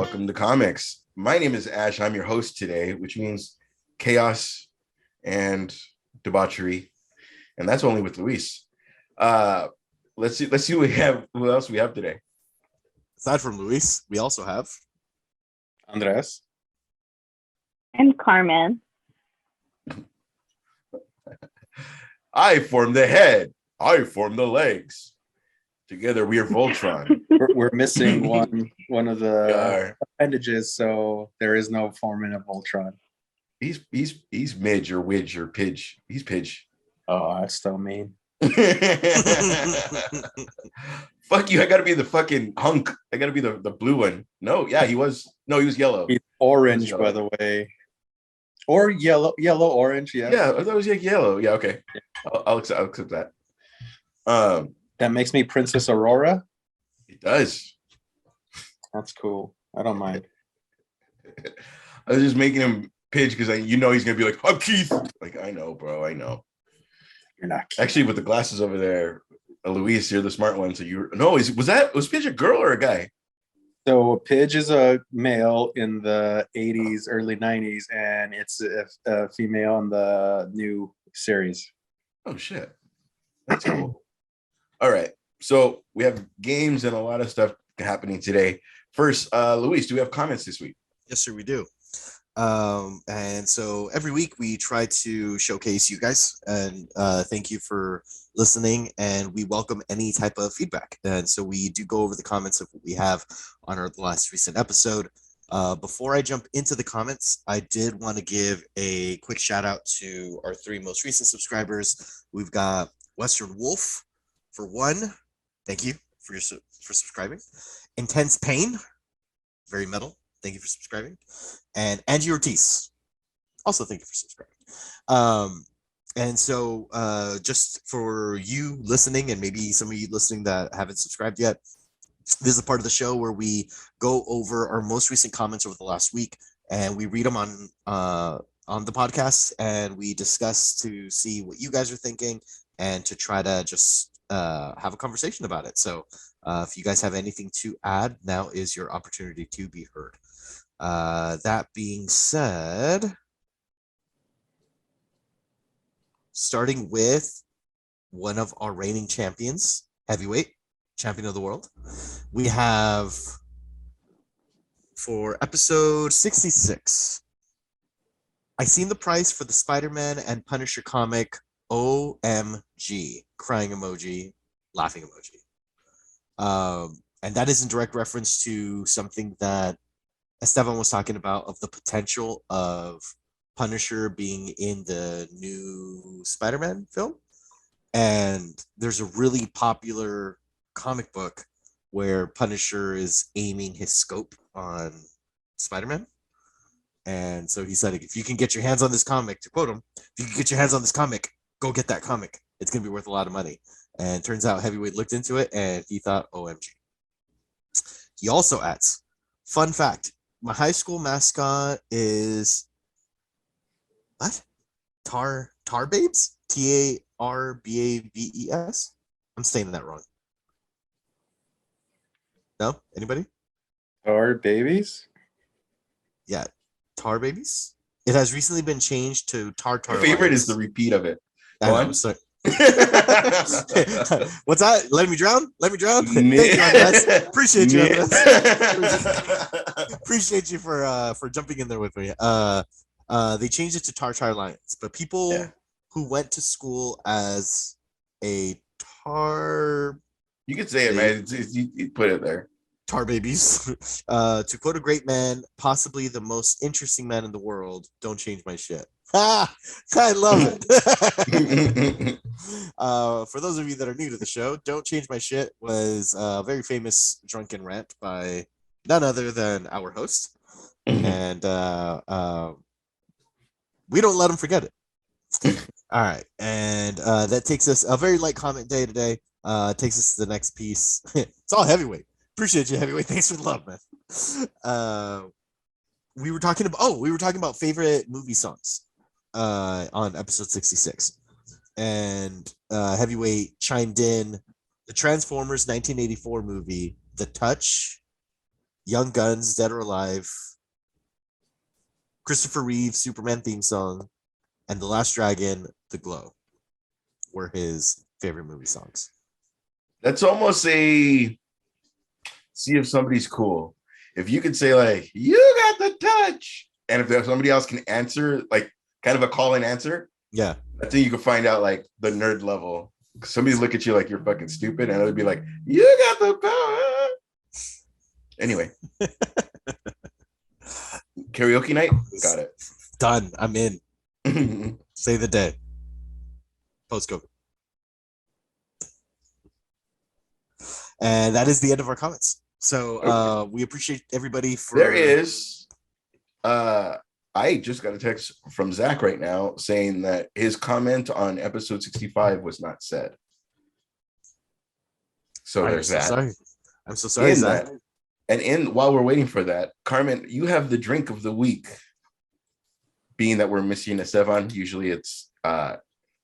welcome to Comics. My name is Ash. I'm your host today, which means chaos and debauchery, and that's only with Luis. Let's see who else we have today. Aside from Luis, we also have Andres and Carmen. I form the head. I form the legs. Together we are Voltron. we're missing one of the appendages, so there is no Foreman of Voltron. He's Midge or Widge or Pidge. He's Pidge. Oh, that's so mean. Fuck you! I gotta be the fucking hunk. I gotta be the blue one. No, yeah, he was yellow. He's orange, yellow. By the way, or yellow, orange. Yeah, I thought it was like yellow. Yeah, okay, I'll accept that. That makes me Princess Aurora. It does. That's cool. I don't mind. I was just making him Pidge because he's gonna be like, I'm Keith. Like, I know, bro. I know. You're not Keith. Actually, with the glasses over there, Luis, you're the smart one. So was Pidge a girl or a guy? So Pidge is a male in the 80s, early 90s, and it's a female in the new series. Oh shit. That's cool. All right, so we have games and a lot of stuff happening today. First, Luis, do we have comments this week? Yes, sir, we do. And so every week we try to showcase you guys, and thank you for listening, and we welcome any type of feedback. And so we do go over the comments of what we have on our last recent episode. Before I jump into the comments, I did want to give a quick shout out to our 3 most recent subscribers. We've got Western Wolf. For one, thank you for subscribing. Intense Pain, very metal. Thank you for subscribing. And Angie Ortiz, also thank you for subscribing. And so just for you listening, and maybe some of you listening that haven't subscribed yet, this is a part of the show where we go over our most recent comments over the last week, and we read them on the podcast, and we discuss to see what you guys are thinking and to try to just have a conversation about it. So if you guys have anything to add, now is your opportunity to be heard. That being said, starting with one of our reigning champions, heavyweight champion of the world, we have for episode 66, I seen the price for the Spider-Man and Punisher comic. OMG, crying emoji, laughing emoji. And that is in direct reference to something that Esteban was talking about, of the potential of Punisher being in the new Spider-Man film. And there's a really popular comic book where Punisher is aiming his scope on Spider-Man. And so he said, if you can get your hands on this comic, to quote him, if you can get your hands on this comic, go get that comic. It's going to be worth a lot of money. And turns out Heavyweight looked into it and he thought, OMG. He also adds, fun fact, my high school mascot is what? Tar Babes? Tarbabes? I'm saying that wrong. No? Anybody? Tar Babies? Yeah. Tar Babies? It has recently been changed to Tartar. My favorite is the repeat of it. Sorry. What's that? Let me drown? Let me drown? Thank you, Andres. Appreciate you, Andres. Appreciate you for jumping in there with me. They changed it to Tartar Lions, but people who went to school as a tar... You could say it, man. You put it there. Tar Babies. To quote a great man, possibly the most interesting man in the world, don't change my shit. I love it. For those of you that are new to the show, Don't Change My Shit was a very famous drunken rant by none other than our host. And we don't let him forget it. All right. And that takes us a very light comment day today. Takes us to the next piece. It's all heavyweight. Appreciate you, heavyweight. Thanks for the love, man. We were talking about favorite movie songs on episode 66, and heavyweight chimed in the Transformers 1984 movie, The Touch Young Guns, Dead or Alive, Christopher Reeve, Superman theme song, and The Last Dragon, The Glow were his favorite movie songs. That's almost a see if somebody's cool. If you could say like, you got the touch, and if there's somebody else can answer, like kind of a call and answer, Yeah. I think you can find out like the nerd level. Somebody look at you like you're fucking stupid, and it'll be like, you got the power. Anyway. Karaoke night? Got it. Done. I'm in. Say the day. Post COVID. And that is the end of our comments. So we appreciate everybody for There is I just got a text from Zach right now saying that his comment on episode 65 was not said. So I'm there's so that. sorry. I'm so sorry, In Zach. that, and while we're waiting for that, Carmen, you have the drink of the week. Being that we're missing Esteban, usually it's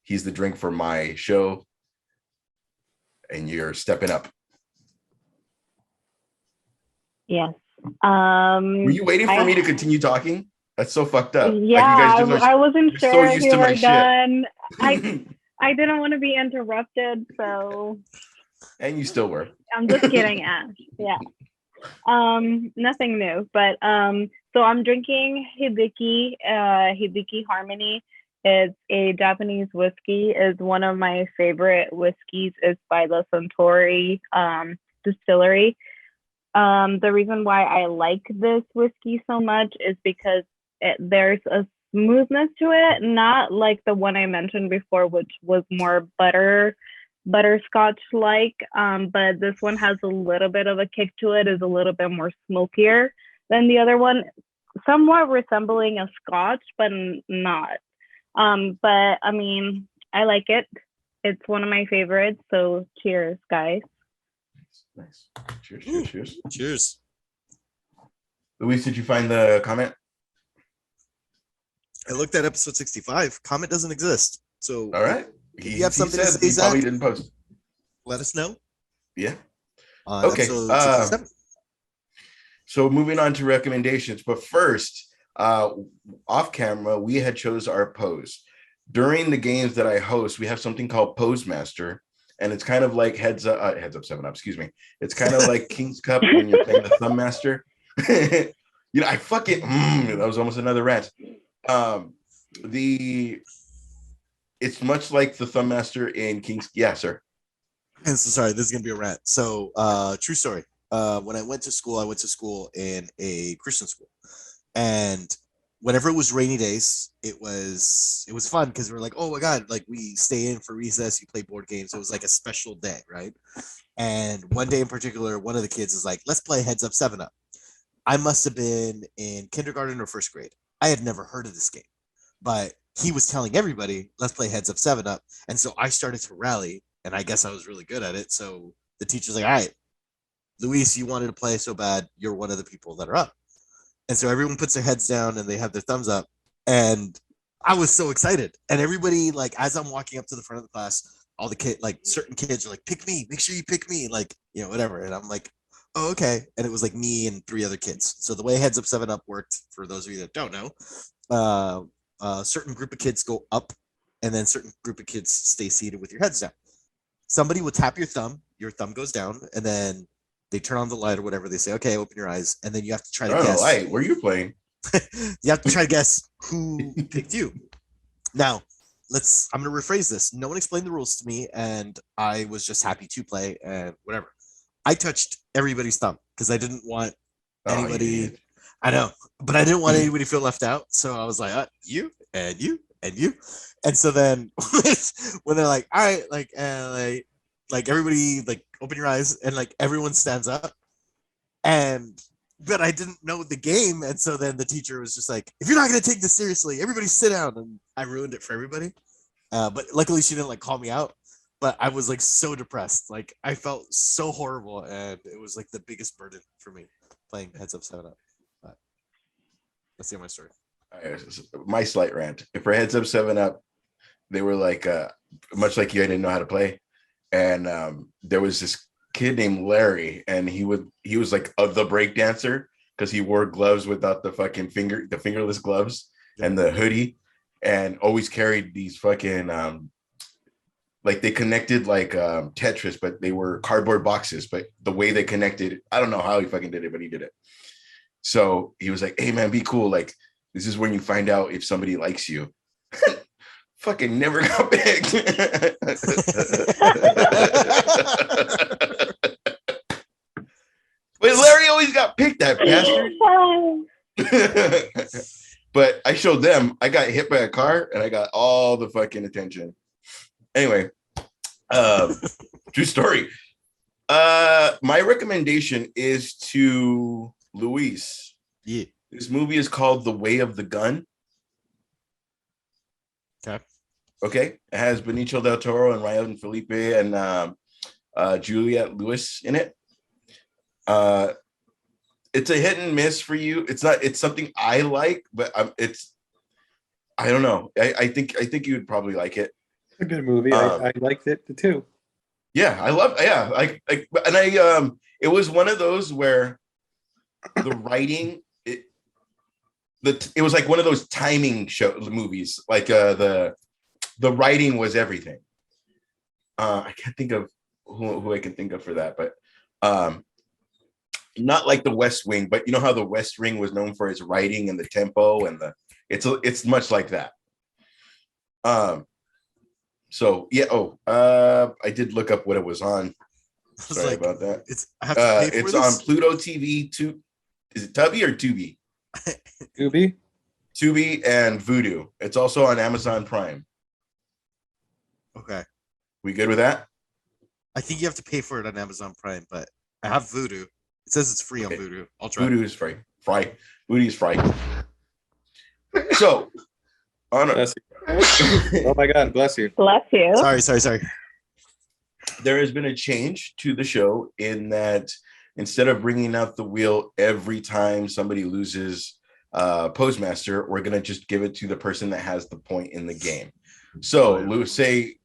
he's the drink for my show, and you're stepping up. Yes. Were you waiting for me to continue talking? That's so fucked up. Yeah, like you guys I wasn't you're sure so if used you to my were shit. done. I didn't want to be interrupted, so And you still were. I'm just kidding, Ash. Yeah. Nothing new, but so I'm drinking Hibiki, Hibiki Harmony. It's a Japanese whiskey. It's one of my favorite whiskeys. It's by the Suntory distillery. The reason why I like this whiskey so much is because there's a smoothness to it, not like the one I mentioned before, which was more butterscotch like, but this one has a little bit of a kick to it, is a little bit more smokier than the other one, somewhat resembling a scotch, but not. But I mean, I like it. It's one of my favorites. So cheers, guys. Nice. Cheers. Cheers. Luis, did you find the comment? I looked at episode 65. Comment doesn't exist. So All right. you have something to said say, he probably Zach? didn't post. let us know. Yeah. Okay. Okay. 67. So moving on to recommendations, but first, off camera, we had chose our pose. During the games that I host, we have something called Pose Master, and it's kind of like heads up 7-Up. Excuse me. It's kind of like King's Cup when you're playing the Thumb Master. You know, I fucking that was almost another rant. It's much like the Thumb Master in King's. Yeah, sir. And so sorry, this is gonna be a rant. So true story. When I went to school in a Christian school, and whenever it was rainy days, it was fun because we were like, oh my god, like we stay in for recess, you play board games. It was like a special day, right? And one day in particular, one of the kids is like, let's play Heads Up 7-Up. I must have been in kindergarten or first grade. I had never heard of this game, but he was telling everybody, let's play Heads Up 7-Up. And so I started to rally, and I guess I was really good at it. So the teacher's like, all right, Luis, you wanted to play so bad, you're one of the people that are up. And so everyone puts their heads down and they have their thumbs up. And I was so excited. And everybody, like, as I'm walking up to the front of the class, all the kids, like certain kids are like, pick me, make sure you pick me, like, you know, whatever. And I'm like, oh, okay. And it was like me and 3 other kids. So the way Heads Up 7-Up worked, for those of you that don't know, a certain group of kids go up, and then certain group of kids stay seated with your heads down. Somebody will tap your thumb goes down, and then they turn on the light or whatever. They say, okay, open your eyes. And then you have to try to guess. Light. Where are you playing? You have to try to guess who picked you. Now, I'm going to rephrase this. No one explained the rules to me, and I was just happy to play and whatever. I touched everybody's thumb because I didn't want anybody. I know, but I didn't want anybody to feel left out. So I was like, you and you and you. And so then when they're like, all right, like everybody, like, open your eyes, and like everyone stands up, but I didn't know the game. And so then the teacher was just like, if you're not going to take this seriously, everybody sit down. And I ruined it for everybody. But luckily she didn't like call me out, but I was like so depressed. Like I felt so horrible. And it was like the biggest burden for me playing Heads Up 7-Up. But that's the end of my story. My slight rant. For Heads Up 7-Up, they were like, much like you, I didn't know how to play. And there was this kid named Larry, and he was like the break dancer because he wore gloves without the fucking fingerless gloves and the hoodie, and always carried these fucking like they connected like Tetris, but they were cardboard boxes. But the way they connected, I don't know how he fucking did it, but he did it. So he was like, "Hey man, be cool. Like this is when you find out if somebody likes you." Fucking never got picked. But Larry always got picked, that bastard. But I showed them, I got hit by a car and I got all the fucking attention. Anyway, true story. My recommendation is to Luis. Yeah. This movie is called The Way of the Gun. Okay. It has Benicio del Toro and Ryan Felipe and Juliette Lewis in it. It's a hit and miss for you. It's something I like, but I don't know. I think you would probably like it. It's a good movie. I liked it too. Yeah, it was one of those where the writing it was like one of those timing movies, like the writing was everything. I can't think of who I can think of for that, but not like the West Wing, but you know how the West Wing was known for its writing and the tempo and it's much like that. So yeah. I did look up what it was on. Sorry about that. It's on Pluto TV. Is it Tubi or Tubi? Tubi and Vudu. It's also on Amazon Prime. Okay. We good with that? I think you have to pay for it on Amazon Prime, but I have Vudu. It says it's free on Vudu. I'll try. Vudu is free. Vudu is free. So, oh my God, bless you. Bless you. Sorry. There has been a change to the show in that instead of bringing out the wheel every time somebody loses Postmaster, we're gonna just give it to the person that has the point in the game. So, Lou, say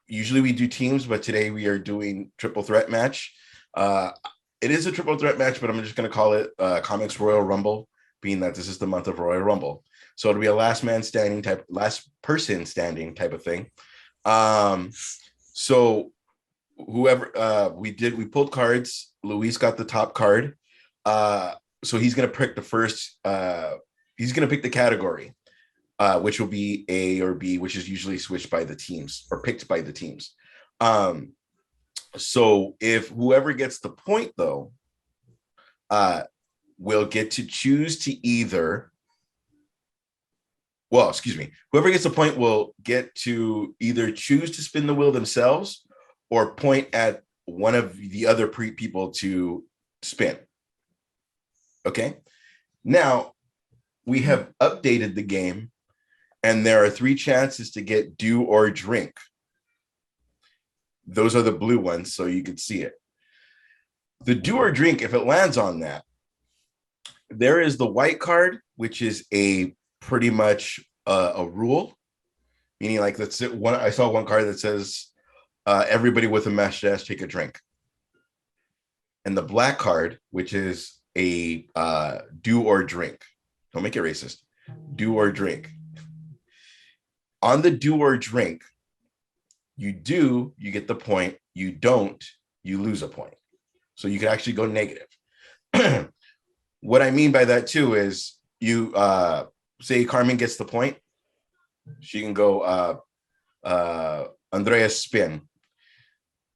usually we do teams, but today we are doing triple threat match. It is a triple threat match, but I'm just going to call it Comics Royal Rumble, being that this is the month of Royal Rumble. So it'll be a last person standing type of thing. So whoever we pulled cards. Luis got the top card. So he's going to pick he's going to pick the category, which will be A or B, which is usually switched by the teams or picked by the teams. So if whoever gets the point, though, will get to choose to whoever gets the point will get to either choose to spin the wheel themselves or point at one of the other people to spin. Okay. Now we have updated the game and there are 3 chances to get do or drink. Those are the blue ones, so you can see it. The do or drink, if it lands on that, there is the white card, which is a pretty much a rule, meaning like I saw one card that says everybody with a mustache take a drink, and the black card, which is a do or drink. Don't make it racist. Do or drink. On the do or drink, you get the point. You don't, you lose a point. So you can actually go negative. What I mean by that too is you say Carmen gets the point. She can go Andreas spin.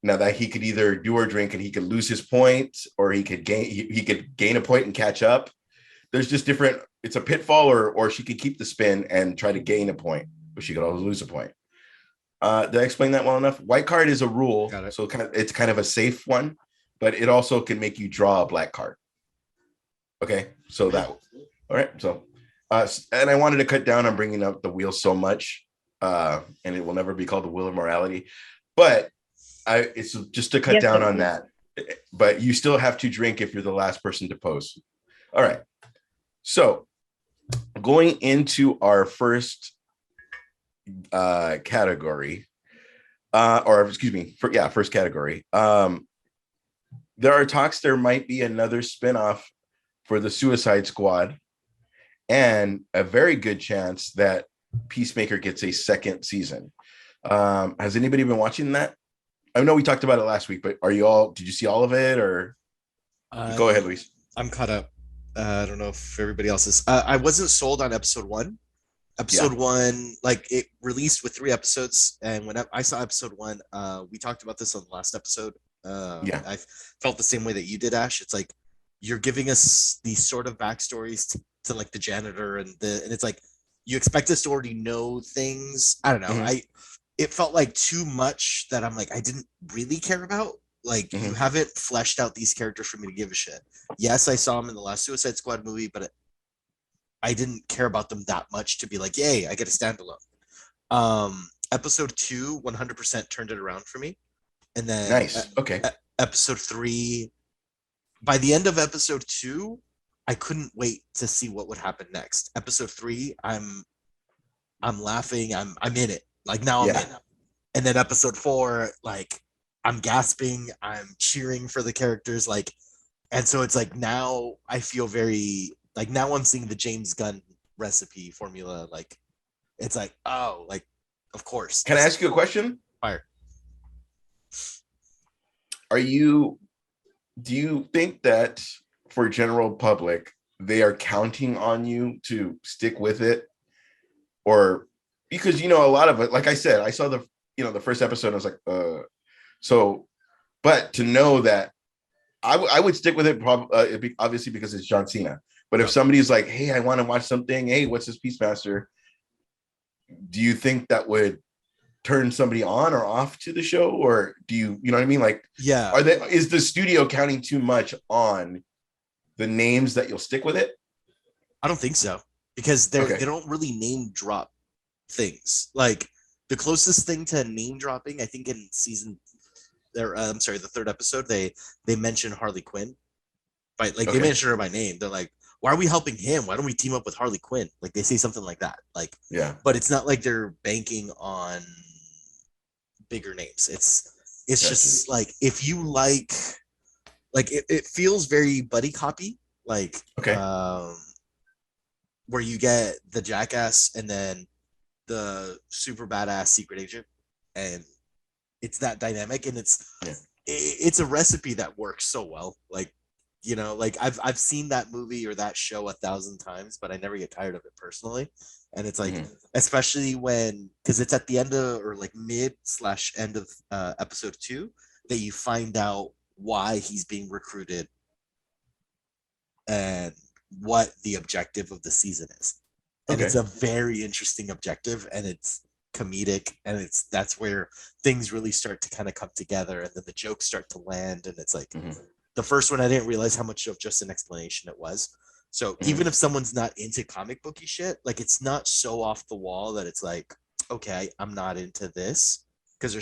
Now that he could either do or drink and he could lose his point or he could gain a point and catch up. There's just different, it's a pitfall or she could keep the spin and try to gain a point, but she could also lose a point. Did I explain that well enough? White card is a rule, so it's kind of a safe one, but it also can make you draw a black card. Okay, so all right. So, and I wanted to cut down on bringing up the wheel so much, and it will never be called the wheel of morality, but it's just to cut down on that. But you still have to drink if you're the last person to pose. All right. So, going into our first category, first category. there are talks there might be another spinoff for the Suicide Squad, and a very good chance that Peacemaker gets a second season. Has anybody been watching that? I know we talked about it last week, but did you see all of it, or go ahead, Luis? I'm caught up. I don't know if everybody else is. I wasn't sold on episode one. Episode one, like it released with 3 episodes, and when I saw episode one, we talked about this on the last episode. I felt the same way that you did, Ash. It's like you're giving us these sort of backstories to like the janitor and it's like you expect us to already know things. I don't know. It felt like too much that I'm like I didn't really care about. Like you haven't fleshed out these characters for me to give a shit. Yes, I saw them in the last Suicide Squad movie, but I didn't care about them that much to be like, yay, I get a standalone. Episode 2 100% turned it around for me. And then nice. Okay. Episode 3, by the end of episode 2, I couldn't wait to see what would happen next. Episode 3, I'm laughing, I'm in it. Like now I'm in it. And then episode 4, like I'm gasping, I'm cheering for the characters, like, and so it's like now I feel very like now I'm seeing the James Gunn recipe formula. Like it's like, oh, like of course. Can I ask you a question? Fire. Do you think that for general public, they are counting on you to stick with it? Or because, a lot of it, like I said, I saw the first episode, and I was like, but to know that I would stick with it, obviously because it's John Cena. But if somebody's like, hey, I want to watch something, hey, what's this Peacemaster? Do you think that would turn somebody on or off to the show? Or do you know what I mean? Like, is the studio counting too much on the names that you'll stick with it? I don't think so, because they don't really name drop things. Like the closest thing to name dropping, I think in the 3rd episode, they mention Harley Quinn, right? Like they mention her by name. They're like, why are we helping him? Why don't we team up with Harley Quinn? Like they say something like that. Like, but it's not like they're banking on bigger names. It's just like, if you like it feels very buddy copy, like, where you get the jackass and then the super badass secret agent, and it's that dynamic, and it's a recipe that works so well. Like, like I've seen that movie or that show 1,000 times, but I never get tired of it personally. And it's like, especially because it's at the end of, or like mid/end of episode 2, that you find out why he's being recruited and what the objective of the season is. And it's a very interesting objective, and it's comedic, and that's where things really start to kind of come together, and then the jokes start to land, and it's like the first one I didn't realize how much of just an explanation it was. So even if someone's not into comic booky shit, like it's not so off the wall that it's like, okay, I'm not into this, because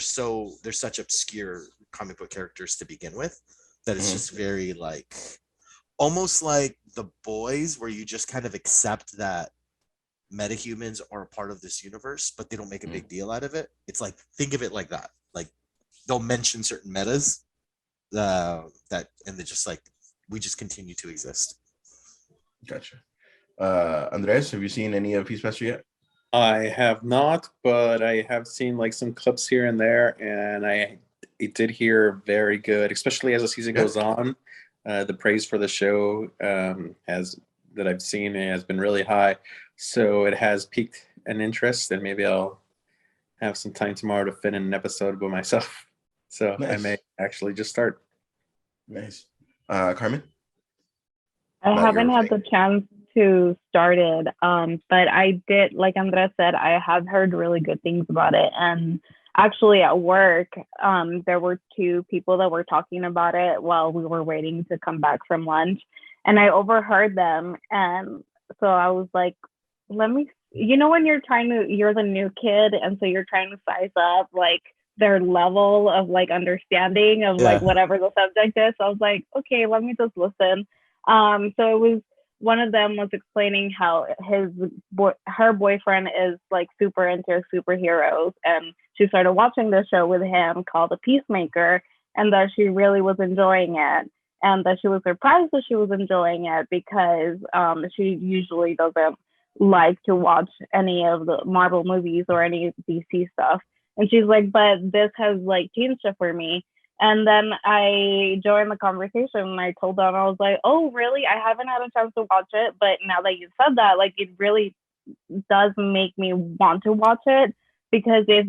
they're such obscure comic book characters to begin with, that it's just very like almost like The Boys, where you just kind of accept that metahumans are a part of this universe, but they don't make a big deal out of it. It's like, think of it like that. Like they'll mention certain metas that, and they're just like, we just continue to exist. Gotcha. Andres, have you seen any of Peacemaster yet? I have not, but I have seen like some clips here and there, and it did hear very good, especially as the season goes on. The praise for the show that I've seen has been really high, so it has piqued an interest, and maybe I'll have some time tomorrow to fit in an episode by myself. So I may actually just start. Nice. Carmen? I haven't had the chance to start it, but I did, like Andres said, I have heard really good things about it. And actually at work, there were 2 people that were talking about it while we were waiting to come back from lunch. And I overheard them. And so I was like, let me, when you're the new kid, and so you're trying to size up like their level of like understanding of like whatever the subject is. So I was like, okay, let me just listen. So it was, one of them was explaining how her boyfriend is like super into superheroes, and she started watching this show with him called The Peacemaker, and that she really was enjoying it. and that she was surprised that she was enjoying it because she usually doesn't like to watch any of the Marvel movies or any DC stuff. And she's like, but this has like changed it for me. And then I joined the conversation and I told them, I was like, oh, really? I haven't had a chance to watch it. But now that you said that, like, it really does make me want to watch it, because if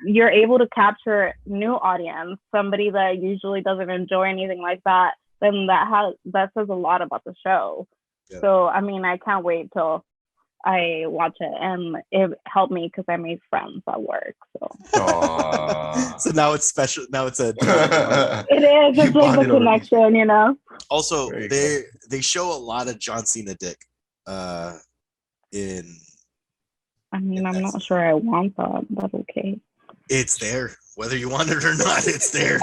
you're able to capture new audience, somebody that usually doesn't enjoy anything like that, then that says a lot about the show. Yeah. So, I mean, I can't wait till I watch it, and it helped me because I made friends at work. So now it's special. Now it's a. It is. It's like the connection, you know. Also, they show a lot of John Cena dick. In. I mean, I'm not sure I want that, but okay. It's there, whether you want it or not. It's there.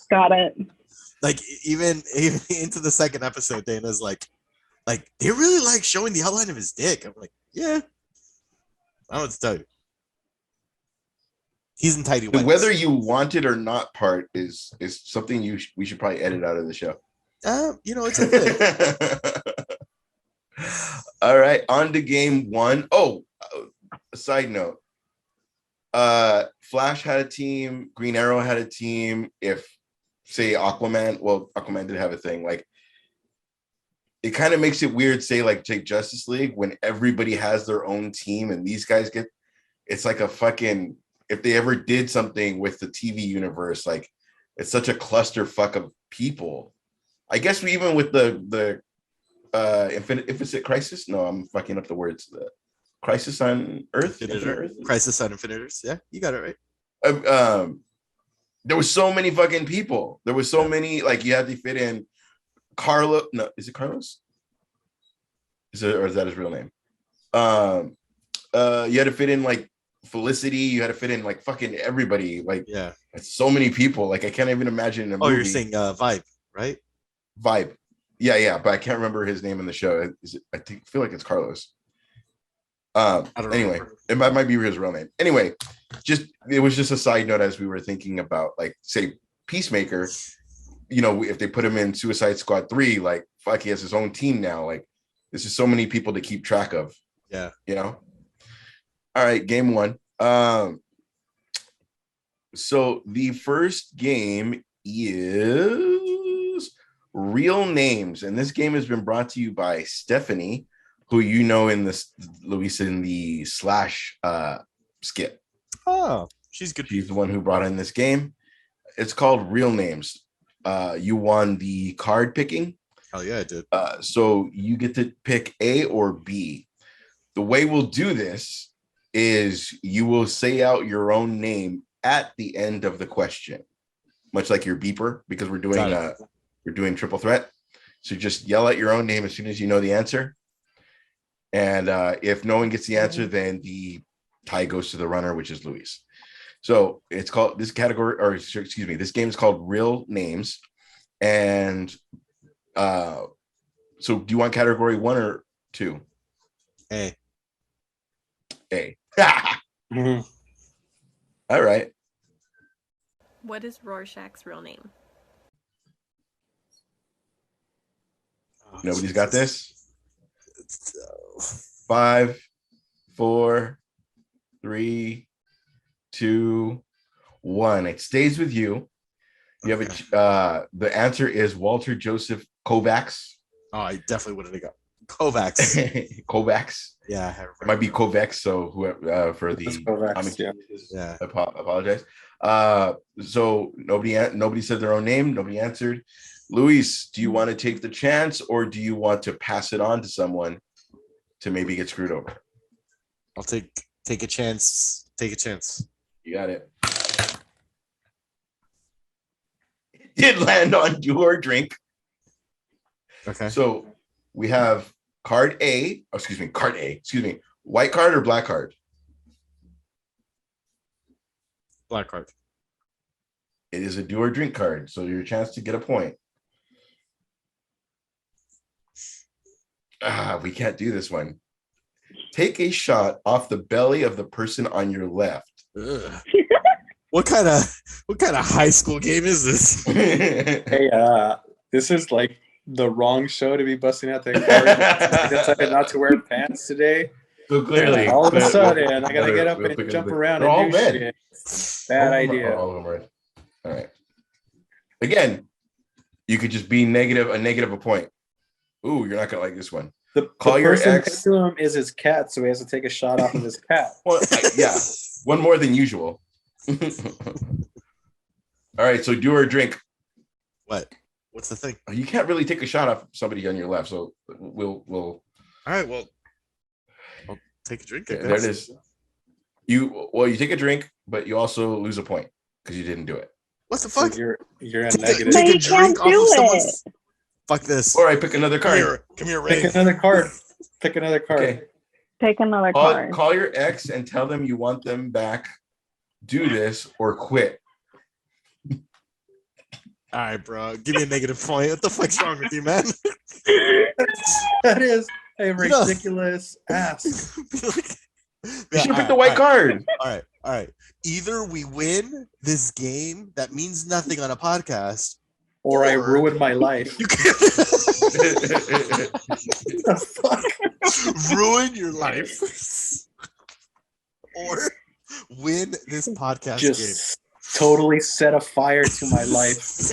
Got it. Like even into the second episode, Dana's like they really like showing the outline of his dick. I'm like, yeah. I don't know what to tell you. He's in tighty whities. Whether you want it or not part is something we should probably edit out of the show. It's a thing. All right, on to game one. Oh, a side note. Flash had a team, Green Arrow had a team. If say Aquaman did have a thing, like it kind of makes it weird, say like take Justice League when everybody has their own team and these guys it's like a fucking, if they ever did something with the TV universe, like it's such a clusterfuck of people. I guess we even with the Infinite Crisis. No, I'm fucking up the words. The Crisis on Earth. Crisis on Infinite Earth. Yeah, you got it right. There was so many fucking people. There was so many, like you had to fit in Carlos. No, is it Carlos? Or is that his real name? You had to fit in like Felicity. You had to fit in like fucking everybody. Like, yeah, it's so many people. Like I can't even imagine in a movie. Oh, you're saying Vibe, right? Vibe. Yeah, but I can't remember his name in the show. I feel like it's Carlos. I don't know. Anyway, it might be his real name. Anyway, it was just a side note as we were thinking about, like, say, Peacemaker. You know, if they put him in Suicide Squad 3, like, fuck, he has his own team now. Like, this is so many people to keep track of. Yeah. You know? All right, game one. So the first game is Real Names. And this game has been brought to you by Stephanie, who you know in this, Luis, in the Slash skit. Oh, she's good. She's the one who brought in this game. It's called Real Names. You won the card picking. Hell yeah, I did. So you get to pick A or B. The way we'll do this is you will say out your own name at the end of the question, much like your beeper, because we're doing triple threat. So just yell out your own name as soon as you know the answer. And if no one gets the answer, then the tie goes to the runner, which is Luis. So it's called this game is called Real Names. And so do you want category 1 or 2? A. Mm-hmm. All right. What is Rorschach's real name? Nobody's got this? 5, 4, 3, 2, 1. It stays with you. You have the answer is Walter Joseph Kovacs. Oh, I definitely wouldn't have got Kovacs. Kovacs. Yeah, it might be Kovacs. So whoever for the Kovacs, I apologize. So nobody said their own name. Nobody answered. Luis, do you want to take the chance, or do you want to pass it on to someone to maybe get screwed over? I'll take a chance. Take a chance. You got it. It did land on do or drink. Okay. So we have card A. White card or black card? Black card. It is a do or drink card, so your chance to get a point. We can't do this one. Take a shot off the belly of the person on your left. What kind of high school game is this? Hey, This is like the wrong show to be busting out their card. I decided not to wear pants today. So clearly, All of a we'll sudden, pick I gotta get up we'll and pick jump another- around They're and all do red. shit. All Bad of them are- idea. all of them are red. All right. Again, you could just be negative, a negative a point. Ooh, you're not gonna like this one. Call The your person ex. next to him is his cat, so he has to take a shot off of his cat. Well, yeah, one more than usual. All right, so do or drink. What? What's the thing? You can't really take a shot off somebody on your left, so we'll. All right, well, I'll take a drink. I There it guess. is. You take a drink, but you also lose a point because you didn't do it. What the So fuck? you're a Take negative. But a you drink can't off of do someone's. Fuck this. All right, pick another Come card. here, come here, Ray. Pick another card. Pick another card. Okay. Pick another card. Call your ex and tell them you want them back. Do this or quit. All right, bro. Give me a negative point. What the fuck's wrong with you, man? That is a know- ridiculous ask. You should pick the white card. All right. Either we win this game that means nothing on a podcast, Or I Or- ruined my life. you can The fuck? ruin your life, or win this podcast game. Just totally set a fire to my life.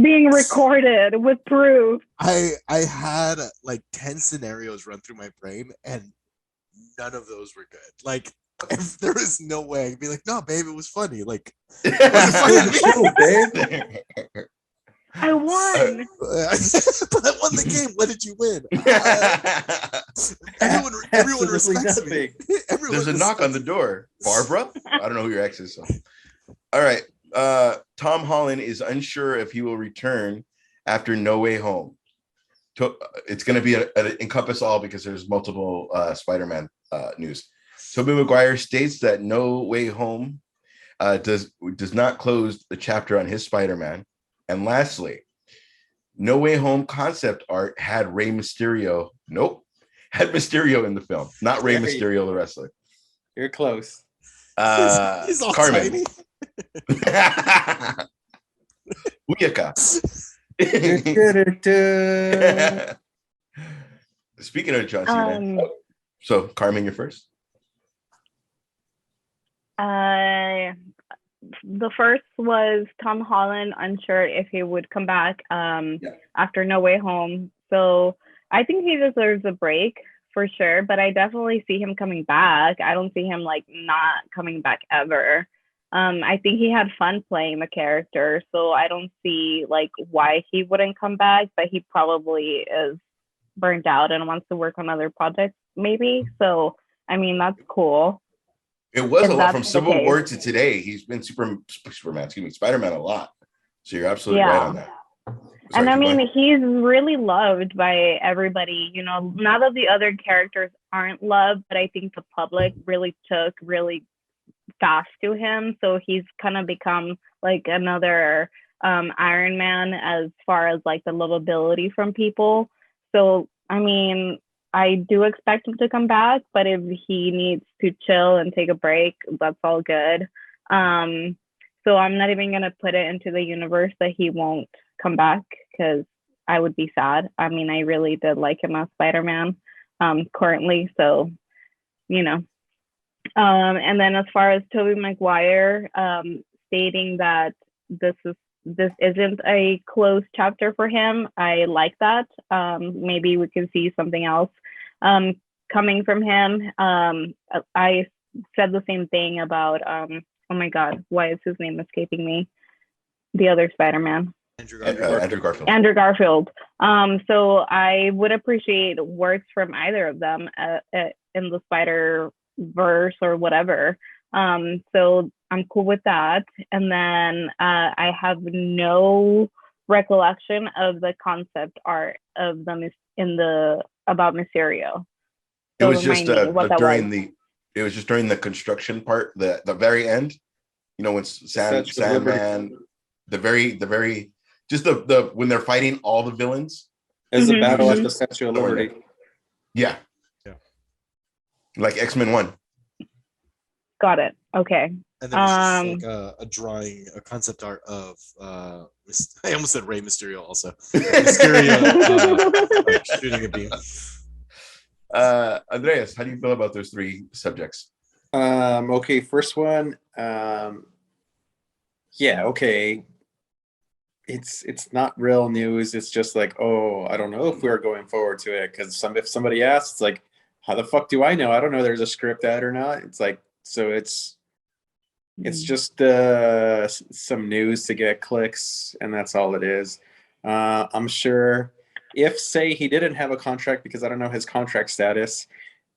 Being recorded with proof. I had like 10 scenarios run through my brain, and none of those were good. Like, if there was no way I'd be like, no, babe, it was funny. Like, Dude, babe. I won. but I won the game. What did you win? Everyone Absolutely respects nothing. me. Everyone There's a knock on the door. Barbara? I don't know who your ex is. So. All right. Tom Holland is unsure if he will return after No Way Home. It's going to be an encompass all because there's multiple Spider-Man news. Tobey Maguire states that No Way Home does not close the chapter on his Spider-Man. And lastly, No Way Home concept art had Rey Mysterio. Nope. Had Mysterio in the film, not Rey Hey. Mysterio, the wrestler. You're close. He's all Carmen. tiny. Uyaka. Speaking of John Cena, so Carmen, you're first. The first was Tom Holland, unsure if he would come back after No Way Home. So I think he deserves a break for sure, but I definitely see him coming back. I don't see him like not coming back ever. I think he had fun playing the character, so I don't see like why he wouldn't come back, but he probably is burnt out and wants to work on other projects maybe. So, I mean, that's cool. It was If a lot that's from the Civil case. War to today. He's been Spider-Man a lot. So you're absolutely right on that. And Sorry, I keep mean, going. he's really loved by everybody, you know, now that the other characters aren't loved, but I think the public really took really fast to him. So he's kind of become like another Iron Man as far as like the lovability from people. So, I mean, I do expect him to come back, but if he needs to chill and take a break, that's all good. So I'm not even going to put it into the universe that he won't come back because I would be sad. I mean, I really did like him as Spider-Man currently. So, you know. And then as far as Tobey Maguire stating that this isn't a closed chapter for him, I like that. Maybe we can see something else coming from him. I said the same thing about oh my god, why is his name escaping me? The other Spider-Man. Andrew Andrew Garfield. Andrew Garfield. So I would appreciate works from either of them in the Spider-Verse or whatever. So I'm cool with that. And then I have no recollection of the concept art of them about Mysterio. It So was just remind me what that was. it was just during the construction part, the very end. You know, when Statue of Sandman, the very just the when they're fighting all the villains. As a Mhm. battle at the Statue of Mhm. Liberty. Yeah. Yeah. Like X-Men 1. Got it. Okay. And then it's just Um, like a drawing, a concept art of I almost said Rey Mysterio also. Shooting a beam. Andreas, how do you feel about those three subjects? Okay, first one. Yeah, okay. It's not real news. It's just like, oh, I don't know if we're going forward to it because if somebody asks, it's like, how the fuck do I know? I don't know there's a script out or not. It's like, so it's just some news to get clicks, and that's all it is. I'm sure if say he didn't have a contract, because I don't know his contract status,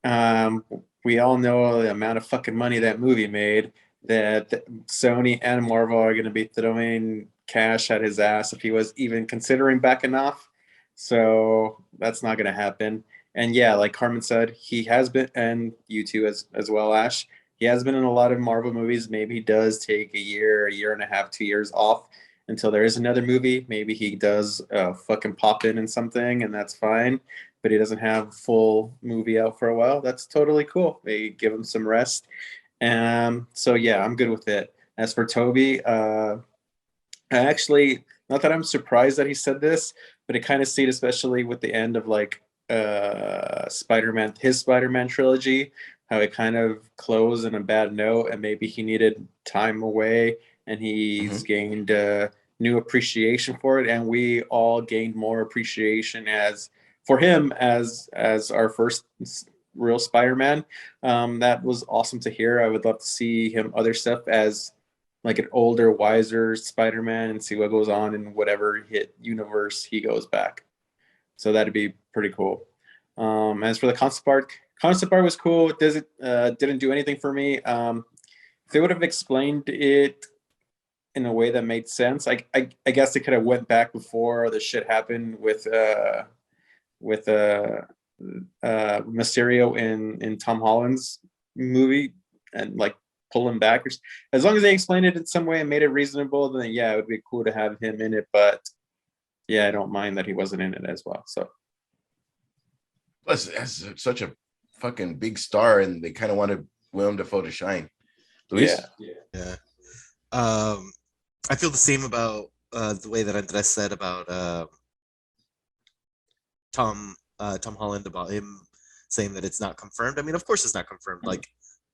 we all know the amount of fucking money that movie made, that Sony and Marvel are going to be throwing cash at his ass if he was even considering backing off. So that's not going to happen. And yeah, like Carmen said, he has been, and you too as well, Ash. He has been in a lot of Marvel movies. Maybe he does take a year and a half, 2 years off until there is another movie. Maybe he does fucking pop in something, and that's fine. But he doesn't have full movie out for a while. That's totally cool. They give him some rest. So yeah, I'm good with it. As for Toby, I actually, not that I'm surprised that he said this, but it kind of stayed, especially with the end of like Spider-Man, his Spider-Man trilogy, how it kind of closed in a bad note, and maybe he needed time away, and he's gained new appreciation for it, and we all gained more appreciation as for him as our first real Spider-Man. That was awesome to hear. I would love to see him other stuff as like an older, wiser Spider-Man and see what goes on in whatever hit universe he goes back. So that'd be pretty cool. As for the concept art was cool. It didn't do anything for me. If they would have explained it in a way that made sense, I guess they could have went back before the shit happened with Mysterio in Tom Holland's movie, and like pull him back. As long as they explained it in some way and made it reasonable, then yeah, it would be cool to have him in it. But yeah, I don't mind that he wasn't in it as well. So Plus, that's such a fucking big star, and they kind of wanted Willem Dafoe to shine. Luis? Yeah. I feel the same about the way that Andres said about Tom Holland, about him saying that it's not confirmed. I mean, of course it's not confirmed. Like,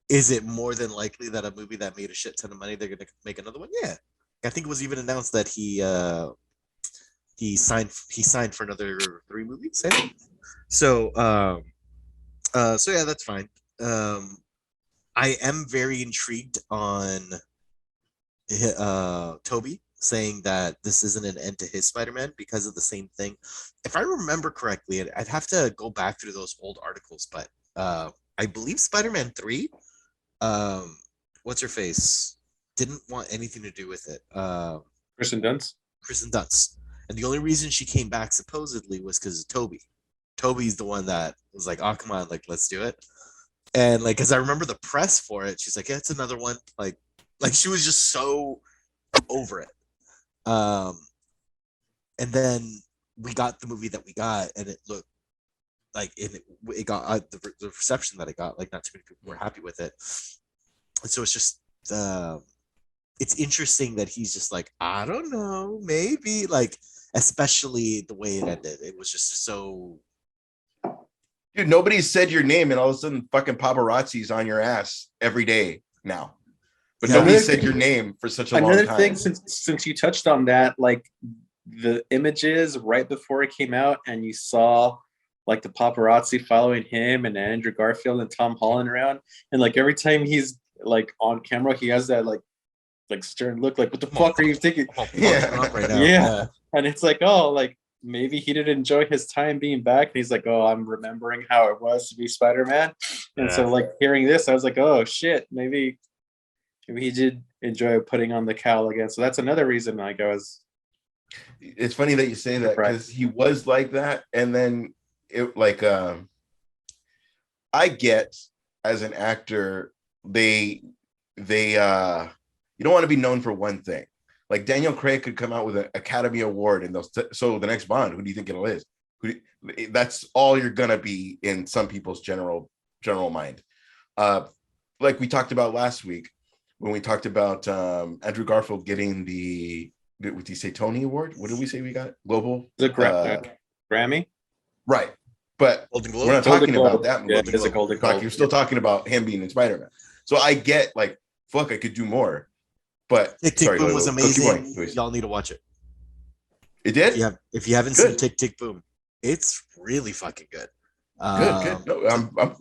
is it more than likely that a movie that made a shit ton of money, they're gonna make another one? Yeah. I think it was even announced that he signed for another 3 movies, I think. So so yeah, that's fine. I am very intrigued on Toby saying that this isn't an end to his Spider-Man because of the same thing. If I remember correctly, I'd have to go back through those old articles, but I believe Spider-Man 3, what's her face, didn't want anything to do with it. Kristen Dunst. Kristen Dunst. And the only reason she came back supposedly was because of Toby. Toby's the one that was like, oh, come on, like, let's do it. And like, because I remember the press for it, she's like, yeah, it's another one. Like she was just so over it. And then we got the movie that we got, and it looked like it got the reception that it got. Like, not too many people were happy with it. And so it's just it's interesting that he's just like, I don't know, maybe, like, especially the way it ended. It was just so. Dude, nobody said your name, and all of a sudden, fucking paparazzi's on your ass every day now. But Yeah. nobody said your name for such a long Another time. thing, since you touched on that, like the images right before it came out, and you saw like the paparazzi following him and Andrew Garfield and Tom Holland around, and like every time he's like on camera, he has that like stern look, like, what the fuck are you thinking? Yeah. Right now. Yeah. And it's like, oh, like maybe he didn't enjoy his time being back, and he's like, oh, I'm remembering how it was to be Spider-Man. And so like hearing this, I was like, oh shit, maybe he did enjoy putting on the cowl again. So that's another reason like I was. It's funny that you say that, because he was like that, and then it like I get, as an actor, they you don't want to be known for one thing. Like Daniel Craig could come out with an Academy Award, and so the next Bond, who do you think it'll is? That's all you're gonna be in some people's general mind. Like we talked about last week, when we talked about Andrew Garfield getting what did you say, Tony Award? What did we say we got? Global? The Grammy? Right. But Golden Globe. we're not Golden talking Globe. about that movie. Yeah, it is a Golden Globe. You're still talking about him being in Spider-Man. So I get like, fuck, I could do more. But Tick Tick Boom was keep amazing. going, Luis. Y'all need to watch it. It did? If you haven't Good. seen Tick Tick Boom, it's really fucking good. Good. No, I'm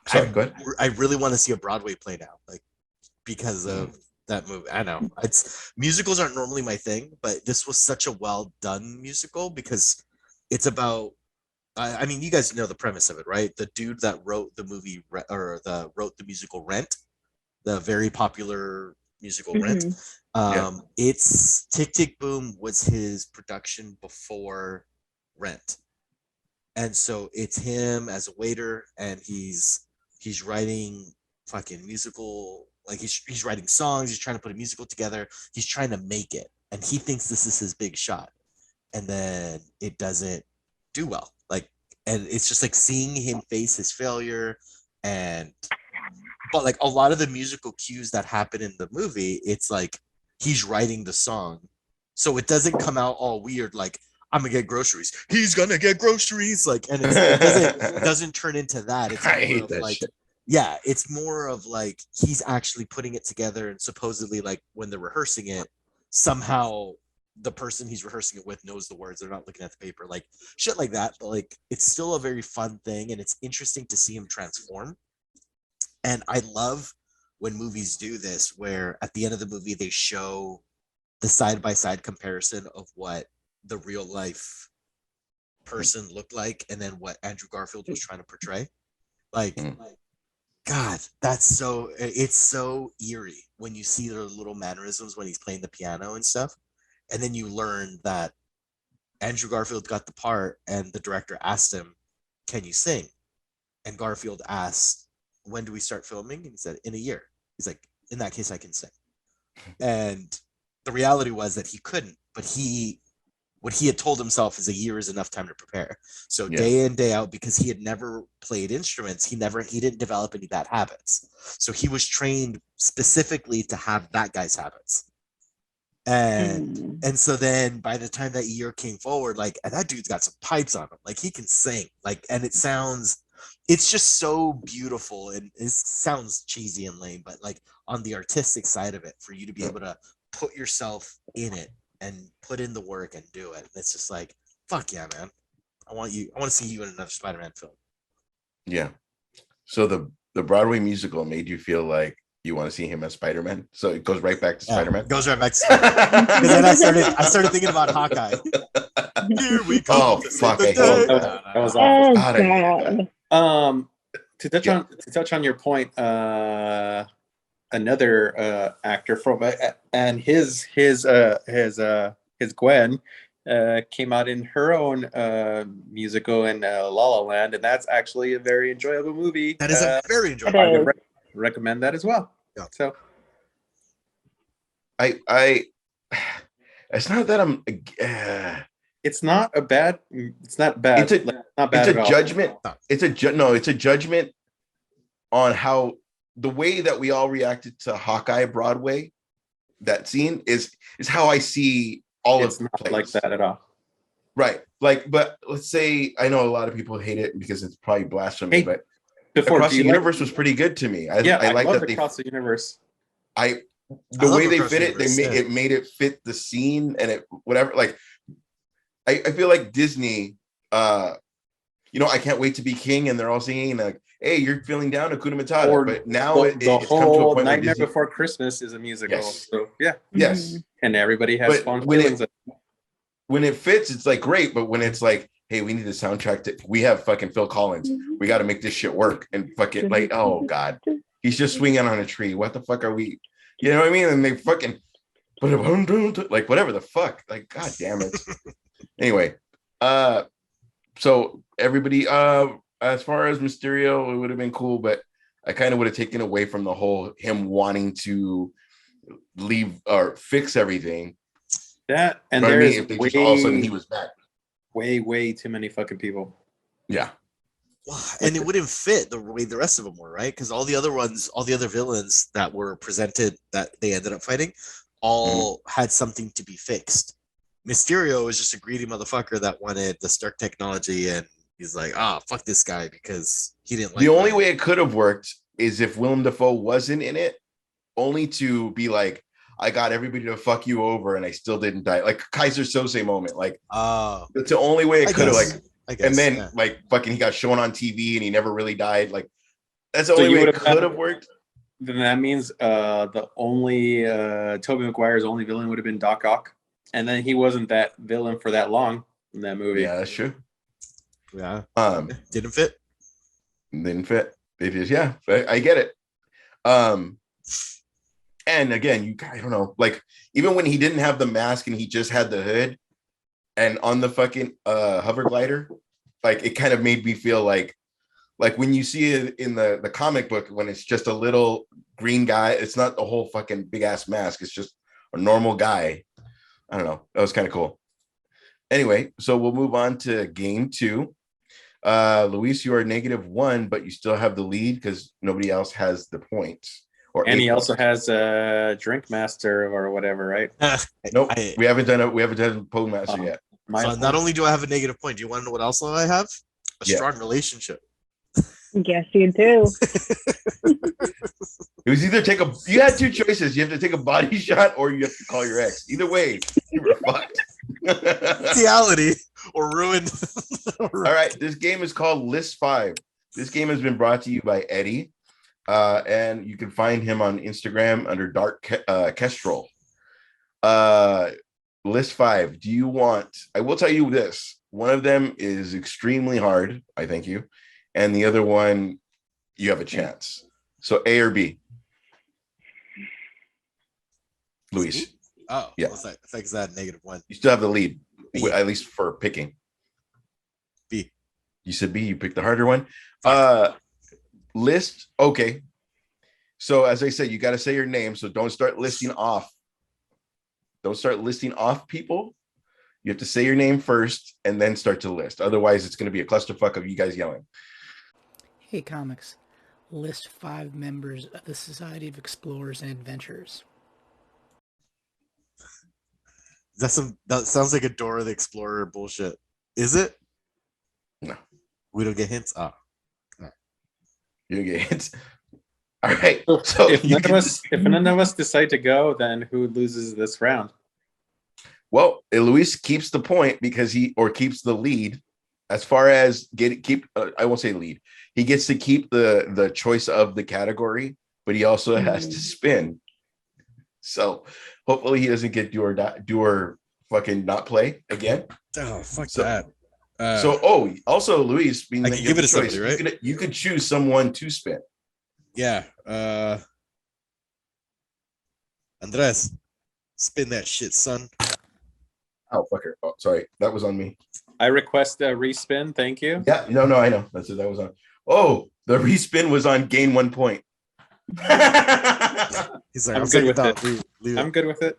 sorry, go ahead. I really want to see a Broadway play now, like because of that movie. I know it's musicals aren't normally my thing, but this was such a well done musical because it's about. I mean, you guys know the premise of it, right? The dude that wrote the movie wrote the musical Rent, the very popular musical Rent. It's Tick Tick Boom was his production before Rent, and so it's him as a waiter, and he's writing fucking musical, like he's writing songs, he's trying to put a musical together, he's trying to make it, and he thinks this is his big shot, and then it doesn't do well, like, and it's just like seeing him face his failure, but like a lot of the musical cues that happen in the movie, it's like he's writing the song, so it doesn't come out all weird like I'm gonna get groceries, he's gonna get groceries, like, and it doesn't turn into that. It's I more hate of that like shit. yeah, it's more of like he's actually putting it together, and supposedly like when they're rehearsing it, somehow the person he's rehearsing it with knows the words, they're not looking at the paper, like shit like that. But like it's still a very fun thing, and it's interesting to see him transform. And I love when movies do this, where at the end of the movie they show the side-by-side comparison of what the real life person looked like and then what Andrew Garfield was trying to portray. Like, God, it's so eerie when you see their little mannerisms when he's playing the piano and stuff. And then you learn that Andrew Garfield got the part, and the director asked him, "Can you sing?" And Garfield asked, "When do we start filming?" And he said, "In a year." He's like, "In that case, I can sing." And the reality was that he couldn't, but what he had told himself is a year is enough time to prepare. So day in, day out, because he had never played instruments, he didn't develop any bad habits. So he was trained specifically to have that guy's habits. And so then by the time that year came forward, like, and that dude's got some pipes on him, like he can sing, like, and it's just so beautiful, and it sounds cheesy and lame, but like on the artistic side of it, for you to be able to put yourself in it and put in the work and do it, it's just like, fuck yeah, man. I want to see you in another Spider-Man film. Yeah. So the Broadway musical made you feel like you want to see him as Spider-Man. So it goes right back to Spider-Man. Goes right back to Spider-Man. Because then I started thinking about Hawkeye. Here we come. Oh fuck! I hate That that. was awful. God, I hate that. To touch on your point, another actor from and his Gwen came out in her own musical in La La Land, and that's actually a very enjoyable movie. That is a very enjoyable. I would recommend that as well. Yeah. So I it's not that I'm it's not bad. It's not bad It's a judgment. It's a judgment on how the way that we all reacted to Hawkeye Broadway. That scene is how I see all it's of not plays. like that at all. Right. Like, but let's say I know a lot of people hate it because it's probably blasphemy, but Before Across the do you Universe was pretty good to me. I like love that Across the Universe. the love way they Across fit the it, Universe, it made it fit the scene and it whatever. Like, I feel like Disney, I can't wait to be king, and they're all singing like, "Hey, you're feeling down, Hakuna Matata." Or but now the it's come to a whole point where Nightmare Disney, Before Christmas is a musical. Yes. So yeah, yes, and everybody has But fond when feelings. when it fits, it's like great. But when it's like, hey, we need a soundtrack we have fucking Phil Collins. We got to make this shit work. And fucking like, oh God, he's just swinging on a tree. What the fuck are we? You know what I mean? And they fucking like whatever the fuck. Like, God damn it. Anyway, so everybody, as far as Mysterio, it would have been cool, but I kind of would have taken away from the whole him wanting to leave or fix everything. That and You know what I there's mean? If they just all of a sudden he was back. way too many fucking people. Yeah. And it wouldn't fit the way the rest of them were, right? Because all the other villains that were presented that they ended up fighting, all had something to be fixed. Mysterio was just a greedy motherfucker that wanted the Stark technology, and he's like, fuck this guy because he didn't like. The only way it could have worked is if Willem Dafoe wasn't in it, only to be like, I got everybody to fuck you over and I still didn't die. Like Kaiser Sose moment. Like that's the only way it could have, like, I guess, and then yeah. like fucking he got shown on TV and he never really died. Like that's the So only you way it would've could had- have worked. Then that means the only Tobey Maguire's only villain would have been Doc Ock, and then he wasn't that villain for that long in that movie. Yeah, that's true. Yeah. Didn't fit. It is, yeah. I get it. And again, I don't know, like even when he didn't have the mask and he just had the hood and on the fucking hover glider, like it kind of made me feel like when you see it in the comic book, when it's just a little green guy, it's not the whole fucking big ass mask, it's just a normal guy. I don't know, that was kind of cool. Anyway, so we'll move on to game 2. Luis, you are -1, but you still have the lead because nobody else has the points. And he also has a Drink Master or whatever, right? Nope, we haven't done Pole Master yet. So not only do I have a negative point, do you want to know what else I have? A Yeah. strong relationship. Yes, you do. It was either you had 2 choices. You have to take a body shot or you have to call your ex. Either way, you were fucked. Reality or ruined. All right, this game is called List 5. This game has been brought to you by Eddie, and you can find him on Instagram under Dark Kestrel. List 5. Do you want? I will tell you this. One of them is extremely hard. I thank you, and the other one, you have a chance. So A or B. Luis, Oh, yeah. I think that -1. you still have the lead, B. at least for picking. B. You said B. You picked the harder one. Fuck. List. Okay. So as I said, you got to say your name. So don't start listing off. Don't start listing off people. You have to say your name first and then start to list. Otherwise, it's going to be a clusterfuck of you guys yelling. Hey, comics. List 5 members of the Society of Explorers and Adventurers. That sounds like a Dora the Explorer bullshit. Is it? No. We don't get hints. You don't get hints. All right. So if none of us decide to go, then who loses this round? Well, Luis keeps the point because keeps the lead. As far as I won't say lead. He gets to keep the choice of the category, but he also has to spin. So hopefully he doesn't get do or fucking not play again. Oh, fuck So- that. Also Luis, being I that can you give have it the to choice, somebody, right? you could choose someone to spin. Yeah. Andres, spin that shit, son. Oh fucker. Oh, sorry, that was on me. I request a respin. Thank you. Yeah, no, I know. That's what that was on. Oh, the respin was on gain 1 point. He's like, I'm I'll good take it with down. it. Leave I'm it. good with it.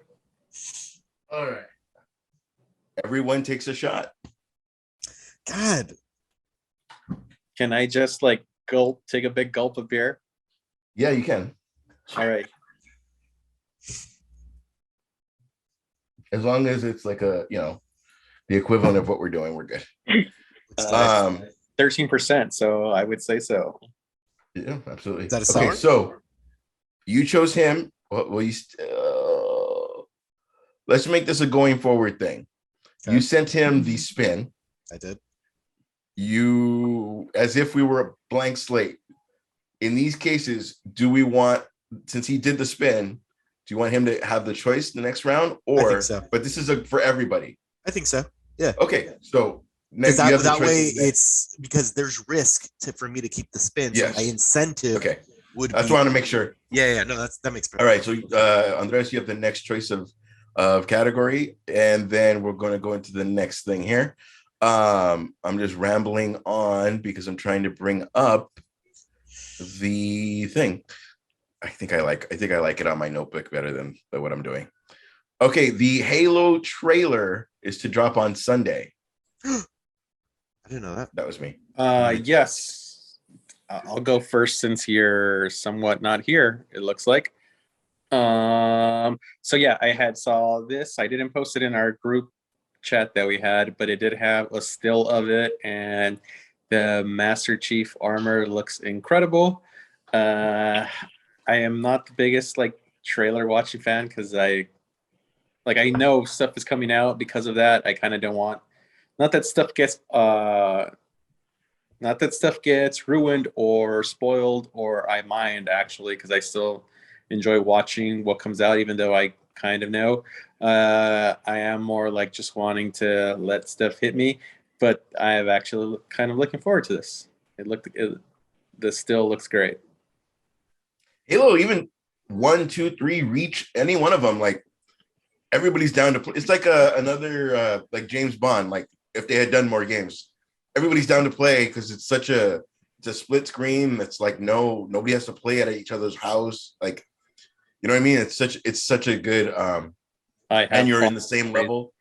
All right. Everyone takes a shot. God. Can I just take a big gulp of beer? Yeah, you can. All right. As long as it's like the equivalent of what we're doing, we're good. 13%. So I would say so. Yeah, absolutely. Is that a Okay, sour? so you chose him. Let's make this a going forward thing. Okay. You sent him the spin. I did. As if we were a blank slate. In these cases, since he did the spin, do you want him to have the choice the next round? I think so. But this is for everybody. I think so. Okay, so Because next you have the that choice way next. it's because there's risk for me to keep the spin. Yes. So my incentive Okay, would that's be. why I want to make sure. Yeah, no, that makes perfect. All right, so Andres, you have the next choice of category, and then we're going to go into the next thing here. I'm just rambling on because I'm trying to bring up the thing. I think I like it on my notebook better than what I'm doing. Okay, the Halo trailer is to drop on Sunday. I didn't know that. That was me. Yes. I'll go first since you're somewhat not here, it looks like. So yeah, I had saw this. I didn't post it in our group chat that we had, but it did have a still of it, and the Master Chief armor looks incredible. I am not the biggest like trailer watching fan because I know stuff is coming out because of that. I kind of don't want not that stuff gets ruined or spoiled, or I mind actually, because I still enjoy watching what comes out, even though I kind of know. I am more like just wanting to let stuff hit me, but I have actually kind of looking forward to this. This still looks great. Halo, even 1, 2, 3 reach any one of them. Like everybody's down to play. It's like another like James Bond. Like if they had done more games, everybody's down to play because it's a split screen. It's like nobody has to play at each other's house. Like, you know what I mean? It's such a good and you're in the same level.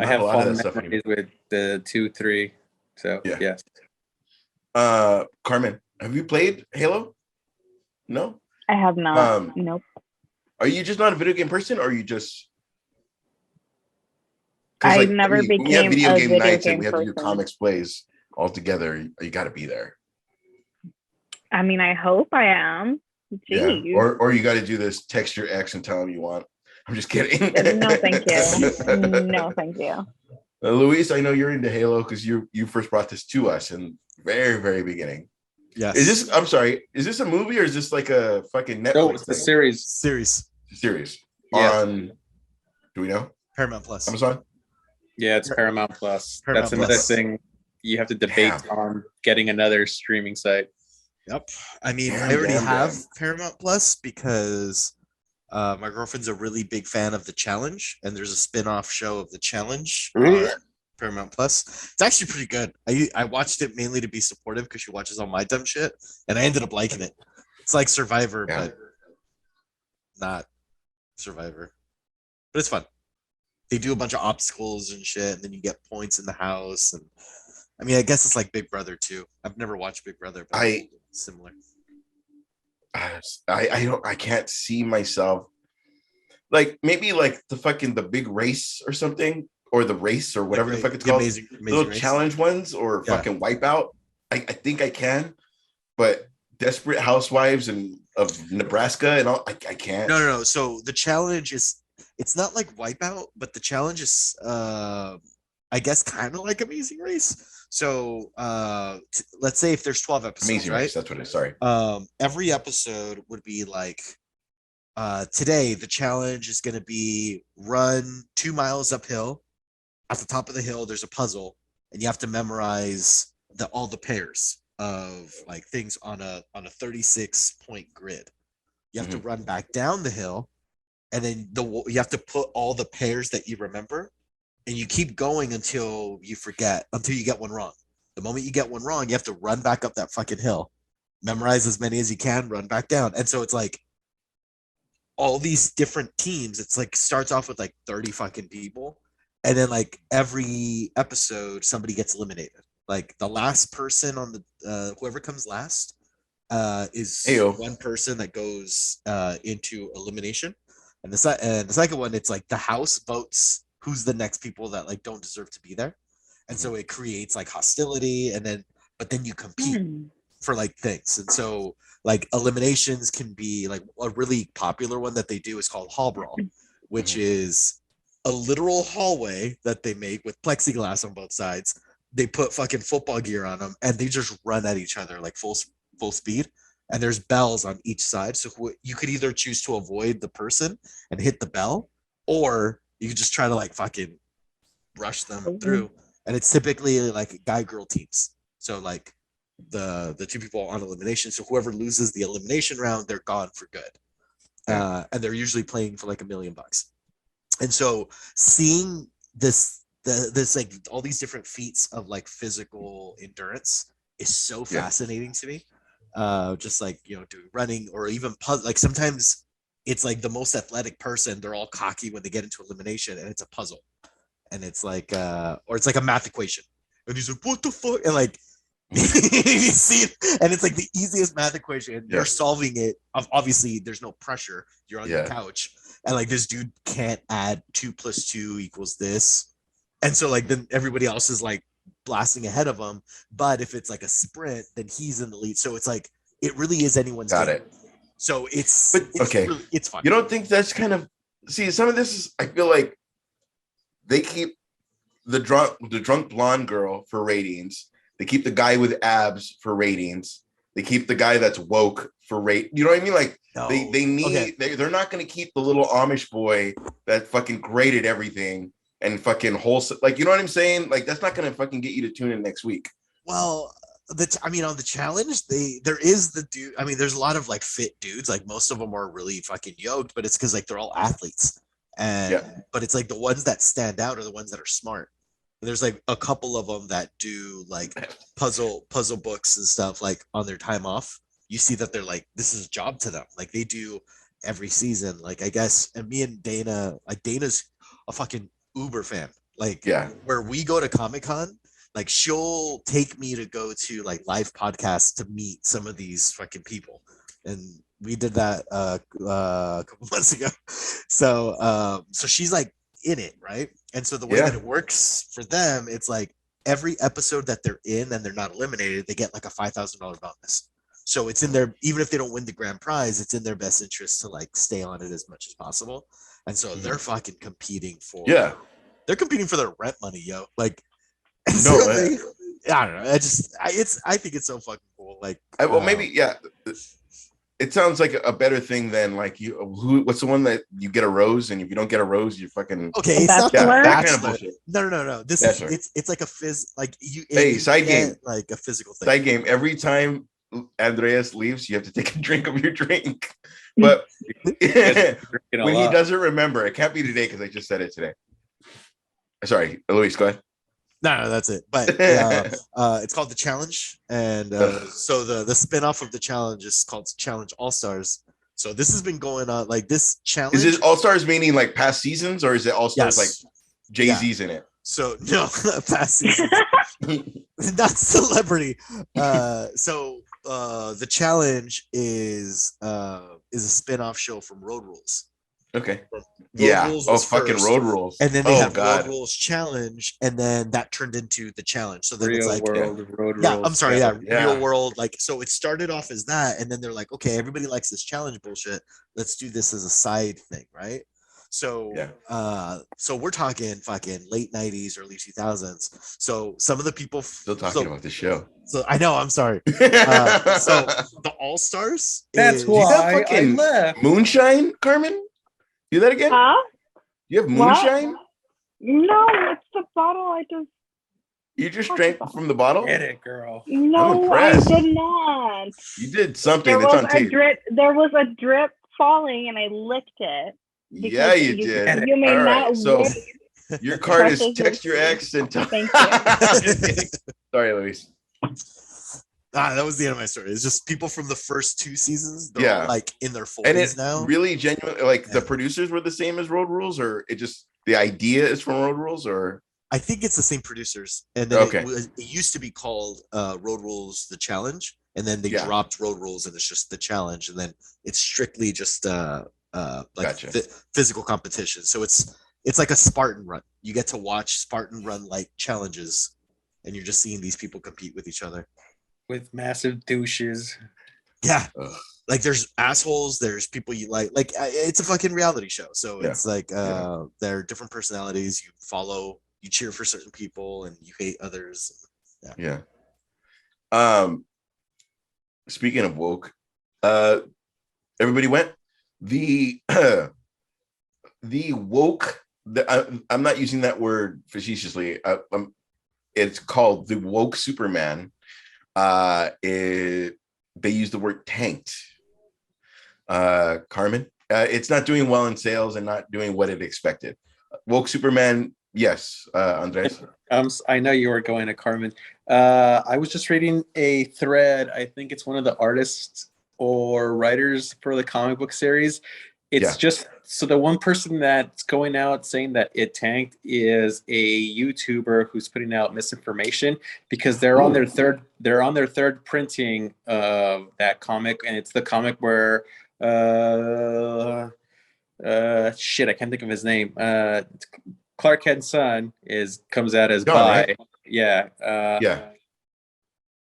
I have fun memories with the 2, 3. So yeah. Yes. Carmen, have you played Halo? No, I have not. Nope. Are you just not a video game person, or are you just? I never became when we have video game nights and we have person. to do comics plays all together. You got to be there. I mean, I hope I am. Jeez. Yeah. Or you got to do this. Text your ex and tell him you want. I'm just kidding. No, thank you. No, thank you. Luis, I know you're into Halo because you first brought this to us in very, very beginning. Yes. I'm sorry. Is this a movie or is this like a fucking Netflix? No, it's a series. Series. Yeah. On, do we know? Paramount Plus. Amazon? Yeah, it's Paramount Plus. Paramount That's another Plus. thing you have to debate on getting another streaming site. Yep. I mean, Damn, I already damn, have damn. Paramount Plus because my girlfriend's a really big fan of The Challenge, and there's a spin-off show of The Challenge on Paramount Plus. It's actually pretty good. I watched it mainly to be supportive because she watches all my dumb shit, and I ended up liking it. It's like Survivor, Yeah. but not Survivor. But it's fun. They do a bunch of obstacles and shit, and then you get points in the house. And I mean, I guess it's like Big Brother too. I've never watched Big Brother, but it's similar. I can't see myself like maybe like the big race or something, or the race or whatever the fuck it's called. Amazing Little Race. challenge ones or Yeah. fucking Wipeout. I think I can, but Desperate Housewives and of Nebraska and all, I can't. No. So the challenge it's not like Wipeout, but the challenge is I guess kind of like Amazing Race. So let's say if there's 12 episodes, Amazing right? Race, that's what it is. Sorry. Every episode would be like today the challenge is going to be run 2 miles uphill. At the top of the hill there's a puzzle, and you have to memorize all the pairs of like things on a 36 point grid. You have to run back down the hill, and then you have to put all the pairs that you remember, and you keep going until you get one wrong. The moment you get one wrong, you have to run back up that fucking hill, memorize as many as you can, run back down. And so it's like all these different teams. It's like starts off with like 30 fucking people, and then like every episode somebody gets eliminated. Like the last person on the whoever comes last is one person that goes into elimination. And the second one, it's like the house votes who's the next people that like don't deserve to be there. And so it creates like hostility, but then you compete for like things. And so like eliminations can be like a really popular one that they do is called Hall Brawl, which is a literal hallway that they make with plexiglass on both sides. They put fucking football gear on them and they just run at each other like full speed. And there's bells on each side. So you could either choose to avoid the person and hit the bell, or you could just try to like fucking rush them through. And it's typically like guy-girl teams. So like the two people on elimination. So whoever loses the elimination round, they're gone for good. And they're usually playing for like $1 million. And so seeing this like all these different feats of like physical endurance is so fascinating to me. Just like, you know, doing running or even puzzle. Like sometimes it's like the most athletic person, they're all cocky when they get into elimination, and it's a puzzle, and it's like or it's like a math equation, And he's like, what the fuck? And like, you see it, and it's like the easiest math equation. Yeah. You're solving it. Obviously, there's no pressure. You're on your couch, and like this dude can't add 2 + 2 = this, and so like then everybody else is like blasting ahead of him. But if it's like a sprint, then he's in the lead. So it's like it really is anyone's Got game. it. So it's But, okay. really, it's fun. You don't think that's kind of see some of this is I feel like they keep the drunk blonde girl for ratings. They keep the guy with abs for ratings. They keep the guy that's woke for rate. You know what I mean? Like No. they need they're not going to keep the little Amish boy that fucking graded everything and fucking wholesome. Like you know what I'm saying? Like that's not going to fucking get you to tune in next week. Well, on the challenge, there is the dude. I mean, there's a lot of like fit dudes. Like most of them are really fucking yoked, but it's because like they're all athletes. And but it's like the ones that stand out are the ones that are smart. And there's like a couple of them that do like puzzle books and stuff like on their time off. You see that they're like this is a job to them. Like they do every season. Like I guess, and me and Dana, like Dana's a fucking Uber fan. Like where we go to Comic-Con, like she'll take me to go to like live podcasts to meet some of these fucking people. And we did that a couple months ago. So she's like in it, right? And so the way that it works for them, it's like every episode that they're in and they're not eliminated, they get like a $5,000 bonus. So it's in their, even if they don't win the grand prize, it's in their best interest to like stay on it as much as possible. And so they're fucking competing for they're competing for their rent money, yo. Like No, I don't know. I think it's so fucking cool. Like maybe it sounds like a better thing than like what's the one that you get a rose and if you don't get a rose you fucking it's not that kind of bullshit. No. This is it's like a like you side game, like a physical thing. Side game. Every time Andreas leaves, you have to take a drink of your drink. But when he doesn't remember, it can't be today because I just said it today. Sorry, Luis, go ahead. No, that's it. But it's called The Challenge. And so the spin-off of The Challenge is called Challenge All-Stars. So this has been going on, like this challenge. Is it All-Stars meaning like past seasons or is it All-Stars like Jay-Z's in it? So no, past seasons. Not celebrity. So The Challenge is a spin-off show from Road Rules. Okay. Road Rules fucking first, Road Rules. And then they had Road Rules Challenge, and then that turned into The Challenge. So then Real it's like World Road Rules. I'm sorry, Real World. Like so it started off as that, and then they're like, okay, everybody likes this challenge bullshit. Let's do this as a side thing, right? So so we're talking fucking late 90s, early 2000s. So some of the people still talking about this show. So I know, I'm sorry. So the All-Stars. That's why I left. Moonshine, Carmen? Do that again? Huh? You have moonshine? No, it's the bottle I just. You just drank from the bottle? Get it, girl. No, I did not. You did something that's on tape. There was a drip falling, and I licked it. Yeah, you did. You may not. So your card is text your ex and tell. Thank you. Sorry, Luis. That was the end of my story. It's just people from the first 2 seasons. They're all, like in their 40s and it now. Really genuine. Like the producers were the same as Road Rules, or it just the idea is from Road Rules, or I think it's the same producers. And then it used to be called Road Rules: The Challenge, and then they dropped Road Rules, and it's just The Challenge, and then it's strictly just physical competition. So it's like a Spartan run. You get to watch Spartan run like challenges, and you're just seeing these people compete with each other. With massive douches. Yeah. Like there's assholes, there's people you like it's a fucking reality show. So it's like there are different personalities. You follow, you cheer for certain people and you hate others. Speaking of woke, everybody went the woke, I'm not using that word facetiously. It's called the woke Superman. They use the word tanked. Carmen, it's not doing well in sales and not doing what it expected. Woke Superman, yes. Andres, I know you were going to Carmen. I was just reading a thread. I think it's one of the artists or writers for the comic book series. It's just So the one person that's going out saying that it tanked is a YouTuber who's putting out misinformation because they're on their third printing of that comic, and it's the comic where shit, I can't think of his name. Clark Kent's son comes out as John, bi. right? Yeah. Yeah.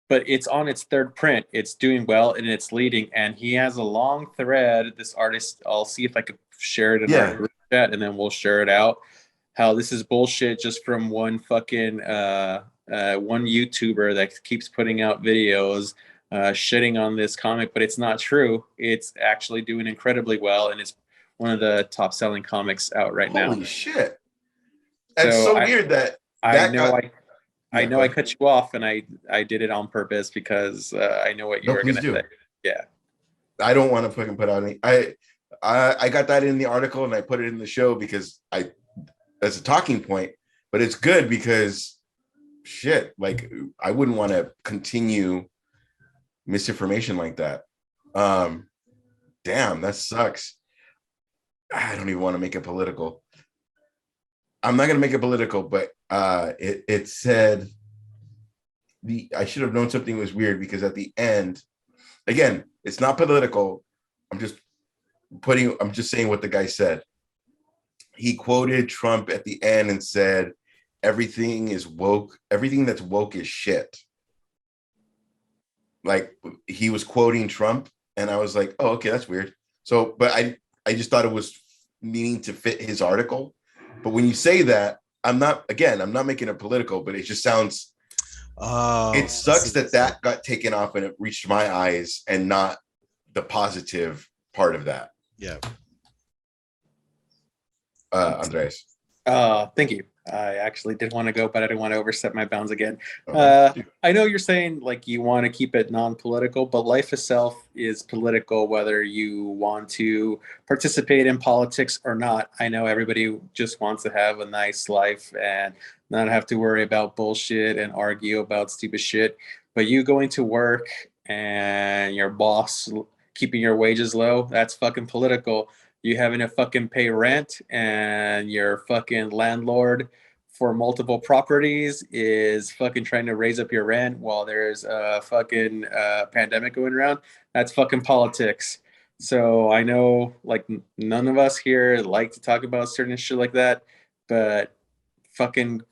But it's on its third print. It's doing well and it's leading. And he has a long thread. This artist, I'll see if I could share it in our group chat, and then we'll share it out. How this is bullshit just from one fucking one YouTuber that keeps putting out videos shitting on this comic, but it's not true. It's actually doing incredibly well, and it's one of the top selling comics out right now. Holy shit! That's so weird that I know I cut you off, and I did it on purpose because I know what you were going to say. Yeah. I don't want to fucking put out any. I got that in the article and I put it in the show because as a talking point, but it's good because shit, like I wouldn't want to continue misinformation like that. Damn, that sucks. I don't even want to make it political. I'm not going to make it political, but it said I should have known something was weird because at the end, again, it's not political. I'm just saying what the guy said. He quoted Trump at the end and said, everything is woke. Everything that's woke is shit. Like he was quoting Trump and I was like, oh, okay, that's weird. So, but I just thought it was meaning to fit his article. But when you say that, I'm not making it political, but it just sounds, it sucks that got taken off and it reached my eyes and not the positive part of that. Yeah. Andres. Thank you. I actually did want to go, but I didn't want to overstep my bounds again. I know you're saying like you want to keep it non-political, but life itself is political, whether you want to participate in politics or not. I know everybody just wants to have a nice life and not have to worry about bullshit and argue about stupid shit. But you going to work and your boss keeping your wages low, that's fucking political. You having to fucking pay rent and your fucking landlord for multiple properties is fucking trying to raise up your rent while there's a fucking pandemic going around. That's fucking politics. So I know like none of us here like to talk about certain shit like that, but fucking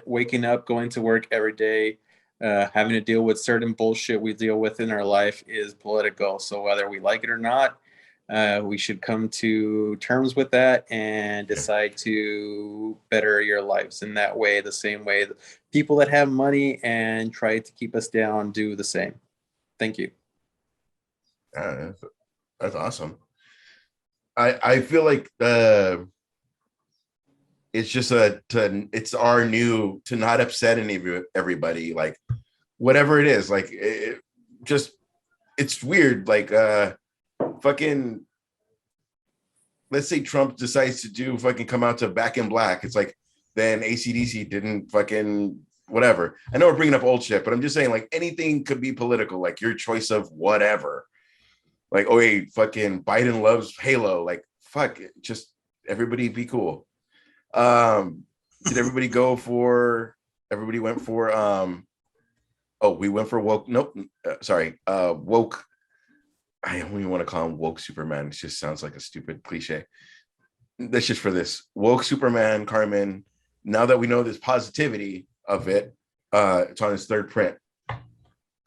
waking up, going to work every day, having to deal with certain bullshit we deal with in our life is political. So whether we like it or not, we should come to terms with that and decide to better your lives in that way, the same way that people that have money and try to keep us down do the same. Thank you. That's awesome. I feel like it's just it's our new to not upset everybody, like whatever it is, like it's weird, like fucking, let's say Trump decides to do fucking come out to Back in Black. It's like, then AC/DC didn't fucking whatever. I know we're bringing up old shit, but I'm just saying like anything could be political, like your choice of whatever. Like, oh, hey, fucking Biden loves Halo. Like, fuck it. Just everybody be cool. Did everybody everybody went for, we went for woke. Nope. Woke. I don't even want to call him woke Superman. It just sounds like a stupid cliche. That's just for this woke Superman, Carmen. Now that we know this positivity of it, it's on its third print.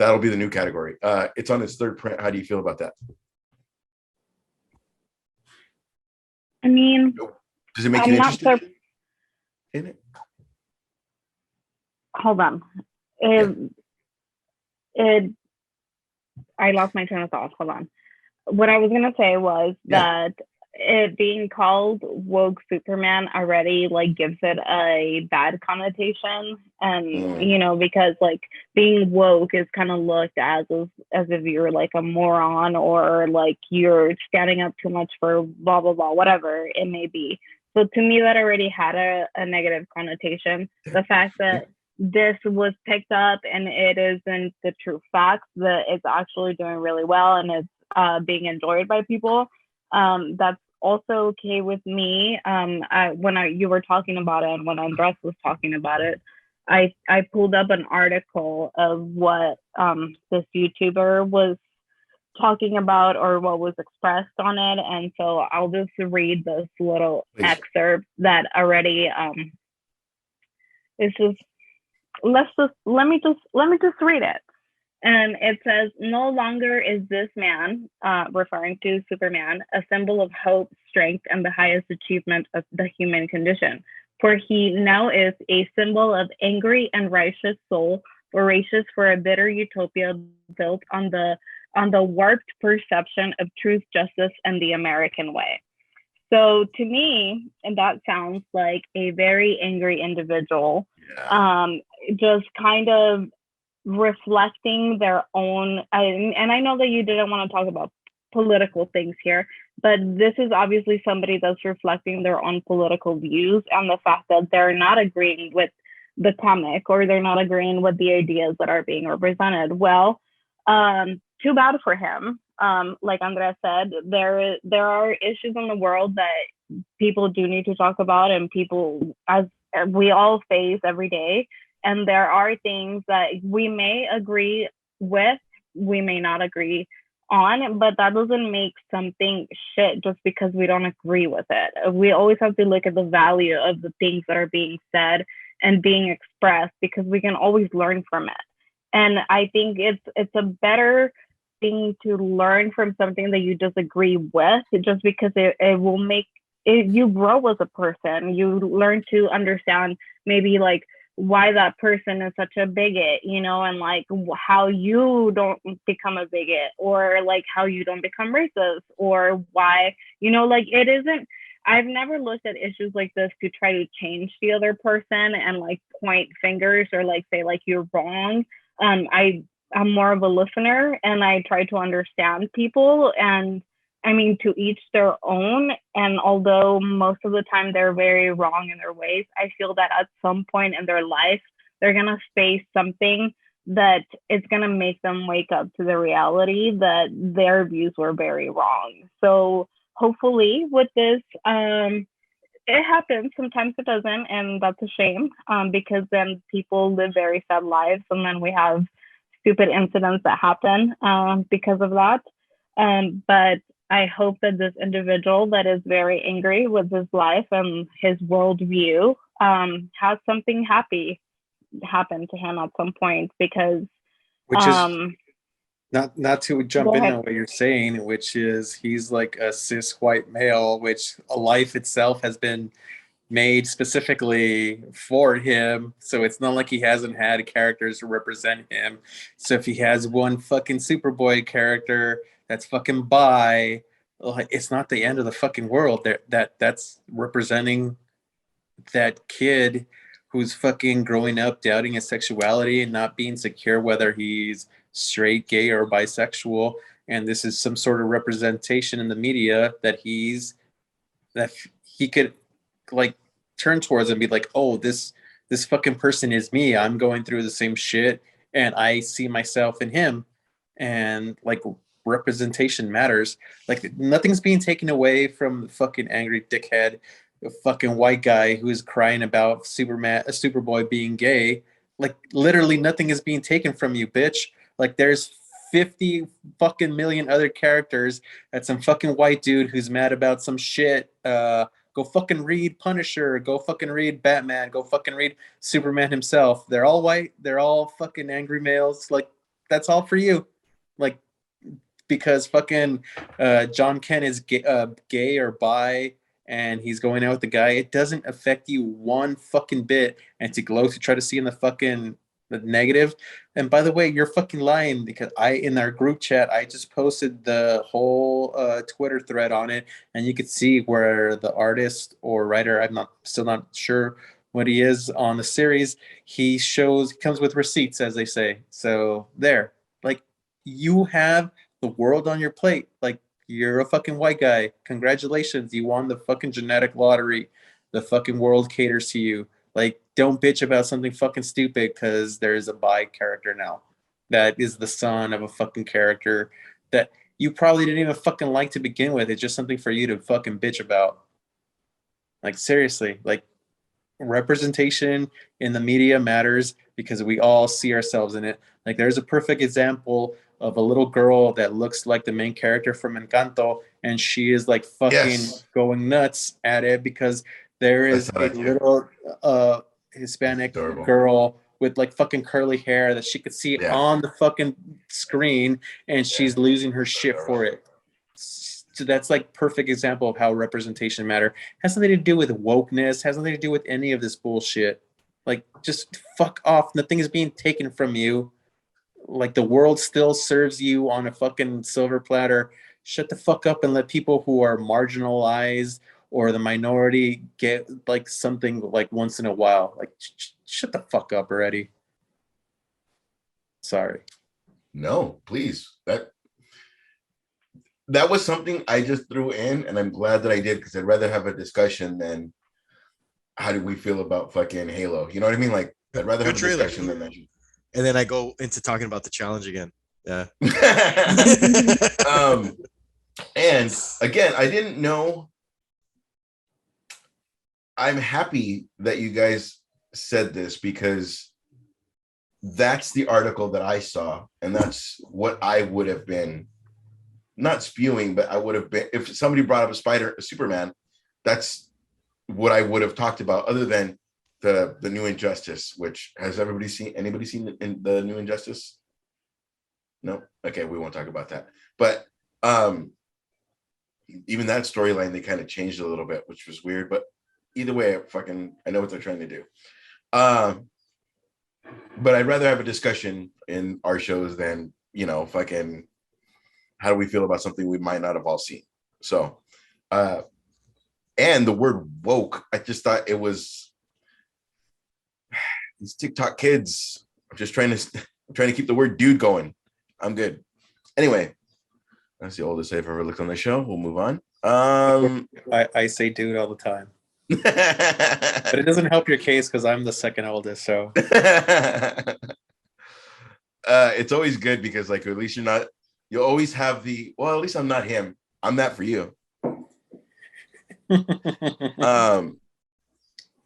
That'll be the new category. It's on its third print. How do you feel about that? I mean, does it make you interested in it? Hold on. I lost my train of thought. Hold on. What I was going to say was that it being called woke Superman already like gives it a bad connotation. And, you know, because like being woke is kind of looked as if you're like a moron or like you're standing up too much for blah, blah, blah, whatever it may be. So to me, that already had a negative connotation. The fact that this was picked up and it isn't the true facts, that it's actually doing really well and it's being enjoyed by people. That's also okay with me. You were talking about it, and when Andres was talking about it, I pulled up an article of what this YouTuber was talking about or what was expressed on it, and so I'll just read this little Please. excerpt that already it's just let me just read it. And it says, no longer is this man, referring to Superman, a symbol of hope, strength, and the highest achievement of the human condition. For he now is a symbol of angry and righteous soul, voracious for a bitter utopia built on the warped perception of truth, justice, and the American way. So to me, and that sounds like a very angry individual, Yeah. just kind of reflecting their own. And I know that you didn't want to talk about political things here, but this is obviously somebody that's reflecting their own political views and the fact that they're not agreeing with the comic or they're not agreeing with the ideas that are being represented. Well, too bad for him. Like Andrea said, there are issues in the world that people do need to talk about, and people, as we all face every day. And there are things that we may agree with, we may not agree on, but that doesn't make something shit just because we don't agree with it. We always have to look at the value of the things that are being said and being expressed, because we can always learn from it. And I think it's a better thing to learn from something that you disagree with, just because it will make it, you grow as a person. You learn to understand maybe like why that person is such a bigot, and like how you don't become a bigot, or like how you don't become racist, or why, like it isn't. I've never looked at issues like this to try to change the other person and like point fingers or like say like you're wrong. I'm more of a listener, and I try to understand people, and I mean, to each their own. And although most of the time they're very wrong in their ways, I feel that at some point in their life, they're going to face something that is going to make them wake up to the reality that their views were very wrong. So hopefully with this, it happens. Sometimes it doesn't. And that's a shame, because then people live very sad lives. And then we have stupid incidents that happen because of that. But I hope that this individual that is very angry with his life and his worldview has something happy happen to him at some point, because Which is not to jump go in ahead. on what you're saying, which is he's like a cis white male, which a life itself has been made specifically for him. So it's not like he hasn't had characters to represent him. So if he has one fucking Superboy character that's fucking bi, like, it's not the end of the fucking world. That's representing that kid who's fucking growing up doubting his sexuality and not being secure whether he's straight, gay, or bisexual. And this is some sort of representation in the media that he could like turn towards and be like, oh, this fucking person is me. I'm going through the same shit and I see myself in him. And like representation matters. Like nothing's being taken away from the fucking angry dickhead, the fucking white guy who is crying about Superboy being gay. Like literally nothing is being taken from you, bitch. Like there's 50 fucking million other characters that some fucking white dude who's mad about some shit. Go fucking read Punisher. Go fucking read Batman. Go fucking read Superman himself. They're all white. They're all fucking angry males. Like that's all for you. Like because fucking John Kent is gay or bi and he's going out with the guy, it doesn't affect you one fucking bit. And to glow to try to see in the negative. And by the way, you're fucking lying because in our group chat, I just posted the whole Twitter thread on it, and you could see where the artist or writer, still not sure what he is on the series, he comes with receipts, as they say. So there, like you have the world on your plate. Like you're a fucking white guy. Congratulations, you won the fucking genetic lottery. The fucking world caters to you. Like, don't bitch about something fucking stupid because there's a bi character now that is the son of a fucking character that you probably didn't even fucking like to begin with. It's just something for you to fucking bitch about. Like, seriously, like, representation in the media matters because we all see ourselves in it. Like, there's a perfect example of a little girl that looks like the main character from Encanto, and she is like fucking going nuts at it because there is a little Hispanic girl with like fucking curly hair that she could see on the fucking screen, and she's losing her shit for it. So that's like perfect example of how representation matter. Has nothing to do with wokeness, has nothing to do with any of this bullshit. Like, just fuck off. Nothing is being taken from you. Like, the world still serves you on a fucking silver platter. Shut the fuck up and let people who are marginalized or the minority get like something like once in a while. Like, shut the fuck up already. Sorry. No, please. That was something I just threw in, and I'm glad that I did, because I'd rather have a discussion than how do we feel about fucking Halo. You know what I mean? Like, I'd rather have a discussion than that. And then I go into talking about the challenge again. Yeah. And again, I didn't know. I'm happy that you guys said this, because that's the article that I saw, and that's what I would have been not spewing, but I would have been, if somebody brought up a Superman, that's what I would have talked about, other than the new Injustice. Which, has anybody seen the new Injustice? No. Okay, we won't talk about that. But even that storyline, they kind of changed a little bit, which was weird. But either way, I know what they're trying to do. But I'd rather have a discussion in our shows than, fucking how do we feel about something we might not have all seen. So, and the word woke, I just thought it was these TikTok kids. I'm trying to keep the word dude going. I'm good. Anyway, that's the oldest I've ever looked on the show. We'll move on. I say dude all the time. But it doesn't help your case because I'm the second oldest, so it's always good because, like, at least you always have at least I'm not him. I'm that for you.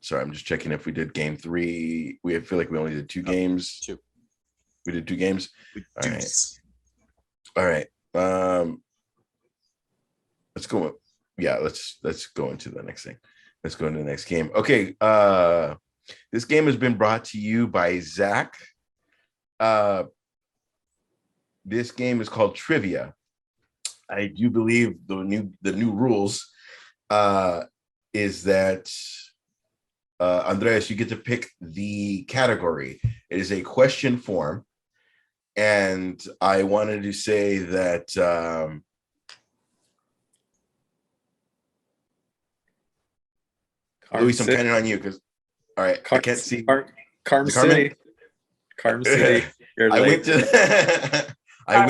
Sorry, I'm just checking if we did game 3. I feel like we only did 2 games. 2. We did 2 games. All right. Let's go. Yeah, let's go into the next thing. Let's go into the next game. Okay. This game has been brought to you by Zach. This game is called Trivia. I do believe the new rules is that Andreas, you get to pick the category. It is a question form, and I wanted to say that Luis, I'm counting on you because, all right, I can't see. Carm City. Carm City. I went to. I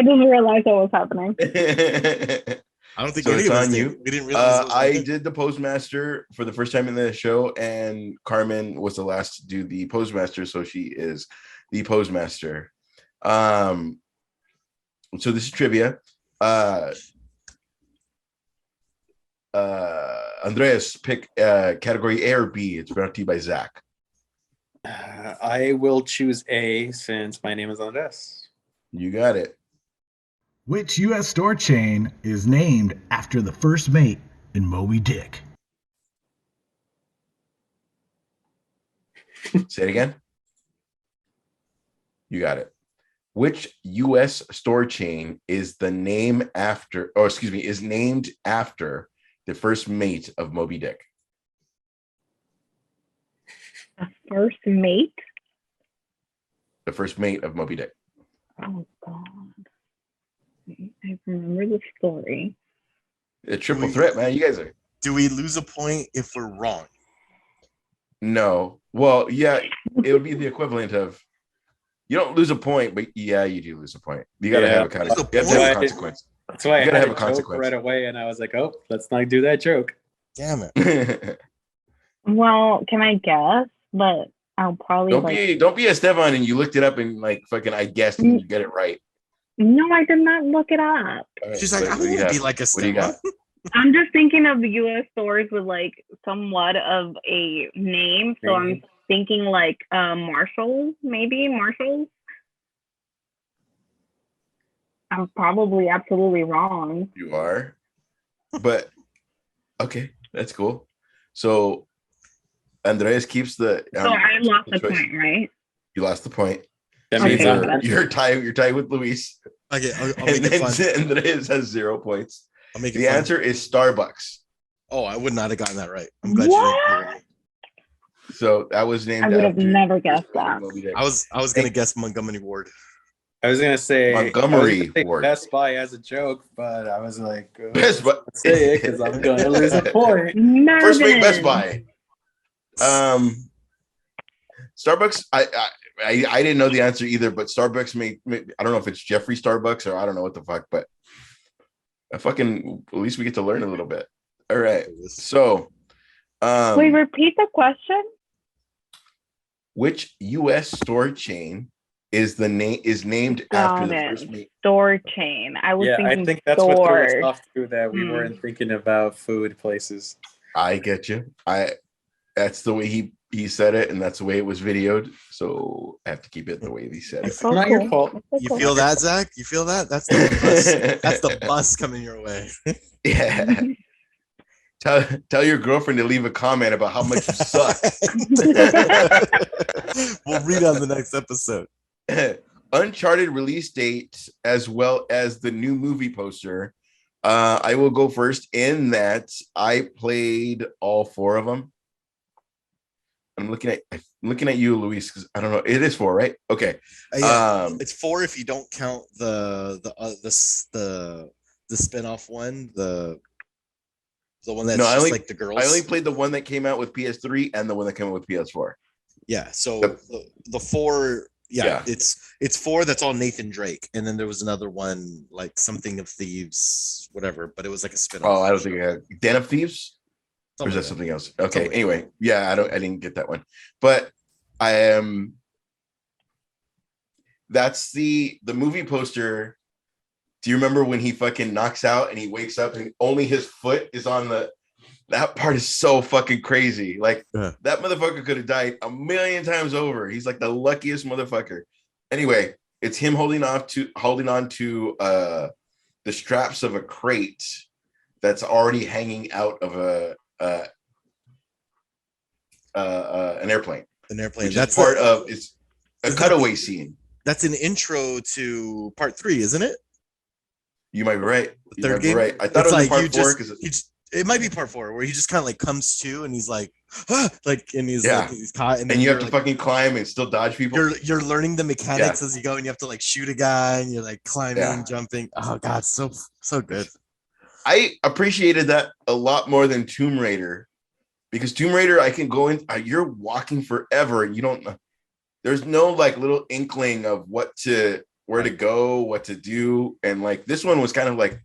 didn't realize what was happening. I don't think so it's on you. We didn't realize. I did the postmaster for the first time in the show, and Carmen was the last to do the postmaster, so she is the postmaster. So this is trivia. Andreas, pick category A or B. It's brought to you by Zach. I will choose A since my name is Andres. You got it. Which U.S. store chain is named after the first mate in Moby Dick? Say it again. You got it. Which U.S. store chain is named after the first mate of Moby Dick? The first mate? The first mate of Moby Dick. Oh, God. I remember the story. A triple threat, man. You guys are. Do we lose a point if we're wrong? No. Well, yeah, it would be the equivalent of. You don't lose a point, but yeah, you do lose a point. You got to have a consequence. That's why I had a joke right away, and I was like, "Oh, let's not do that joke." Damn it. Well, can I guess? But I'll probably don't be Esteban and you looked it up and like fucking I guessed and you get it right. No, I did not look it up. All right, She's like, I what do you want to be have? like a What do you got? Stella. I'm just thinking of the U.S. stores with like somewhat of a name, so I'm thinking like Marshalls, maybe Marshalls. I'm probably absolutely wrong. You are, but okay, that's cool. So Andreas keeps the. So I lost the choice. point, right? You lost the point. That So means Okay. I'm you're tied. You're tied with Luis, Okay, I'll and make it fun. then Andreas has 0 points. I'll make it The fun. answer is Starbucks. Oh, I would not have gotten that right. I'm glad What? you didn't. So that was named. I would have after never guessed that. Moby Dick. I was gonna guess Montgomery Ward. I was gonna say Montgomery Ward. Best Buy as a joke, but I was like, Best Buy. let's say it because I'm gonna lose a point. Marvin. First make Best Buy. Starbucks. I didn't know the answer either, but Starbucks may I don't know if it's Jeffrey Starbucks or I don't know what the fuck, but at least we get to learn a little bit. All right. So Wait, repeat the question. which US store chain is named after the Got it. first meat? Store chain. I was Yeah, thinking I think that's what threw us stores. off too. That we weren't thinking about food places. I get you. That's the way he said it, and that's the way it was videoed. So I have to keep it the way he said it. So Not your fault. So You cool. feel that, Zach? You feel that? That's the bus. That's the bus coming your way. Yeah. Tell your girlfriend to leave a comment about how much you suck. We'll read on the next episode. Uncharted release date as well as the new movie poster. I will go first in that I played all 4 of them. I'm looking at you, Luis, because I don't know. It is 4, right? Okay. Yeah, it's 4 if you don't count the spin-off one, the one that's just like the girls. I only played the one that came out with PS3 and the one that came out with PS4. Yeah, so Yep. the 4, Yeah. it's 4 that's all Nathan Drake, and then there was another one like something of Thieves, whatever, but it was like a spin-off. Oh, I don't think I had Den of Thieves. Or is that Something like something else? Okay. Something. Anyway, yeah, I didn't get that one, but I am. That's the movie poster. Do you remember when he fucking knocks out and he wakes up and only his foot is on that part is so fucking crazy. Like that motherfucker could have died a million times over. He's like the luckiest motherfucker. Anyway, it's him holding on to the straps of a crate that's already hanging out of an airplane. An airplane. That's part of it's a cutaway scene. That's an intro to part 3, isn't it? You might be right. The third game. Right. I thought it was part 4 because it might be part 4 where he just kind of like comes to and he's like, and he's Yeah. like he's caught, and you have to fucking climb and still dodge people. You're learning the mechanics as you go, and you have to like shoot a guy, and you're like climbing, jumping. Oh god, so good. I appreciated that a lot more than Tomb Raider, because Tomb Raider I can go in. You're walking forever, and you don't. There's no like little inkling of where to go, what to do, and like this one was kind of like.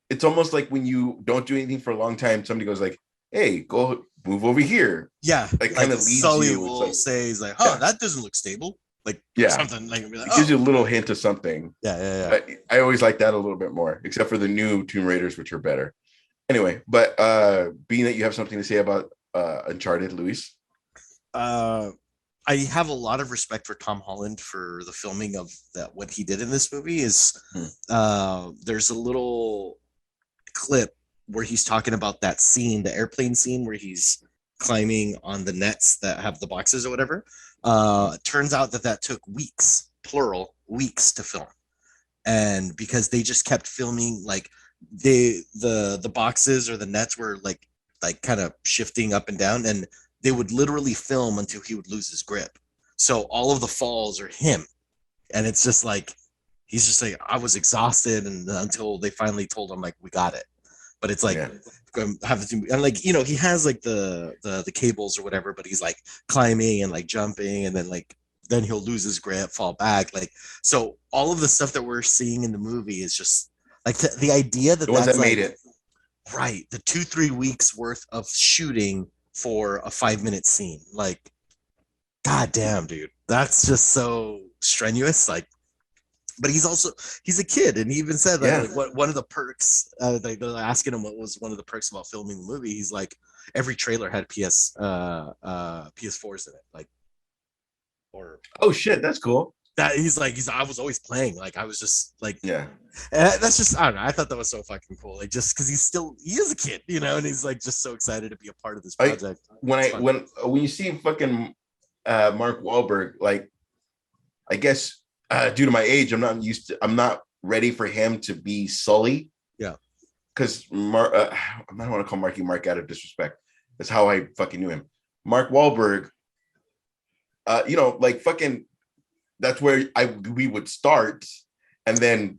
It's almost like when you don't do anything for a long time, somebody goes like, "Hey, go move over here." Yeah, like kind of leads Sully you. will say, "He's like, oh, that doesn't look stable." Like something like, it gives you a little hint of something. Yeah. I always like that a little bit more, except for the new Tomb Raiders, which are better. Anyway, but being that you have something to say about Uncharted, Luis. I have a lot of respect for Tom Holland for the filming of what he did in this movie. There's a little clip where he's talking about that scene, the airplane scene where he's climbing on the nets that have the boxes or whatever. It turns out that took weeks, plural, weeks to film. And because they just kept filming, like the boxes or the nets were like kind of shifting up and down, and they would literally film until he would lose his grip. So all of the falls are him. And it's just like, he's just like, I was exhausted, and until they finally told him like, we got it. But it's like, and like, you know, he has like the cables or whatever, but he's like climbing and like jumping, and then he'll lose his grip, fall back. Like, so all of the stuff that we're seeing in the movie is just like the idea that the ones that's that like, made it. Right. The 2-3 weeks worth of shooting for a 5-minute scene. Like, god damn, dude. That's just so strenuous. Like, but he's a kid, and he even said that Yeah. like what one of the perks, like they're asking him what was one of the perks about filming the movie. He's like, every trailer had PS4s in it, like, or Oh shit, that's cool. that. He's I was always playing, like I was just like, Yeah. and that's just, I don't know, I thought that was so fucking cool, like just because he is a kid, you know, and he's like just so excited to be a part of this project. When you see fucking Mark Wahlberg, like, I guess due to my age, I'm not ready for him to be Sully. Yeah. Because I don't want to call Marky Mark out of disrespect. That's how I fucking knew him. Mark Wahlberg, like fucking, that's where we would start, and then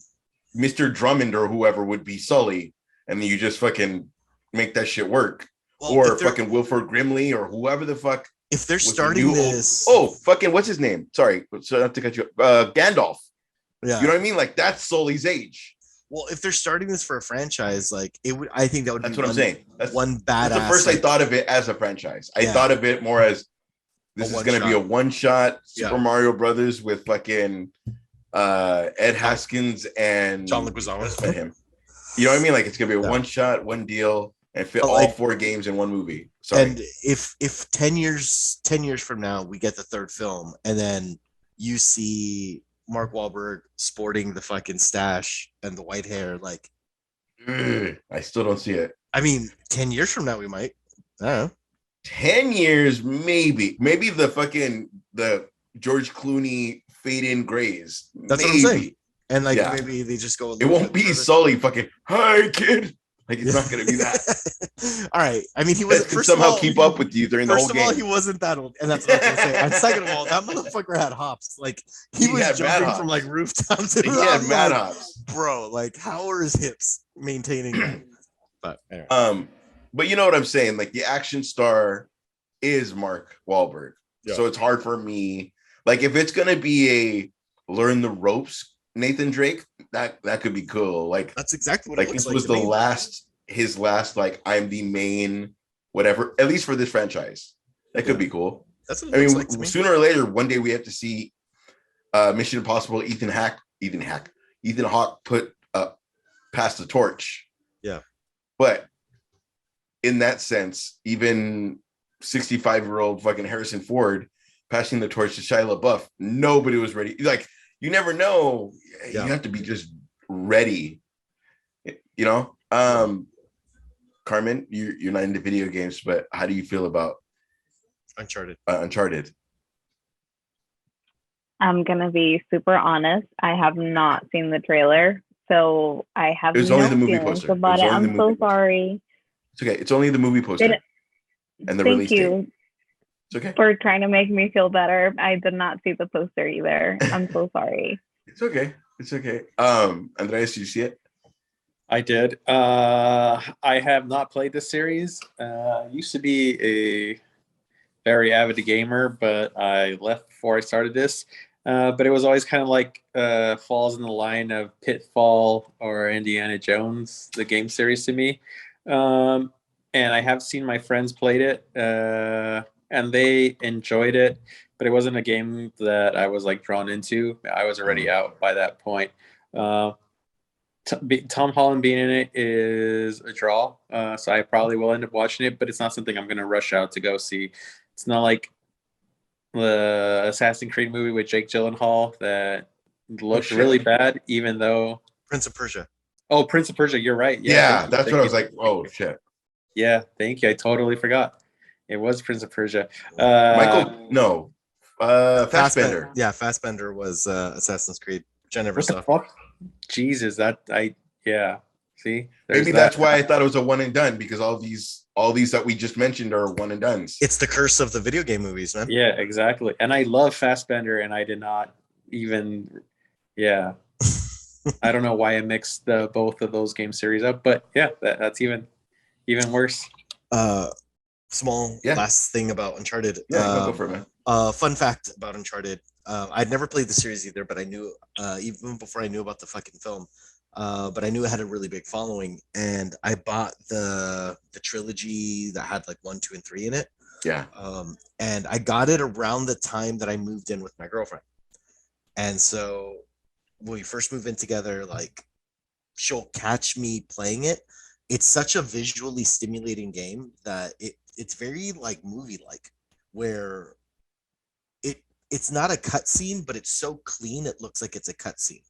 Mr. Drummond or whoever would be Sully, and then you just fucking make that shit work. Well, or fucking Wilford Brimley or whoever the fuck. If they're was the starting new this, fucking what's his name? Sorry, so I have to cut you. Gandalf. yeah. You know what I mean? Like that's Sully's age. Well, if they're starting this for a franchise, like it would, I think that would That's be what I'm saying. That's one badass. That's the first I thought of it as a franchise. I thought of it more as this is going to be a one-shot Super Mario Brothers with fucking Ed Haskins and John Leguizamo. and him. You know what I mean? Like it's going to be a one-shot, one deal, and fit all 4 games in one movie. Sorry. And if 10 years from now we get the third film, and then you see Mark Wahlberg sporting the fucking stash and the white hair, like, I still don't see it. I mean, 10 years from now we might. I don't know. 10 years, maybe the George Clooney fade in grays. That's what I'm saying. And like maybe they just go. It won't be Sully fucking, hi kid. Like it's not gonna be that. All right. I mean, he was could somehow keep up with you during the whole game. First of all, he wasn't that old, and that's what I was gonna say. And second of all, that motherfucker had hops. Like he was jumping from like rooftops. He had mad hops, bro. Like how are his hips maintaining that? But anyway. But you know what I'm saying? Like the action star is Mark Wahlberg, so it's hard for me. Like if it's gonna be a learn the ropes Nathan Drake, that could be cool. Like that's exactly what like this was his last like I'm the main whatever, at least for this franchise. That could be cool. That's what I mean, sooner or later, one day we have to see Mission Impossible Ethan Hawke put past the torch. Yeah. But in that sense, even 65-year-old fucking Harrison Ford passing the torch to Shia LaBeouf, nobody was ready. Like, you never know. You have to be just ready. You know? Carmen, you're not into video games, but how do you feel about Uncharted? I'm gonna be super honest. I have not seen the trailer, so I have no only the movie feelings poster. about it. I'm so sorry. It's okay. It's only the movie poster and the release date. It's okay. For trying to make me feel better. I did not see the poster either. I'm so sorry. It's okay. It's okay. Andreas, did you see it? I did. I have not played this series. Used to be a very avid gamer, but I left before I started this. But it was always kind of like falls in the line of Pitfall or Indiana Jones, the game series to me. And I have seen my friends played it, and they enjoyed it, but it wasn't a game that I was like drawn into. I was already out by that point. Tom Holland being in it is a draw, so I probably will end up watching it, but it's not something I'm going to rush out to go see. It's not like the Assassin's Creed movie with Jake Gyllenhaal that looked really bad, even though Prince of Persia. Oh, Prince of Persia, you're right. Yeah, that's what I was like. Oh shit. Yeah, thank you. I totally forgot. It was Prince of Persia. Fassbender. Yeah, Fassbender was Assassin's Creed. Jennifer stuff. Jesus, See, maybe that's why I thought it was a one and done, because all these that we just mentioned are one and dones. It's the curse of the video game movies, man. Yeah, exactly. And I love Fassbender, and I did not even. Yeah, I don't know why I mixed both of those game series up, but yeah, that's even worse. Last thing about Uncharted. Go for it, man. Fun fact about Uncharted. I'd never played the series either, but I knew even before I knew about the fucking film. But I knew it had a really big following, and I bought the trilogy that had like 1, 2, and 3 in it. Yeah. And I got it around the time that I moved in with my girlfriend, and so when we first move in together, like she'll catch me playing it. It's such a visually stimulating game that it's very like movie like, where it's not a cutscene, but it's so clean it looks like it's a cutscene.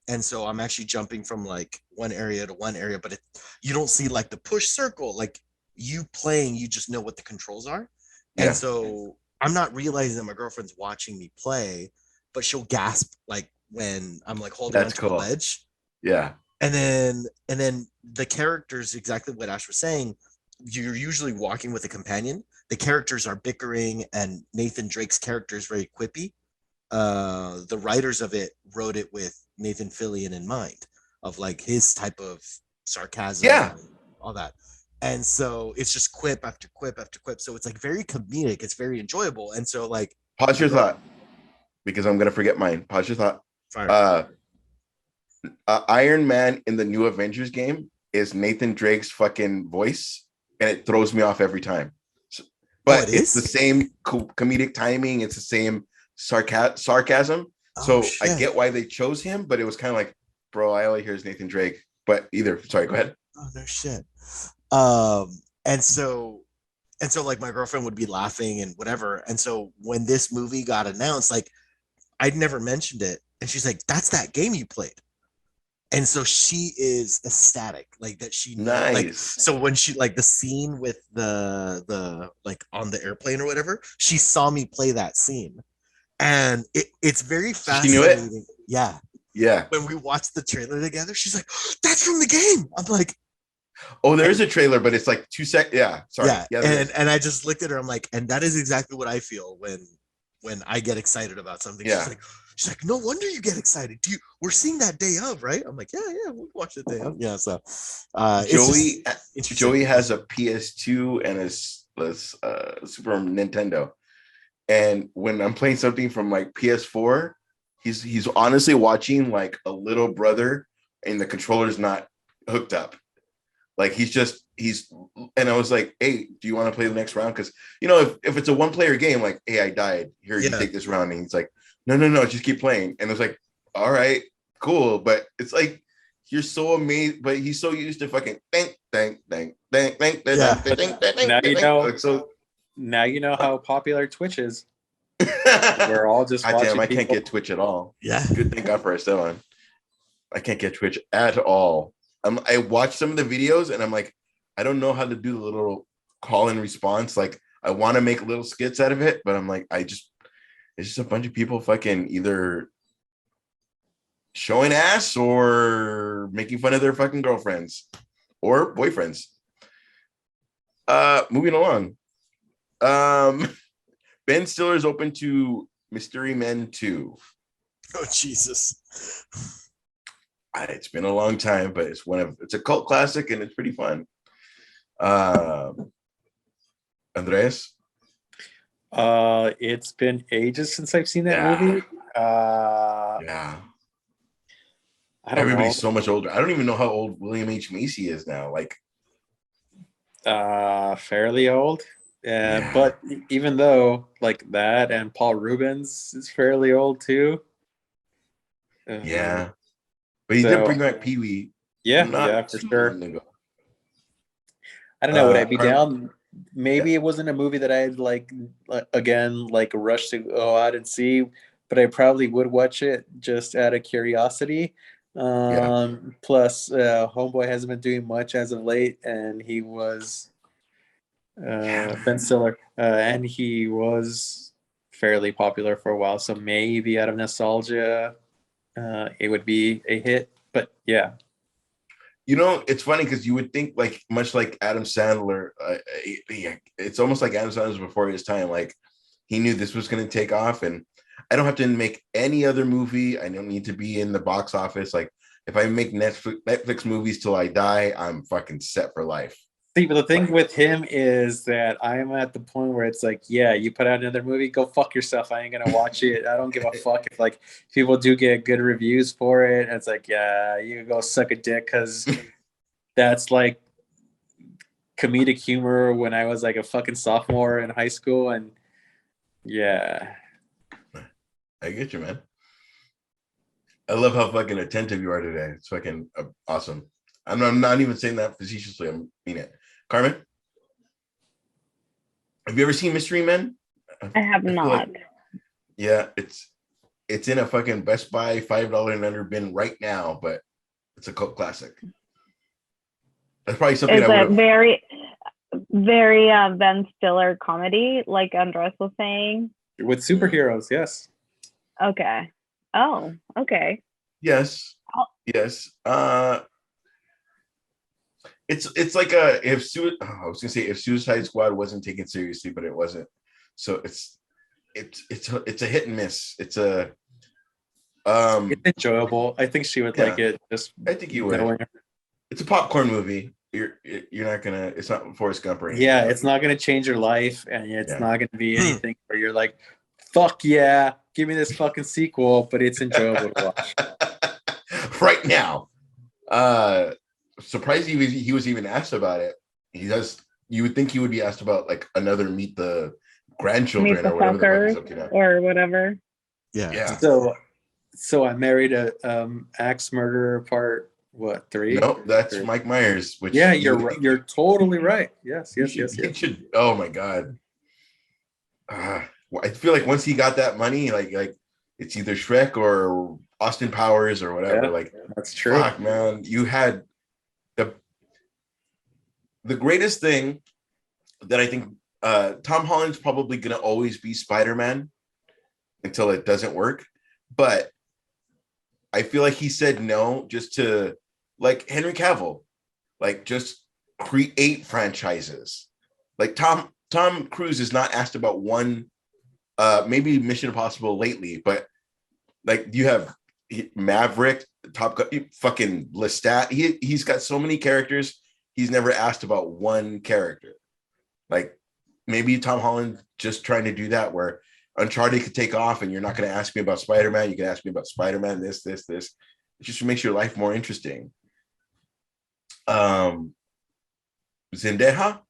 And so I'm actually jumping from like one area to one area, but you don't see like the push circle. Like you playing, you just know what the controls are. Yeah. And so I'm not realizing that my girlfriend's watching me play, but she'll gasp like when I'm like holding That's onto the cool. ledge. Yeah. And then the characters, exactly what Ash was saying, you're usually walking with a companion. The characters are bickering, and Nathan Drake's character is very quippy. The writers of it wrote it with Nathan Fillion in mind, of like his type of sarcasm, Yeah. all that. And so it's just quip after quip after quip. So it's like very comedic. It's very enjoyable. And so like Pause your thought, because I'm gonna forget mine. Pause your thought. fire. Iron Man in the new Avengers game is Nathan Drake's fucking voice, and it throws me off every time. But it's the same comedic timing. It's the same sarcasm. So I get why they chose him, but it was kind of like, bro, I only hear is Nathan Drake. But sorry, go ahead. Oh no shit. And so like my girlfriend would be laughing and whatever. And so when this movie got announced, like I'd never mentioned it, and she's like, "That's that game you played." And so she is ecstatic, like that she nice. Like, so when she like the scene with the like on the airplane or whatever, she saw me play that scene, and it's very fascinating. She knew it? Yeah. Yeah. When we watched the trailer together, she's like, "That's from the game." I'm like, "Oh, there is a trailer, but it's like 2 seconds." Yeah. Sorry. Yeah. And I just looked at her. I'm like, and that is exactly what I feel when I get excited about something. Yeah. She's like, no wonder you get excited. We're seeing that day of, right? I'm like, yeah, we'll watch the day of. Yeah. So Joey has a PS2 and a Super Nintendo. And when I'm playing something from like PS4, he's honestly watching like a little brother, and the controller's not hooked up. Like he's and I was like, "Hey, do you want to play the next round?" Because if it's a one-player game, like, "Hey, I died. Here, you take this round," and he's like, No, just keep playing. And it was like, all right, cool. But it's like you're so amazed, but he's so used to fucking think. Now you know. So now you know how popular Twitch is. We're all just watching. Damn, I can't get Twitch at all. Yeah. Good, thank God for Esteban. I can't get Twitch at all. I watch some of the videos and I'm like, I don't know how to do the little call and response. Like I want to make little skits out of it, but I'm like, it's just a bunch of people fucking either showing ass or making fun of their fucking girlfriends or boyfriends. Moving along. Ben Stiller is open to Mystery Men 2. Oh Jesus. It's been a long time, but it's a cult classic and it's pretty fun. Andreas? It's been ages since I've seen that movie. Yeah. Everybody's so much older. I don't even know how old William H. Macy is now. Like, fairly old. But even though like that, and Paul Rubens is fairly old too. But he did bring back Pee Wee. Yeah, for sure. I don't know. Would I be down? Maybe it wasn't a movie that I'd like rush to go out and see, but I probably would watch it just out of curiosity. Plus, Homeboy hasn't been doing much as of late, and he was Ben Stiller, and he was fairly popular for a while. So maybe out of nostalgia, it would be a hit. But yeah. It's funny because you would think, like, much like Adam Sandler, it's almost like Adam Sandler was before his time. Like, he knew this was going to take off, and I don't have to make any other movie. I don't need to be in the box office. Like, if I make Netflix movies till I die, I'm fucking set for life. See, but the thing with him is that I'm at the point where it's like, yeah, you put out another movie, go fuck yourself. I ain't gonna watch it. I don't give a fuck if like people do get good reviews for it. And it's like, yeah, you go suck a dick, because that's like comedic humor when I was like a fucking sophomore in high school, and yeah. I get you, man. I love how fucking attentive you are today. It's fucking awesome. I'm not even saying that facetiously. I mean it. Carmen, have you ever seen Mystery Men? I have feel not. Yeah, it's in a fucking Best Buy $5 and under bin right now, but it's a cult classic. That's probably something Is I it would have. very Ben Stiller comedy, like Andres was saying? With superheroes, yes. Okay. Oh, okay. Yes. Oh. Yes. It's like a I was gonna say if Suicide Squad wasn't taken seriously, but it wasn't. So it's a hit and miss. It's It's enjoyable. I think she would Yeah. like it. Just I think you would. knowing her. It's a popcorn movie. You're not gonna. It's not Forrest Gump or anything. Yeah, it's not going to change your life, and it's Yeah. not going to be anything where you're like, "Fuck yeah, give me this fucking sequel." But it's enjoyable to watch. right now. Surprised he was even asked about it. You would think he would be asked about like another Meet the Grandchildren Meet the or whatever the fuck he's up to Fuckers now. or whatever. Yeah. So I married a axe murderer part 3? No, that's Mike Myers. Which Yeah, you you're totally right. Yes. you should. Oh my god. I feel like once he got that money, like it's either Shrek or Austin Powers or whatever. Yeah, like that's true. fuck, man, you had the greatest thing that I think Tom Holland's probably gonna always be Spider-Man until it doesn't work, but I feel like he said no just to like Henry Cavill, like just create franchises. Like Tom Cruise is not asked about one, maybe Mission Impossible lately, but like you have Maverick, Top Gun, fucking Lestat. He's got so many characters. He's never asked about one character. Like maybe Tom Holland just trying to do that where Uncharted could take off and you're not going to ask me about Spider-Man. You can ask me about Spider-Man, this. It just makes your life more interesting. Zendaya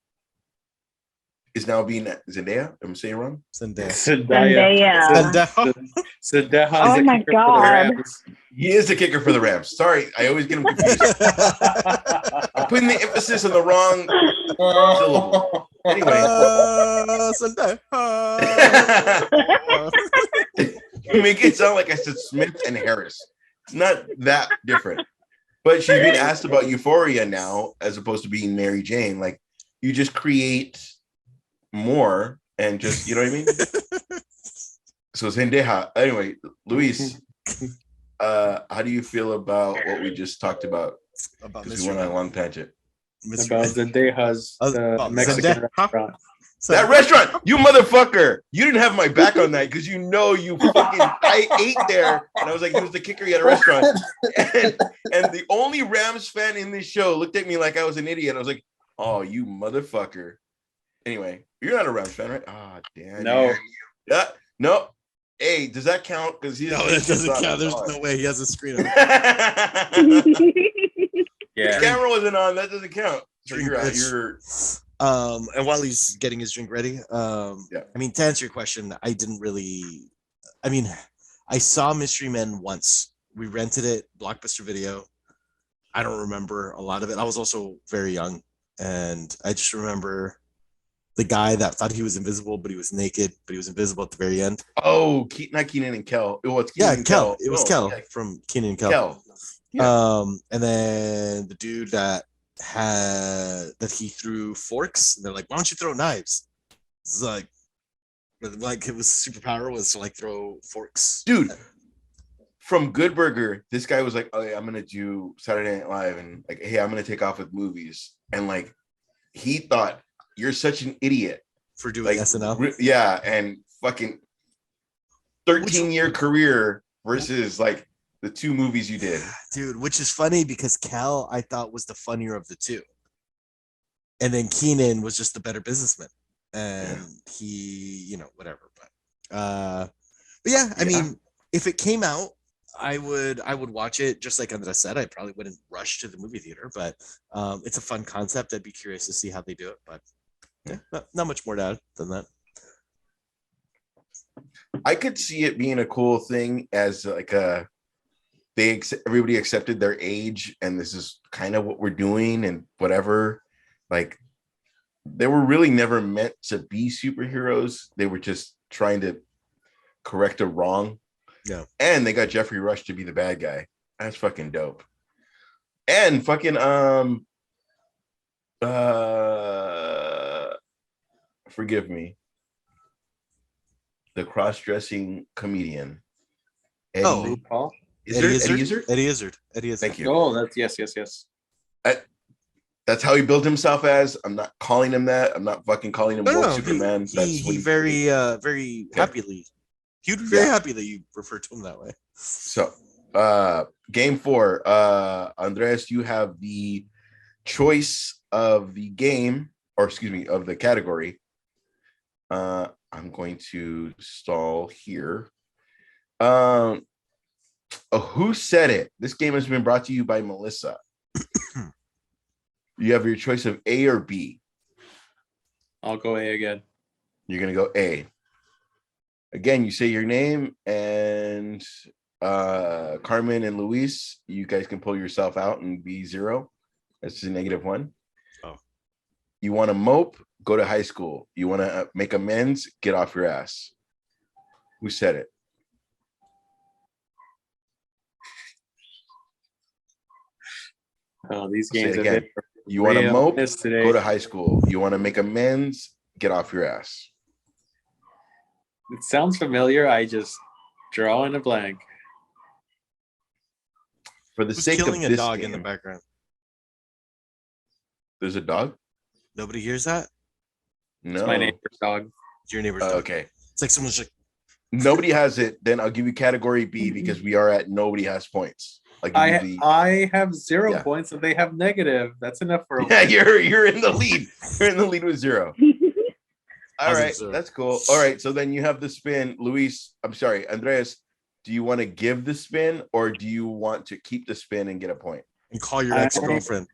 is now being Zendaya. Am I saying it wrong? Zendaya. Zendaya. Oh my god. He is the kicker for the Rams. Sorry, I always get him confused. I'm putting the emphasis on the wrong syllable. Anyway, you make it sound like I said Smith and Harris. It's not that different. But she's being asked about Euphoria now, as opposed to being Mary Jane. Like you just create more and just, you know what I mean? So Zendaya. Anyway, Luis, how do you feel about what we just talked about? Because we went on a long tangent. About Zendaya's Mexican restaurant. That restaurant, you motherfucker! You didn't have my back on that because you fucking. I ate there, and I was like, he was the kicker at a restaurant, and the only Rams fan in this show looked at me like I was an idiot. I was like, "Oh, you motherfucker!" Anyway, you're not a Rams fan, right? Ah, damn. No. Yeah. No. Hey, does that count? Because No, that doesn't count. There's no way he has a screen on. Yeah. The camera wasn't on. That doesn't count. So you're and while he's getting his drink ready, I mean, to answer your question, I saw Mystery Men once. We rented it, Blockbuster Video. I don't remember a lot of it. I was also very young, and I just remember the guy that thought he was invisible, but he was naked, but he was invisible at the very end. Oh, not Keenan and Kel. It was Kel. It was Kel from Keenan and Kel. Kel. Yeah. And then the dude that he threw forks, and they're like, "Why don't you throw knives?" It's like it was superpower was to like throw forks. Dude, from Good Burger, this guy was like, "Oh yeah, I'm gonna do Saturday Night Live, and like, hey, I'm gonna take off with movies." And like, he thought you're such an idiot for doing SNL. Yeah, and fucking 13-year career versus like the 2 movies you did. Dude, which is funny because Cal I thought was the funnier of the 2. And then Keenan was just the better businessman. And he, whatever. But yeah, I mean, if it came out, I would watch it. Just like Andres said, I probably wouldn't rush to the movie theater, but it's a fun concept. I'd be curious to see how they do it, but not much more to add than that. I could see it being a cool thing as like a everybody accepted their age, and this is kind of what we're doing, and whatever. Like, they were really never meant to be superheroes. They were just trying to correct a wrong. Yeah. And they got Jeffrey Rush to be the bad guy. That's fucking dope. And fucking forgive me, the cross-dressing comedian Eddie. Oh, Paul? Eddie Izzard? Eddie Izzard. Eddie Izzard. Thank you. Oh, that's yes. That's how he built himself as. I'm not calling him that. I'm not fucking calling him woke Superman. He very happily. He would be very happy that you refer to him that way. So, game 4. Andres, you have the choice of the game, or excuse me, of the category. I'm going to stall here. Who said it? This game has been brought to you by Melissa. You have your choice of A or B. I'll go A again. You're gonna go A. Again, you say your name, and Carmen and Luis, you guys can pull yourself out and be 0. That's a -1. Oh. You want to mope? Go to high school. You want to make amends? Get off your ass. Who said it? Oh, these I'll say games it have again. been You want to real mope? miss today. Go to high school. You want to make amends? Get off your ass. It sounds familiar. I just draw in a blank. For the Who's sake of killing a this dog game, in the background? there's a dog? Nobody hears that? No. It's my neighbor's dog. It's your neighbor's dog. Okay. It's like someone's like, Nobody has it. Then I'll give you category B because we are at nobody has points. Like I have 0 Yeah. points and they have negative. That's enough for a yeah, win. you're in the lead. You're in the lead with 0. All Positive right, 0. that's cool. All right, so then you have the spin, Luis. I'm sorry, Andreas. Do you want to give the spin or do you want to keep the spin and get a point? and call your I- ex-girlfriend.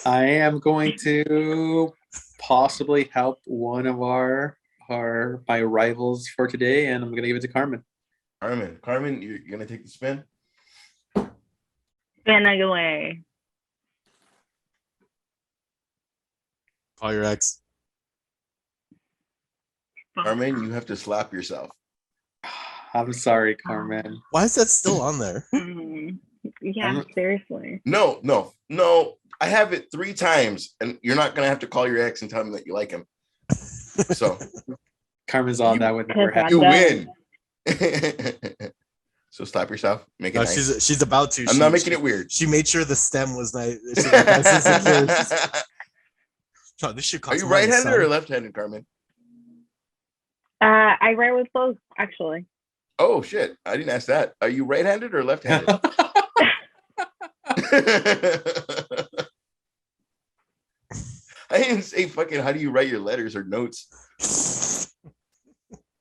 I am going to possibly help one of my rivals for today, and I'm going to give it to Carmen. Carmen, you're gonna take the spin. Spin away. Call your ex. Carmen, you have to slap yourself. I'm sorry, Carmen. Why is that still on there? Yeah, I'm- seriously. No. I have it 3 times, and you're not gonna have to call your ex and tell him that you like him. So Carmen's on that with her hat. you Done. win. So slap yourself. Make it No, nice. she's about to. I'm not making it weird. She made sure the stem was nice. She was nice and secure. John, this should Are cost you money, right-handed son. or left-handed, Carmen? I write with both, actually. Oh shit! I didn't ask that. Are you right-handed or left-handed? I didn't say fucking. How do you write your letters or notes?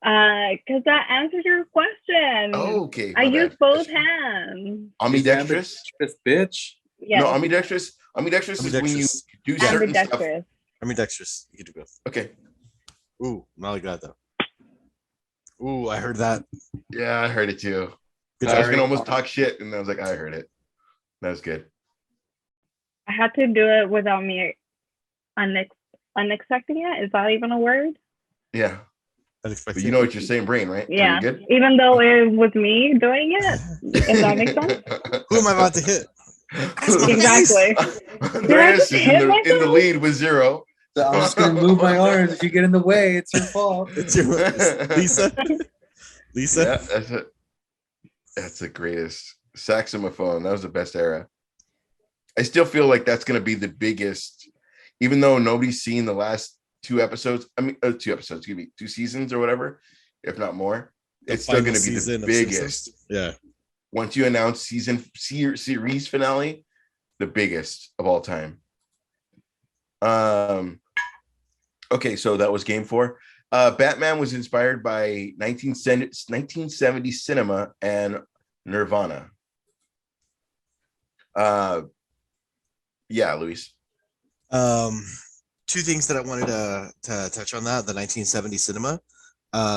Because that answers your question. Oh, okay. I my use bad. both hands. Ambidextrous, Ambidextrous? bitch. Yeah, No, ambidextrous. Ambidextrous is when you Ambidextrous. do certain stuff. ambidextrous. Ambidextrous. You can do both. Okay. Ooh, not like that though. Ooh, I heard that. Yeah, I heard it too. Good I was job. gonna almost talk shit, and I was like, I heard it. That was good. I had to do it without me unexpecting it. Is that even a word? Yeah, but Unexpected. you know what you're saying, brain, right? So Yeah. you're good. Even though it was me doing it. Does that make sense? Who am I about to hit? Exactly. Andreas is hit in the myself? lead with 0. So I'm just gonna move my arms. If you get in the way, it's your fault. It's your Lisa. Lisa. Yeah, that's the greatest saxophone. That was the best era. I still feel like that's gonna be the biggest, even though nobody's seen the last 2 episodes. I mean, 2 episodes, excuse me, 2 seasons or whatever, if not more. The It's still final gonna be season the of biggest. Simpsons. Yeah. Once you announce series finale, the biggest of all time. Okay, so that was game 4. Batman was inspired by 1970 cinema and Nirvana. Yeah, Luis. 2 things that I wanted to touch on that. The 1970 cinema,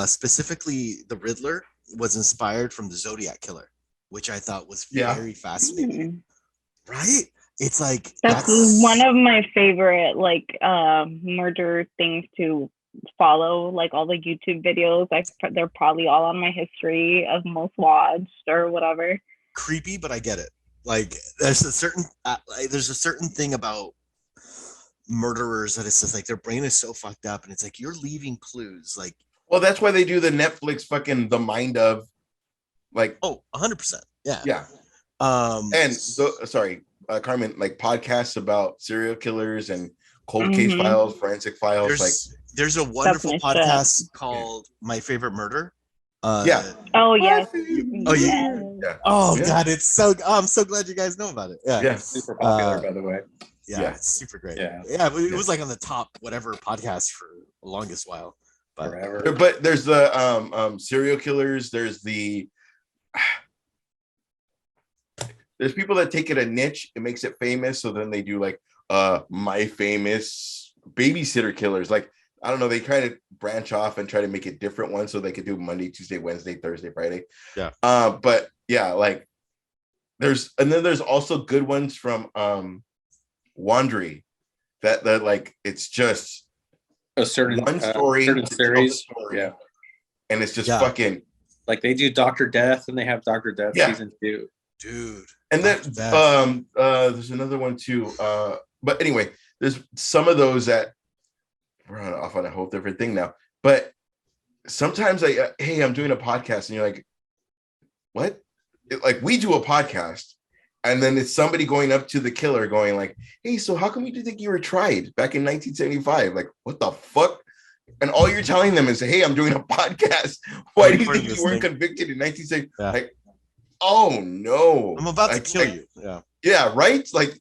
specifically the Riddler was inspired from the Zodiac Killer, which I thought was Yeah. very fascinating. Mm. Right? It's like That's one of my favorite like murder things to follow. Like all the YouTube videos, they're probably all on my history of most watched or whatever. creepy, but I get it. Like there's a certain thing about murderers that it's just like their brain is so fucked up, and it's like you're leaving clues. Like, Well, that's why they do the Netflix fucking The Mind of, like, 100%. Yeah. yeah. And sorry, Carmen, like podcasts about serial killers and cold case Mhm. files, forensic files, There's a wonderful my shit. podcast called My Favorite Murder. Yeah. Oh yes. Oh, Yes. yeah. Oh Yeah. God, I'm so glad you guys know about it. Yeah. Yeah. Super popular, by the way. Yeah, it's super great. Yeah. It was like on the top whatever podcast for the longest while. But Forever. But there's the serial killers, there's people that take it a niche, it makes it famous, so then they do like my famous babysitter killers. Like, I don't know, they try to branch off and try to make it different ones so they could do Monday, Tuesday, Wednesday, Thursday, Friday. Yeah. But yeah, like there's also good ones from Wandry that like it's just A certain one story, certain to tell the series. story, Yeah. and it's just Yeah. fucking. Like they do Dr. Death and they have Dr. Death Yeah. season 2. dude. And then Dr. Death. there's another one too. But anyway, there's some of those that we're off on a whole different thing now. But sometimes hey, I'm doing a podcast, and you're like, what? Like we do a podcast, and then it's somebody going up to the killer, going like, hey, so how come you think you were tried back in 1975? Like, what the fuck? And all you're telling them is, hey, I'm doing a podcast. Why do you think you weren't convicted in 1970? Yeah. Like, oh no, I'm about to kill you. Yeah. Yeah, right. Like,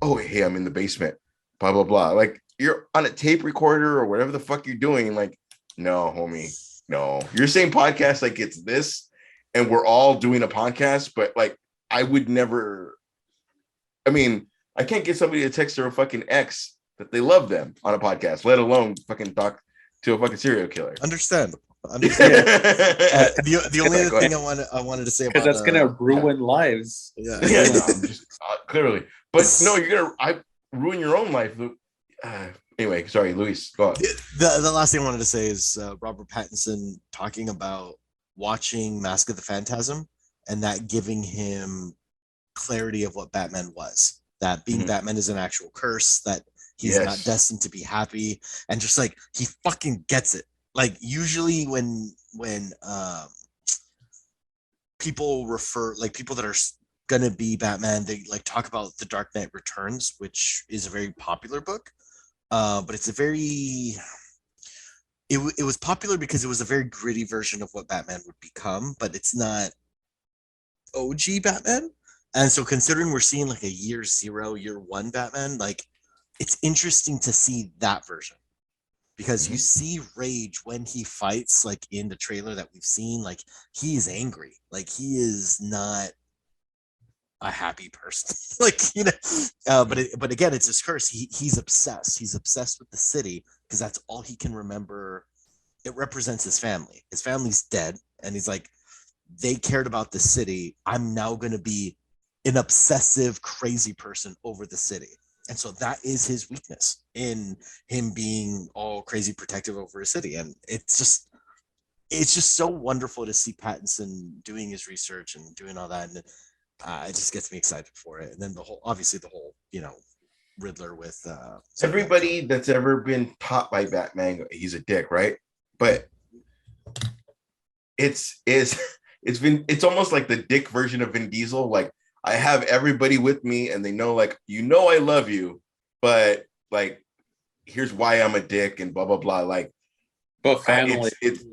oh, hey, I'm in the basement. Blah blah blah. Like you're on a tape recorder or whatever the fuck you're doing. Like, no, homie, no. You're saying podcast like it's this, and we're all doing a podcast, but like I would never. I mean, I can't get somebody to text their fucking ex that they love them on a podcast, let alone fucking talk to a fucking serial killer. Understandable. Yeah. The only other Go thing ahead. I wanted to say Because about that's gonna ruin lives. yeah. Yeah, no, I'm just clearly, but no, you're gonna ruin your own life. Anyway, sorry, Luis, go on. The last thing I wanted to say is Robert Pattinson talking about watching Mask of the Phantasm and that giving him clarity of what Batman was. That being Mhm. Batman is an actual curse, that he's not Yes. destined to be happy, and just like he fucking gets it. Like usually when people refer, like people that are gonna be Batman, they like talk about The Dark Knight Returns, which is a very popular book. But it's a very it was popular because it was a very gritty version of what Batman would become, but it's not OG Batman. And so considering we're seeing like a year 0, year 1 Batman, like it's interesting to see that version. Because you see rage when he fights, like in the trailer that we've seen, like he is angry. Like he is not a happy person. Like, you know, but again, it's his curse. He's obsessed. He's obsessed with the city because that's all he can remember. It represents his family. His family's dead, and he's like, they cared about the city. I'm now going to be an obsessive, crazy person over the city. And so that is his weakness, in him being all crazy protective over his city. And it's just so wonderful to see Pattinson doing his research and doing all that. And it just gets me excited for it. And then the whole Riddler with Everybody that's ever been taught by Batman, he's a dick, right? But it's almost like the dick version of Vin Diesel. Like, I have everybody with me and they know, like, I love you, but like, here's why I'm a dick and blah, blah, blah. Like, But family. It's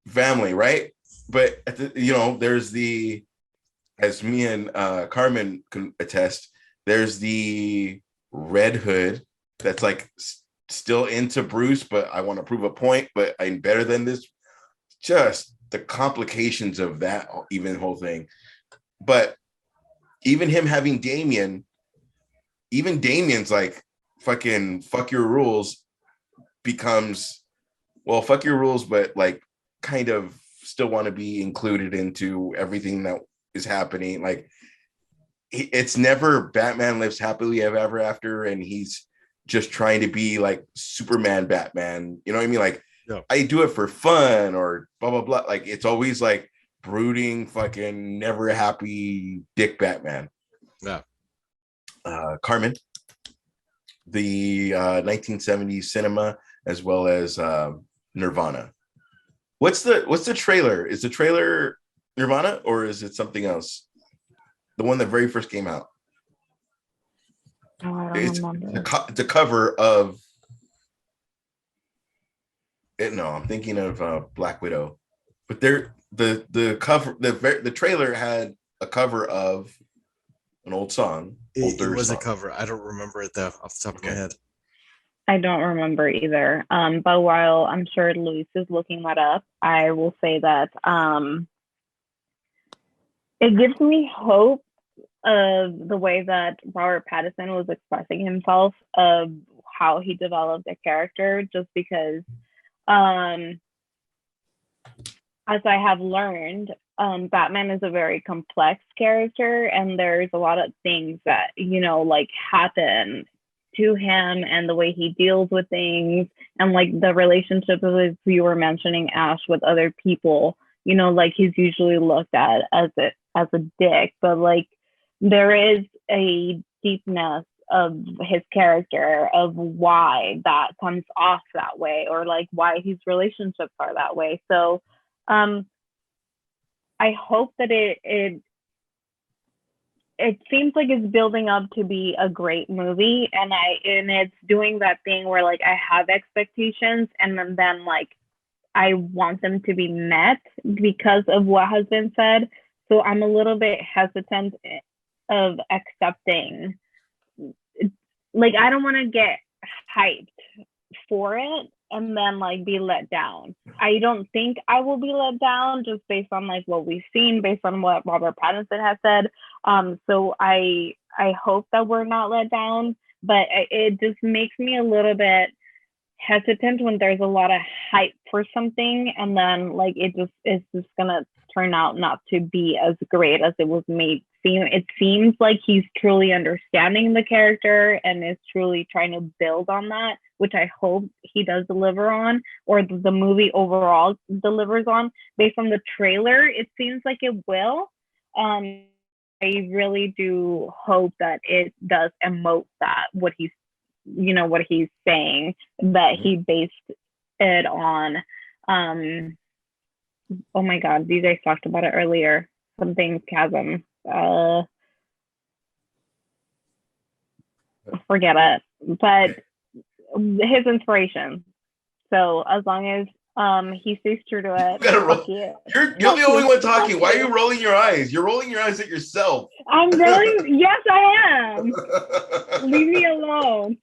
family, right? But, there's as me and Carmen can attest, there's the Red Hood that's like still into Bruce, but I want to prove a point, but I'm better than this. Just the complications of that, even whole thing. But even him having Damian, even Damian's like, fucking fuck your rules becomes, well, fuck your rules, but like kind of still want to be included into everything that is happening. Like it's never Batman lives happily ever after, and he's just trying to be like Superman Batman. You know what I mean? Like I do it for fun or blah blah blah. Like it's always like brooding, fucking never happy dick Batman. Yeah. Carmen, the 1970s cinema as well as Nirvana. What's the trailer? Is the trailer Nirvana or is it something else? The one that very first came out. Oh, I don't It's remember. the cover of it. No, I'm thinking of Black Widow, but the cover the trailer had a cover of an old song. It was song. a cover. I don't remember it though off the top of my head. I don't remember either. But while I'm sure Luis is looking that up, I will say that it gives me hope of the way that Robert Pattinson was expressing himself, of how he developed a character, just because as I have learned, Batman is a very complex character, and there's a lot of things that, like happen to him and the way he deals with things, and like the relationship, as you were mentioning, Ash, with other people, like he's usually looked at as a dick, but like there is a deepness of his character, of why that comes off that way, or like why his relationships are that way. So I hope that it seems like it's building up to be a great movie, and it's doing that thing where like I have expectations and then like I want them to be met because of what has been said. So I'm a little bit hesitant of accepting, like I don't want to get hyped for it and then like be let down. I don't think I will be let down, just based on like what we've seen, based on what Robert Pattinson has said. So I hope that we're not let down, but it just makes me a little bit hesitant when there's a lot of hype for something and then like it's just gonna turn out not to be as great as it was made seem. It seems like he's truly understanding the character and is truly trying to build on that, which I hope he does deliver on, or the movie overall delivers on. Based on the trailer, it seems like it will. I really do hope that it does emote that, what he's saying, that he based it on. Oh my God, you guys talked about it earlier. Something chasm. Forget it. But his inspiration. So as long as he stays true to it. You're the only one talking. Why are you rolling your eyes? You're rolling your eyes at yourself. I'm rolling. Yes, I am. Leave me alone.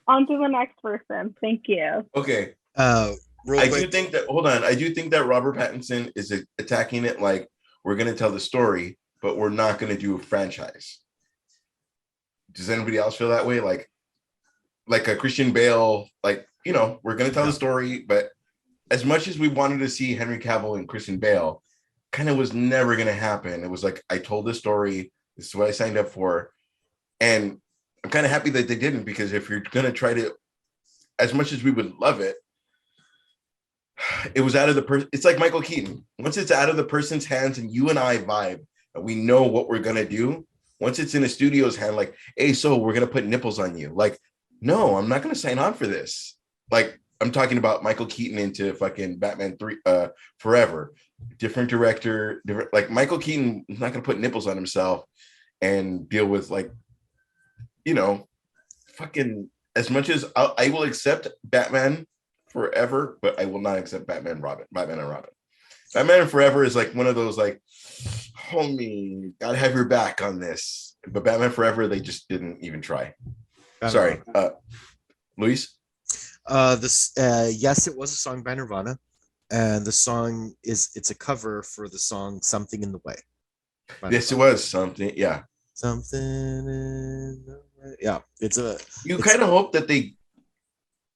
On to the next person. Thank you. Okay. I do think that. Hold on. I do think that Robert Pattinson is attacking it like we're going to tell the story, but we're not going to do a franchise. Does anybody else feel that way? Like a Christian Bale, like, we're going to tell the story, but as much as we wanted to see Henry Cavill and Christian Bale, kind of was never going to happen. It was like, I told the story. This is what I signed up for. And I'm kind of happy that they didn't, because if you're going to try to, as much as we would love it, it was out of the person. It's like Michael Keaton. Once it's out of the person's hands and you and I vibe and we know what we're going to do, once it's in a studio's hand, like, hey, so we're going to put nipples on you. Like, no, I'm not going to sign on for this. Like, I'm talking about Michael Keaton into fucking Batman 3 Forever. Different director, different, like Michael Keaton is not going to put nipples on himself and deal with like, fucking, as much as I will accept Batman Forever, but I will not accept Batman and Robin. Batman Forever is like one of those like, homie, gotta have your back on this. But Batman Forever, they just didn't even try. Sorry, Luis. Yes, it was a song by Nirvana, and the song it's a cover for the song "Something in the Way." Yes, it was something. Yeah, something in the way. Yeah, You kind of hope that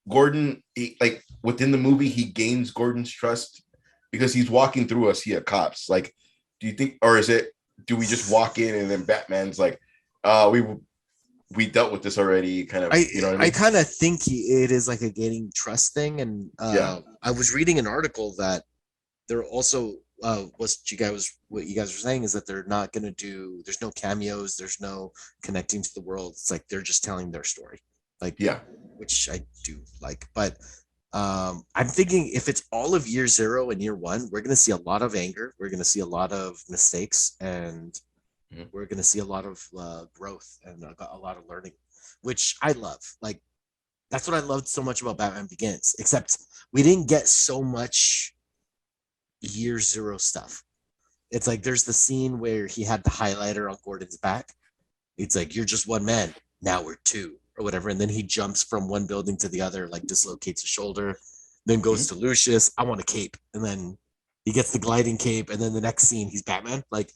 Gordon, like within the movie, he gains Gordon's trust because he's walking through a sea of cops. Like Do you think, or is it? Do we just walk in and then Batman's like, we dealt with this already? Kind of, you know what I mean? I kind of think it is like a gaining trust thing, and Yeah. I was reading an article that they're also what you guys were saying is that they're not going to do. There's no cameos. There's no connecting to the world. It's like they're just telling their story, like Yeah. which I do like. But I'm thinking if it's all of year 0 and year 1, we're going to see a lot of anger. We're going to see a lot of mistakes, and Mhm. we're going to see a lot of growth and a lot of learning, which I love. Like that's what I loved so much about Batman Begins. Except we didn't get so much year 0 stuff. It's like there's the scene where he had the highlighter on Gordon's back. It's like you're just one man. Now we're two or whatever. And then he jumps from one building to the other, like dislocates a shoulder, then goes to Lucius. I want a cape. And then he gets the gliding cape. And then the next scene, he's Batman. Like,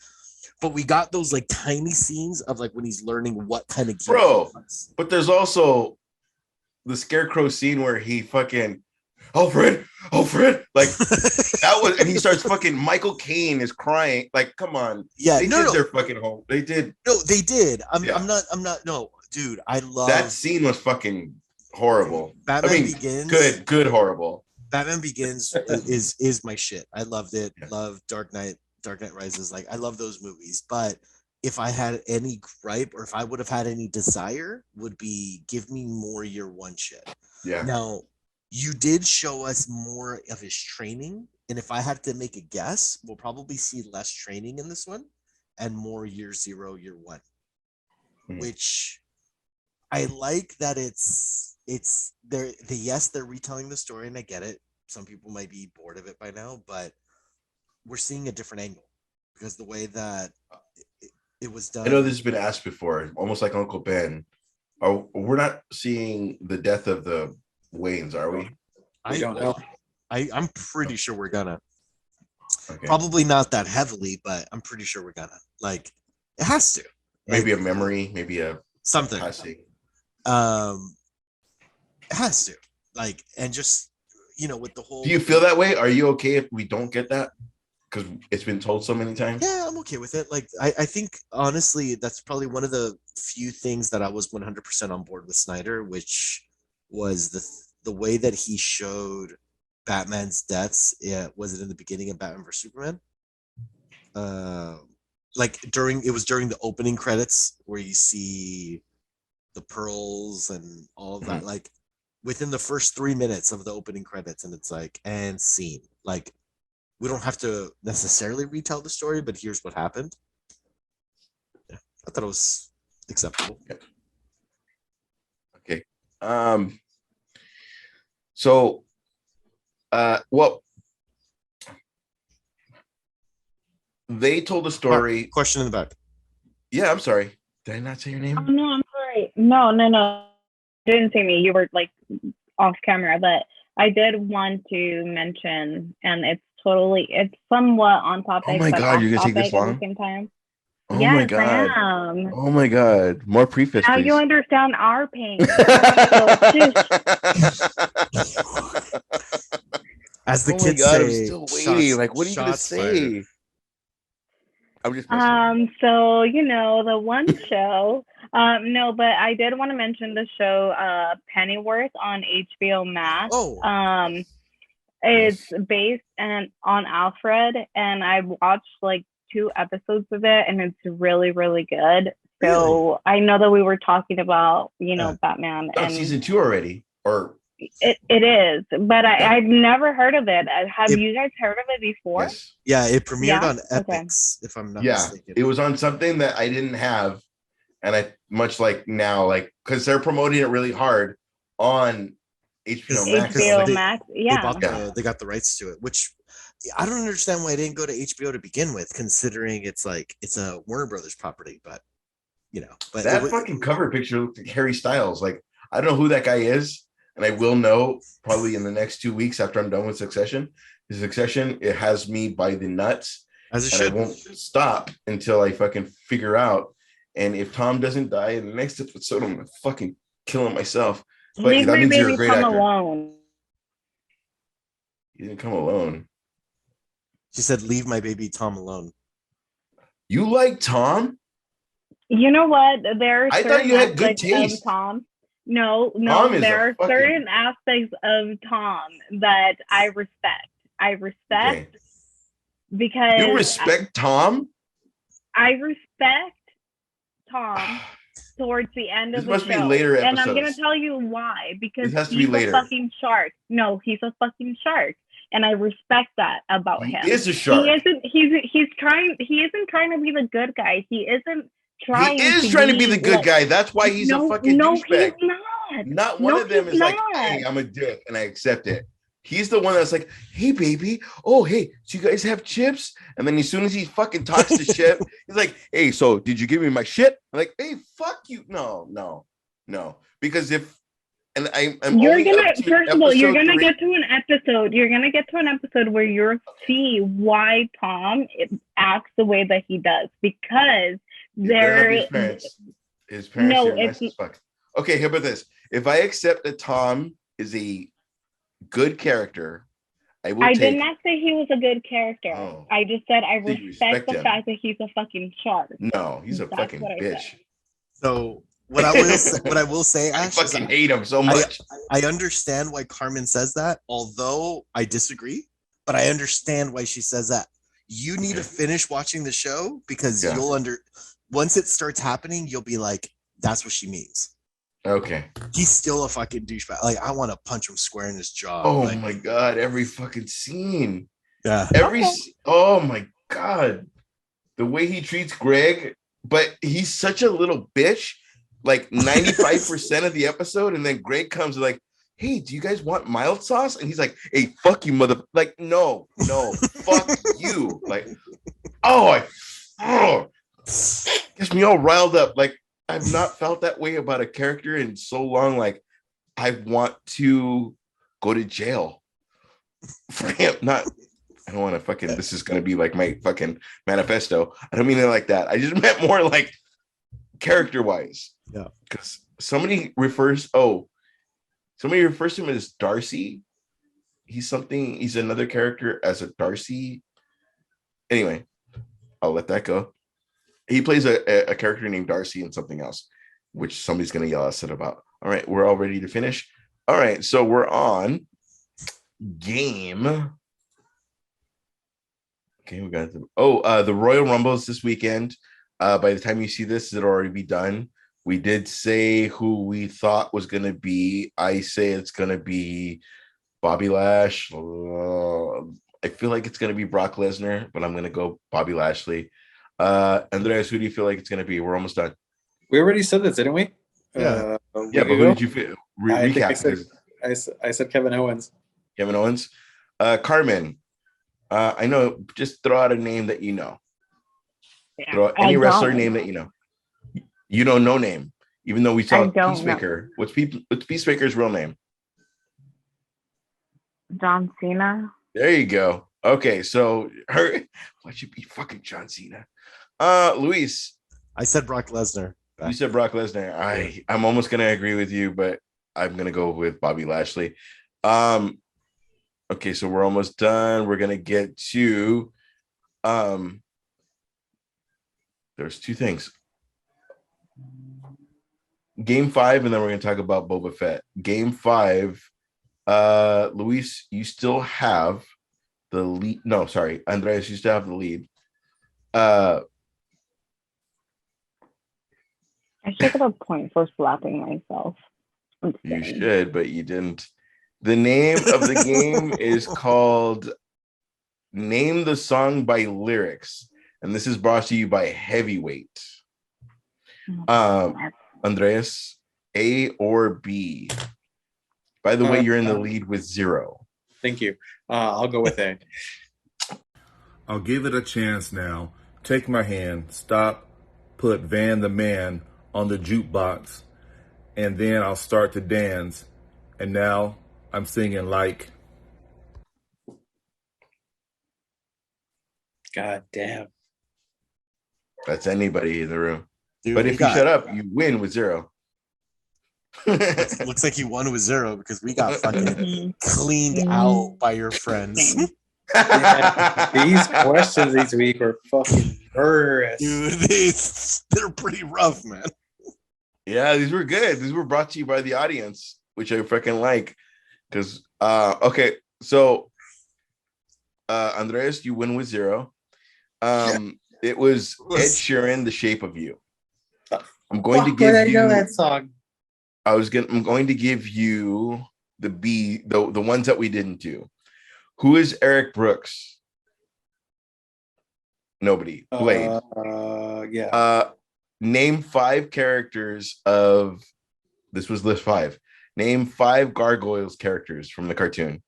but we got those like tiny scenes of like when he's learning what kind of gear he Bro, wants. but there's also the Scarecrow scene where he fucking Alfred, like that was, and he starts fucking. Michael Caine is crying. Like, come on, Yeah, they did their fucking home. They did. No, they did. I'm Yeah. not. No, dude, I love That scene was fucking horrible. Batman I mean, Begins. good, horrible. Batman Begins is my shit. I loved it. Yeah. Love Dark Knight Rises. Like I love those movies. But if I had any gripe or if I would have had any desire, would be give me more year 1 shit. Yeah. Now, you did show us more of his training, and if I had to make a guess, we'll probably see less training in this one and more year 0, year 1. Mhm. Which I like that it's they're retelling the story, and I get it. Some people might be bored of it by now, but we're seeing a different angle because the way that it was done. I know this has been asked before, almost like Uncle Ben. We're not seeing the death of the Waynes, are we? I don't know. I'm pretty sure we're gonna. Okay. Probably not that heavily, but I'm pretty sure we're gonna. Like, it has to. Maybe Like, a memory, maybe a something. passing. It has to. Like, and just with the whole. Do you feel that way? Are you okay if we don't get that? Because it's been told so many times. Yeah, I'm okay with it. Like, I think honestly, that's probably one of the few things that I was 100% on board with Snyder, which was the way that he showed Batman's deaths. Yeah, was it in the beginning of Batman vs Superman? Like during the opening credits where you see the pearls and all of that, like within the first 3 minutes of the opening credits, and it's like, and scene. Like, we don't have to necessarily retell the story, but here's what happened. Yeah, I thought it was acceptable. Okay. So, well, they told a story. Question in the back. Yeah, I'm sorry. Did I not say your Oh, name? no, I'm sorry. No. Didn't say me. You were like off camera, but I did want to mention, and it's somewhat on topic. Oh my but God, off you're gonna take this topic at long? the same time. Oh Yes, my God. I am. Oh my God. More preface, Now please. you understand our pain. As the Oh my kids God, I'm say, still waiting. Like, what are you gonna shots fired. say? I'm just messing. So the one show. No, but I did want to mention the show Pennyworth on HBO Max. Oh. It's based on Alfred, and I watched like 2 episodes of it, and it's really, really good. So I know that we were talking about Batman, Oh, and season 2 already, or it is, but I've never heard of it. Have you guys heard of it before? yes, Yeah, it premiered Yeah? on Okay. Epix, if I'm not yeah, mistaken. it was on something that I didn't have, and I much like now, like because they're promoting it really hard on HBO Max. HBO They- Max, They, yeah. bought they got the rights to it, which I don't understand why I didn't go to HBO to begin with, considering it's a Warner Brothers property, but but That fucking cover picture looked like Harry Styles. Like, I don't know who that guy is, and I will know probably in the next 2 weeks after I'm done with Succession. Succession, it has me by the nuts, as it and I should. won't stop until I fucking figure out. And if Tom doesn't die in the next episode, I'm gonna fucking kill him myself. But Leave that my means you're a baby great Tom actor. alone. You didn't come alone. She said, "Leave my baby Tom alone." You like Tom? You know what? There are I thought certain you had good aspects taste. of Tom. No, Tom is there a are fucking- certain aspects of Tom that I respect. I respect Okay. because You respect Tom? I respect Tom towards the end This of the must be show. later And I'm gonna episodes. tell you why. Because This has to he's be later. a fucking shark. No, he's a fucking shark. And I respect that about He him. is a shark. He isn't trying to be the good guy. He isn't trying He is trying to be the good like, guy. That's why he's a fucking douchebag. He's not. Not one No, of them he's is like, not. hey, I'm a dick, and I accept it. He's the one that's like, hey, baby, oh, hey, so you guys have chips? And then as soon as he fucking talks to shit, he's like, hey, so did you give me my shit? I'm like, hey, fuck you. No. Because if, and I'm You're only gonna up to first of all, you're episode gonna 3. get to an episode. You're gonna get to an episode where you'll see why Tom acts the way that he does because His parents No, are nice if- as fuck. Okay, how about this? If I accept that Tom is a good character, I will I take. did not say he was a good character. Oh. I just said I So you respect respect the him. fact that he's a fucking shark. No, he's a That's fucking what I bitch. said. So what I will say, I Ash, is fucking hate him so much. I understand why Carmen says that, although I disagree, but I understand why she says that. You need to finish watching the show because Yeah. once it starts happening, you'll be like, that's what she means. Okay. He's still a fucking douchebag. Like, I want to punch him square in his jaw. Oh like, my god, every fucking scene. yeah. Oh my god. The way he treats Greg, but he's such a little bitch. Like 95% of the episode, and then Greg comes like, hey, do you guys want mild sauce? And he's like, hey, fuck you, mother. Like, no, fuck you. Like, gets me all riled up. Like, I've not felt that way about a character in so long. Like, I want to go to jail for him. I don't want to fucking, this is going to be like my fucking manifesto. I don't mean it like that. I just meant more like character wise. Yeah. Because somebody refers to him as Darcy. He's another character as a Darcy. Anyway, I'll let that go. He plays a character named Darcy in something else, which somebody's going to yell at us about. All right, we're all ready to finish. All right, so we're on game. Okay, we got the Royal Rumbles this weekend. By the time you see this, it'll already be done. We did say who we thought was going to be. I say it's going to be Bobby Lash. I feel like it's going to be Brock Lesnar, but I'm going to go Bobby Lashley. Andreas, who do you feel like it's going to be? We're almost done. We already said this, didn't we? Yeah. But who did you feel? I said Kevin Owens. Kevin Owens. Carmen, I know, just throw out a name that you know. Yeah, Throw out any wrestler name that you know. You don't know name, even though we saw Peacemaker. What's Peacemaker's real name? John Cena. There you go. Okay, so why should be fucking John Cena? Luis, I said Brock Lesnar. you said Brock Lesnar. I'm almost gonna agree with you, but I'm gonna go with Bobby Lashley. Okay, so we're almost done. We're gonna get to there's two things. Game 5, and then we're gonna talk about Boba Fett. Game 5, Luis, you still have the lead. No, sorry, Andreas, you still have the lead. I should get a point for slapping myself. You should, but you didn't. The name of the game is called Name the Song by Lyrics, and this is brought to you by Heavyweight. Andreas, A or B? By the way, you're in the lead with 0. Thank you. I'll go with A. I'll give it a chance now. Take my hand, stop, put Van the Man on the jukebox, and then I'll start to dance. And now I'm singing like. God damn. That's anybody in the room. Dude, But if you shut up, you win with 0. looks like you won with 0 because we got fucking cleaned out by your friends. Yeah, these questions this week were fucking murderous. Dude, they're pretty rough, man. Yeah, these were good. These were brought to you by the audience, which I freaking like. Because okay, so Andreas, you win with 0. It was Ed Sheeran, "The Shape of You." I'm going to give you that song. I'm going to give you the ones that we didn't do. Who is Eric Brooks? Nobody. Blade. Yeah. Name 5 characters of this was list 5. Name 5 Gargoyles characters from the cartoon.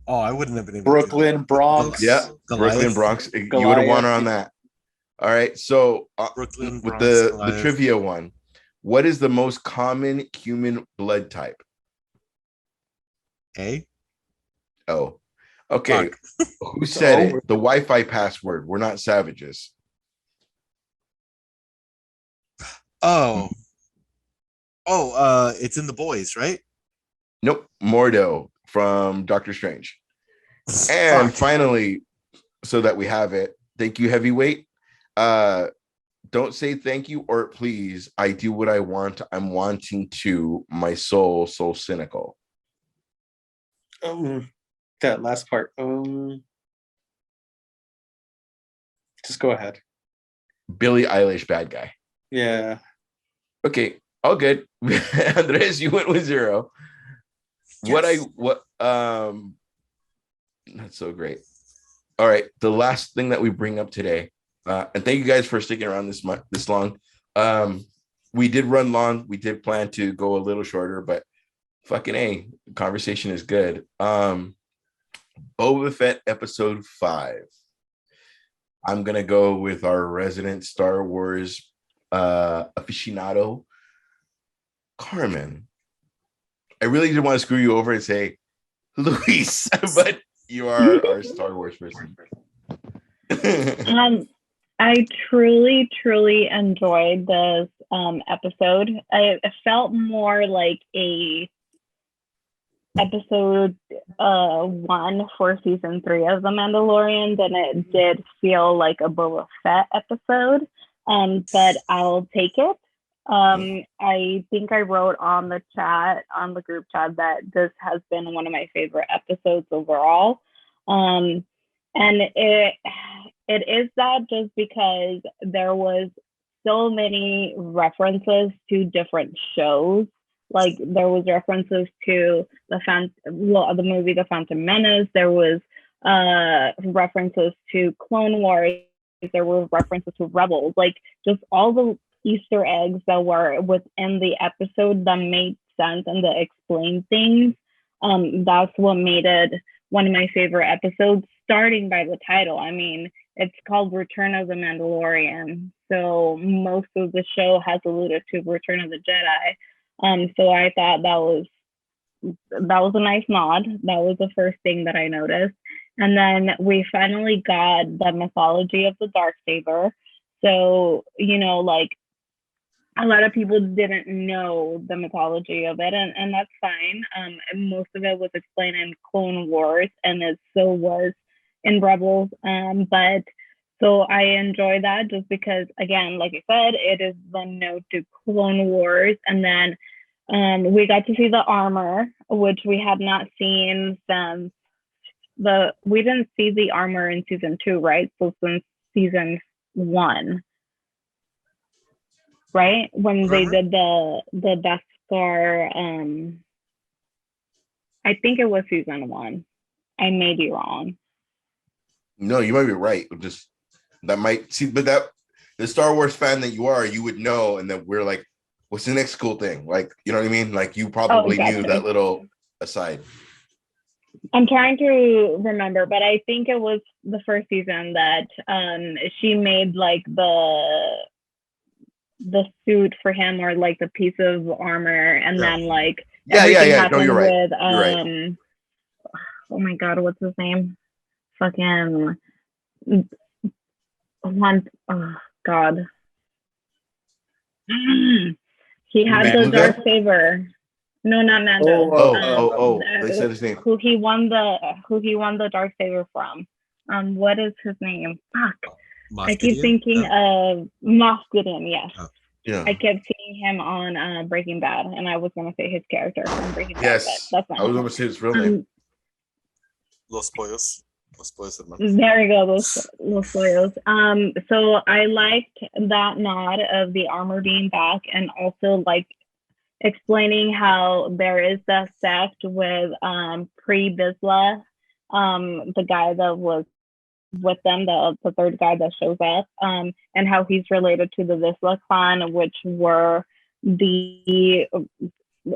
Oh, I wouldn't have been able Brooklyn, Bronx. Yeah, Goliath. Brooklyn, Bronx. You would have won her on that. All right. So Brooklyn, with Bronx, the Goliath. trivia one, what is the most common human blood type? A. Oh, okay. Fuck. Who said it? The Wi-Fi password. We're not savages. Oh, it's in The Boys, right? Nope. Mordo from Doctor Strange. And Fuck. finally, so that we have it, thank you, Heavyweight. Don't say thank you or please. I do what I want. I'm wanting to. My soul, so cynical. That last part. Just go ahead. Billie Eilish, bad guy. Yeah. Okay, all good. Andres, you went with 0. Yes. That's so great. All right, the last thing that we bring up today, and thank you guys for sticking around this long. We did run long. We did plan to go a little shorter, but fucking A, conversation is good. Boba Fett episode 5. I'm gonna go with our resident Star Wars aficionado, Carmen. I really didn't want to screw you over and say Luis, but you are our Star Wars person. I truly, truly enjoyed this episode. It felt more like a episode 1 for season 3 of The Mandalorian than it did feel like a Boba Fett episode. But I'll take it. I think I wrote on the group chat that this has been one of my favorite episodes overall. And it is that just because there was so many references to different shows. Like there was references to the movie The Phantom Menace. There was references to Clone Wars. There were references to Rebels. Like just all the Easter eggs that were within the episode that made sense and that explained things. That's what made it one of my favorite episodes, starting by the title. I mean, it's called Return of the Mandalorian. So most of the show has alluded to Return of the Jedi. So I thought that was a nice nod. That was the first thing that I noticed. And then we finally got the mythology of the Darksaber. So, like a lot of people didn't know the mythology of it, and that's fine. Most of it was explained in Clone Wars, and it so was in Rebels. But so I enjoy that just because, again, like I said, it is the note to Clone Wars. And then we got to see the armor, which we had not seen since we didn't see the armor in season 2, right? So since season 1. Right? When they did the Death Star, I think it was season 1. I may be wrong. No, you might be right. Just that might see, but that the Star Wars fan that you are, you would know, and that we're like, what's the next cool thing? Like, you know what I mean? Like you probably knew that little aside. I'm trying to remember, but I think it was the first season that she made like the suit for him, or like the piece of armor, and then like everything happened you're right. with You're right. Oh my god, what's his name? Fucking one. Oh god. He had the Darksaber. No, not Mando. They said his name. Who he won the dark saber from. What is his name? Fuck. Moff I keep Gideon? thinking of Moff Gideon. Yes. Oh. Yeah. I kept seeing him on Breaking Bad, and I was gonna say his character from Breaking Bad. Yes. But that's not I was him. going to say his real name. Los Pollos. Los Pollos hermanos. There you go, Los Loyos. So I liked that nod of the armor being back, and also like explaining how there is the theft with Pre Vizsla, the guy that was with them, the third guy that shows up, and how he's related to the Vizsla clan, which were the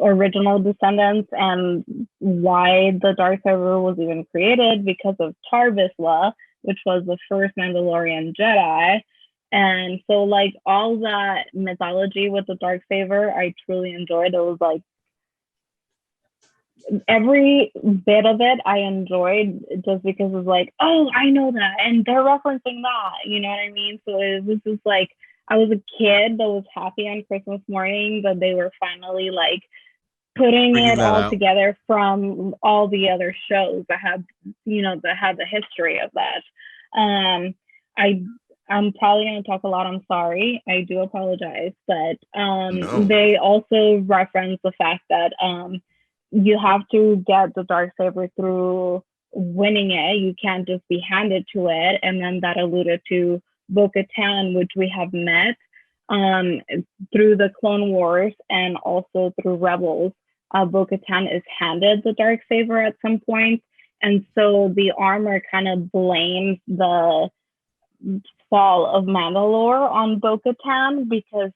original descendants, and why the Darksaber was even created because of Tar Vizsla, which was the first Mandalorian Jedi. And so like all that mythology with the Darksaber, I truly enjoyed. It was like every bit of it I enjoyed, just because it was like, oh, I know that, and they're referencing that, you know what I mean? So it was just like I was a kid that was happy on Christmas morning that they were finally like putting Bringing it that all out. together from all the other shows that had, that had the history of that. I'm probably going to talk a lot. I'm sorry. I do apologize. But No. they also reference the fact that you have to get the Darksaber through winning it. You can't just be handed to it. And then that alluded to Bo-Katan, which we have met through the Clone Wars and also through Rebels. Bo-Katan is handed the Darksaber at some point. And so the armor kind of blames the fall of Mandalore on Bo-Katan, because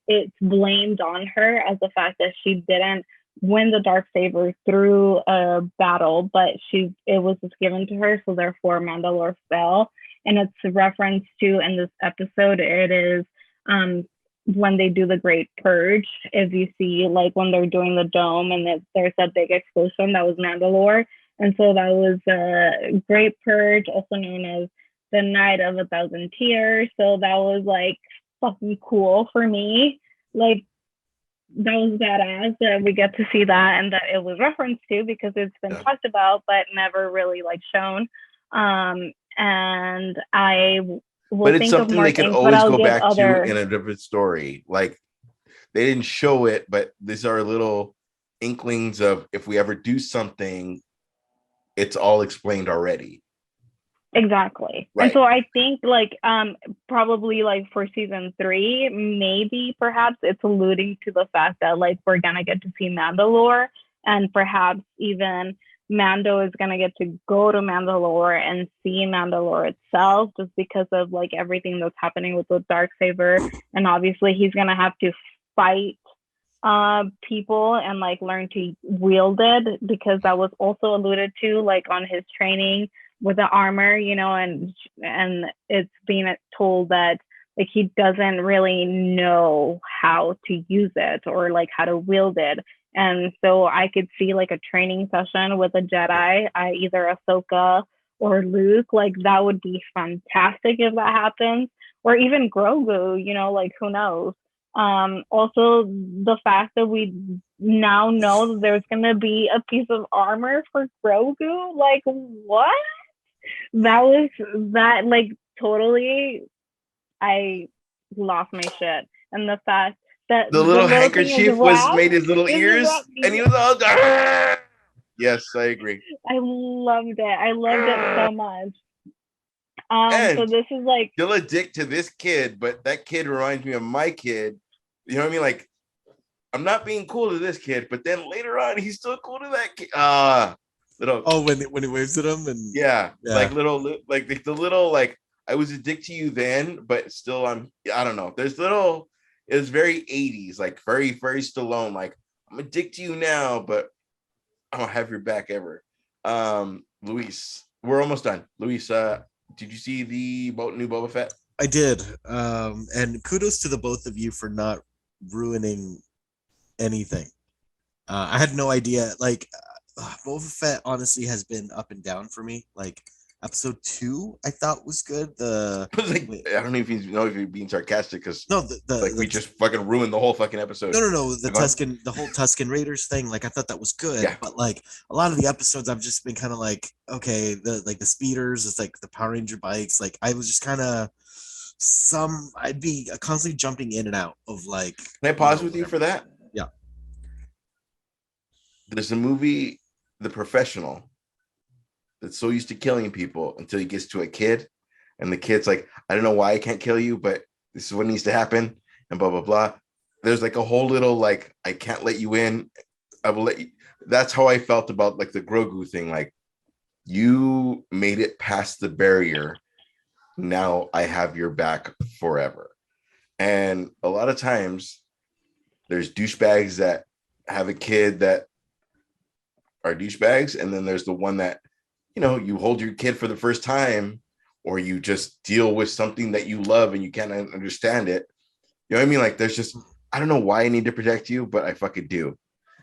it's blamed on her as the fact that she didn't win the Darksaber through a battle, but it was just given to her, so therefore Mandalore fell. And it's a reference to, in this episode, it is when they do the Great Purge. If you see, like when they're doing the dome and there's that big explosion, that was Mandalore. And so that was a Great Purge, also known as the Night of 1,000 Tears. So that was like fucking cool for me. Like, that was badass that we get to see that, and that it was referenced to, because it's been talked about but never really like shown. And I will But it's think something of more they can things, always but I'll go give back other... to in a different story. Like, they didn't show it, but these are little inklings of, if we ever do something, it's all explained already. Exactly. Right. And so I think like probably like for season 3, maybe perhaps it's alluding to the fact that like we're gonna get to see Mandalore, and perhaps even Mando is gonna get to go to Mandalore and see Mandalore itself, just because of like everything that's happening with the Darksaber. And obviously he's gonna have to fight people and like learn to wield it, because that was also alluded to like on his training with the armor, and it's being told that like he doesn't really know how to use it or like how to wield it. And so I could see like a training session with a Jedi, either Ahsoka or Luke. Like that would be fantastic if that happens, or even Grogu, like who knows. Also the fact that we now know that there's gonna be a piece of armor for Grogu, like what? That like totally, I lost my shit. And the fact that The little thing is handkerchief wrapped, made his little is ears, wrapped- and he was all. "Ah!" Yes, I agree. I loved it so much. So And this is like, still a dick to this kid, but that kid reminds me of my kid. You know what I mean? Like, I'm not being cool to this kid, but then later on, he's still cool to that kid. Little. Oh, when he waves at him, and Yeah, Yeah. like little, like the little, like I was a dick to you then, but still I don't know. There's little, it was very 80s, like very, very Stallone. Like, I'm a dick to you now, but I don't have your back ever. Luis, we're almost done. Luis, did you see the new Boba Fett? I did. And kudos to the both of you for not ruining anything. I had no idea. Like, Boba Fett honestly has been up and down for me. Like, Episode 2 I thought was good. I was like, I don't know if you're being sarcastic because No, we just fucking ruined the whole fucking episode. No. The whole Tuscan Raiders thing, like I thought that was good, Yeah. but like a lot of the episodes, I've just been kind of like, okay, the speeders, it's like the Power Ranger bikes. Like I was just kind of I'd be constantly jumping in and out of like. Can I pause with you for that? Yeah. There's a movie, The Professional, that's so used to killing people until he gets to a kid, and the kid's like, I don't know why I can't kill you, but this is what needs to happen, and blah blah blah. There's like a whole little like, I can't let you in. I will let you. That's how I felt about like the Grogu thing. Like, you made it past the barrier. Now I have your back forever. And a lot of times there's douchebags that have a kid that are douchebags, and then there's the one that, you know, you hold your kid for the first time, or you just deal with something that you love and you can't understand it. You know what I mean? Like, there's just, I don't know why I need to protect you, but I fucking do.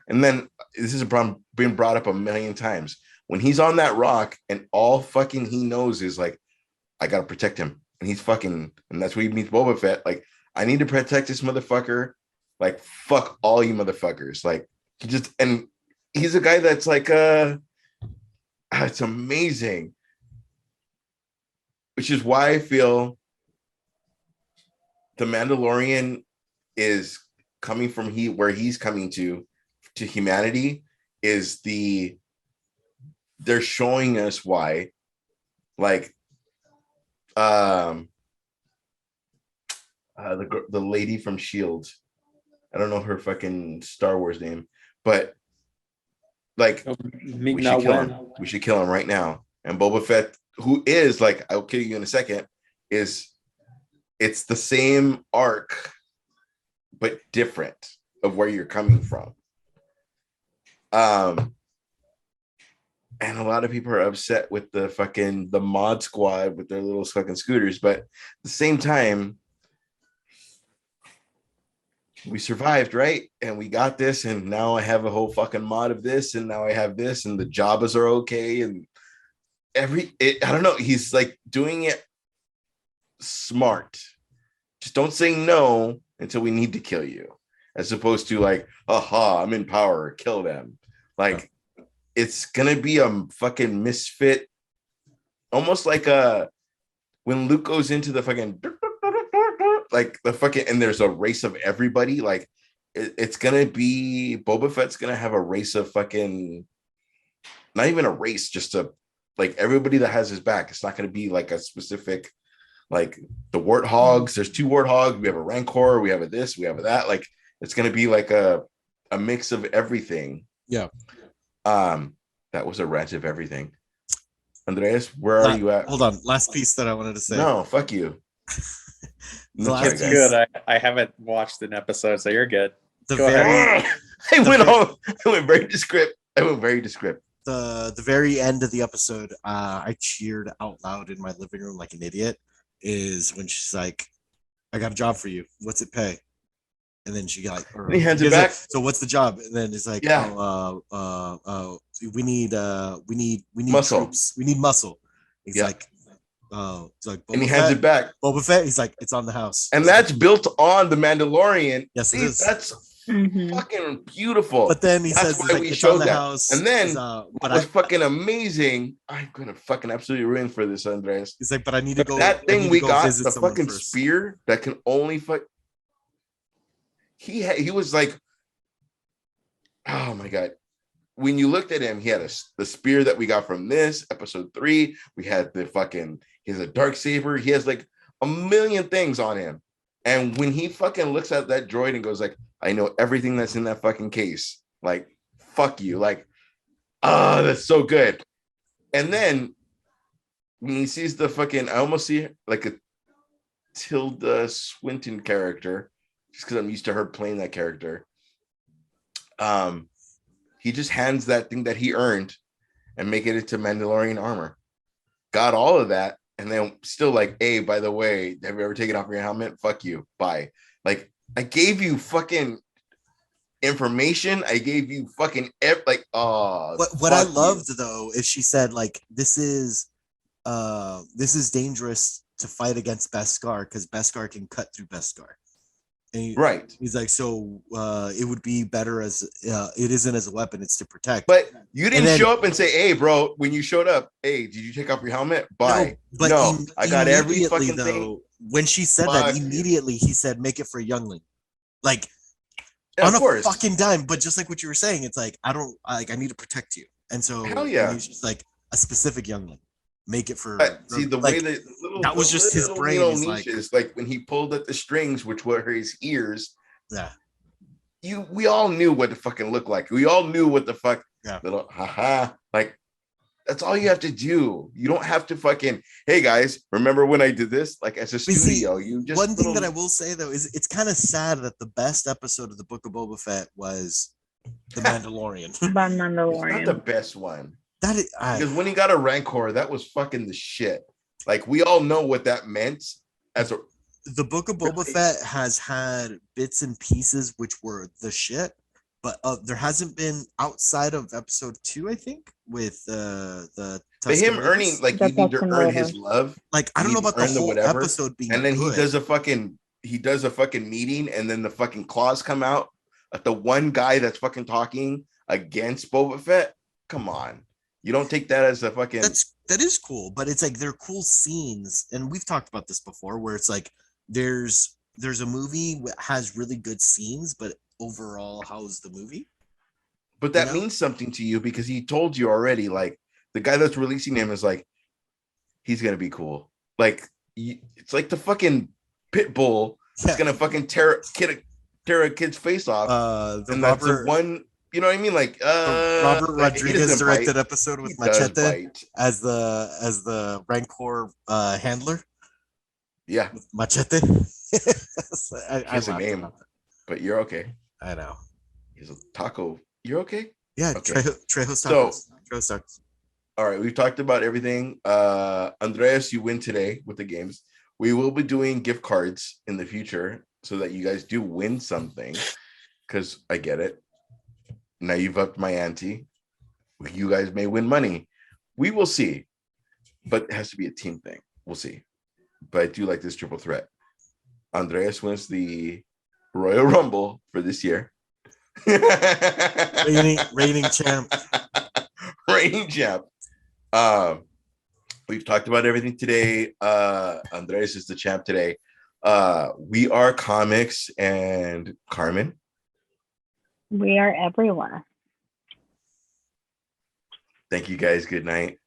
And then this is a problem being brought up a million times. When he's on that rock and all fucking he knows is like, I gotta protect him. And he's fucking, and that's where he meets Boba Fett. Like, I need to protect this motherfucker. Like, fuck all you motherfuckers. Like, he just, and he's a guy that's like, it's amazing. Which is why I feel the Mandalorian is coming from where he's coming to humanity is they're showing us why, like, the lady from Shield, I don't know her fucking Star Wars name, but like, we should kill him. We should kill him right now. And Boba Fett, who is like, I'll kill you in a second, it's the same arc, but different of where you're coming from. And a lot of people are upset with the mod squad with their little fucking scooters, but at the same time, we survived, right? And we got this, and now I have a whole fucking mod of this, and now I have this, and the Jabbas are okay, and I don't know, he's like doing it smart. Just don't say no until we need to kill you, as opposed to like, aha, I'm in power, kill them. Like, it's gonna be a fucking misfit, almost like when Luke goes into the fucking like the fucking, and there's a race of everybody. Like, it's gonna be, Boba Fett's gonna have a race of fucking, not even a race, just like everybody that has his back. It's not gonna be like a specific, like the warthogs. There's 2 warthogs. We have a Rancor. We have a this. We have a that. Like, it's gonna be like a mix of everything. Yeah. That was a rant of everything. Andreas, where are you at? Hold on. Last piece that I wanted to say. No, fuck you. It's good. I haven't watched an episode, so you're good. I went very descriptive. The very end of the episode, I cheered out loud in my living room like an idiot, is when she's like, I got a job for you. What's it pay? And then she got, he hands it back. So what's the job? And then it's like, yeah, we need muscle. Troops. We need muscle. He's like, and he hands it back. Boba Fett, he's like, it's on the house. And that's built on the Mandalorian. Yes, it is. That's fucking beautiful. But then he says, why like, we it's showed on the that. house. And then what was fucking amazing. I'm gonna fucking absolutely ruin for this, Andres. He's like, but I need to go. That thing we got, the fucking first. spear that can only fuck. He was like, oh my god. When you looked at him, he had the spear that we got from this episode 3. We had he has a dark saber. He has like a million things on him. And when he fucking looks at that droid and goes like, I know everything that's in that fucking case. Like, fuck you. Like, that's so good. And then when he sees the fucking, I almost see like a Tilda Swinton character, just because I'm used to her playing that character. He just hands that thing that he earned and make it into Mandalorian armor. Got all of that, and then still like, hey, by the way, have you ever taken off your helmet? Fuck you. Bye. Like, I gave you fucking information. I gave you fucking what I loved though is she said like, this is this is dangerous to fight against Beskar because Beskar can cut through Beskar. And Right. he's like, so it would be better as it isn't as a weapon, it's to protect. But you didn't then- show up and say, hey, bro, when you showed up, hey, did you take off your helmet? Bye. No, I got every immediately, fucking thing. though, when she said Fuck that, you. immediately he said, make it for a youngling. Like, Yeah, on of a course. fucking dime. But just like what you were saying, it's like, I need to protect you. And so Hell yeah. he's just like a specific youngling. Make it for See the like, way that little, that was the just his little, brain, you know, is like- niches, like when he pulled at the strings, which were his ears. yeah. We all knew what the fucking looked like. We all knew what the fuck Yeah. little haha. Like that's all you have to do. You don't have to fucking, hey guys, remember when I did this? Like as a But see, studio, you just one thing that I will say though is it's kind of sad that the best episode of the Book of Boba Fett was The Mandalorian. By it's Mandalorian. not the best one. That is, Because when he got a Rancor, that was fucking the shit. Like we all know what that meant as a the Book of Boba Fett has had bits and pieces which were the shit, but there hasn't been outside of episode 2, I think, with the but him Tusken earning Raiders. like The you need to Tusken earn his Raiders. love. Like I don't you know need about to the earn the whole whatever, episode being and then good. he does a fucking meeting, and then the fucking claws come out at the one guy that's fucking talking against Boba Fett. Come on, you don't take that as a fucking that is cool, but it's like they're cool scenes, and we've talked about this before, where it's like there's a movie that has really good scenes, but overall, how's the movie? but that you know? means something to you because he told you already. Like the guy that's releasing him is like, he's gonna be cool. Like it's like the fucking pit bull. Yeah. It's gonna fucking tear a kid's face off. The And that's the Robert, one, you know what I mean? Like Robert like, he Rodriguez doesn't directed bite. episode with He does Machete bite. as the Rancor handler. Yeah, With Machete. I he has a laughed name, about that. but you're okay. I know. He's a taco. You're okay. Yeah, Okay. Trejo's So- tacos. Trejo's tacos. All right, we've talked about everything. Andreas, you win today with the games. We will be doing gift cards in the future so that you guys do win something. Because I get it. Now you've upped my ante. You guys may win money. We will see. But it has to be a team thing. We'll see. But I do like this triple threat. Andreas wins the Royal Rumble for this year. Reigning champ. Reigning champ. We've talked about everything today. Andres is the champ today. We are comics and Carmen. We are everywhere. Thank you guys. Good night.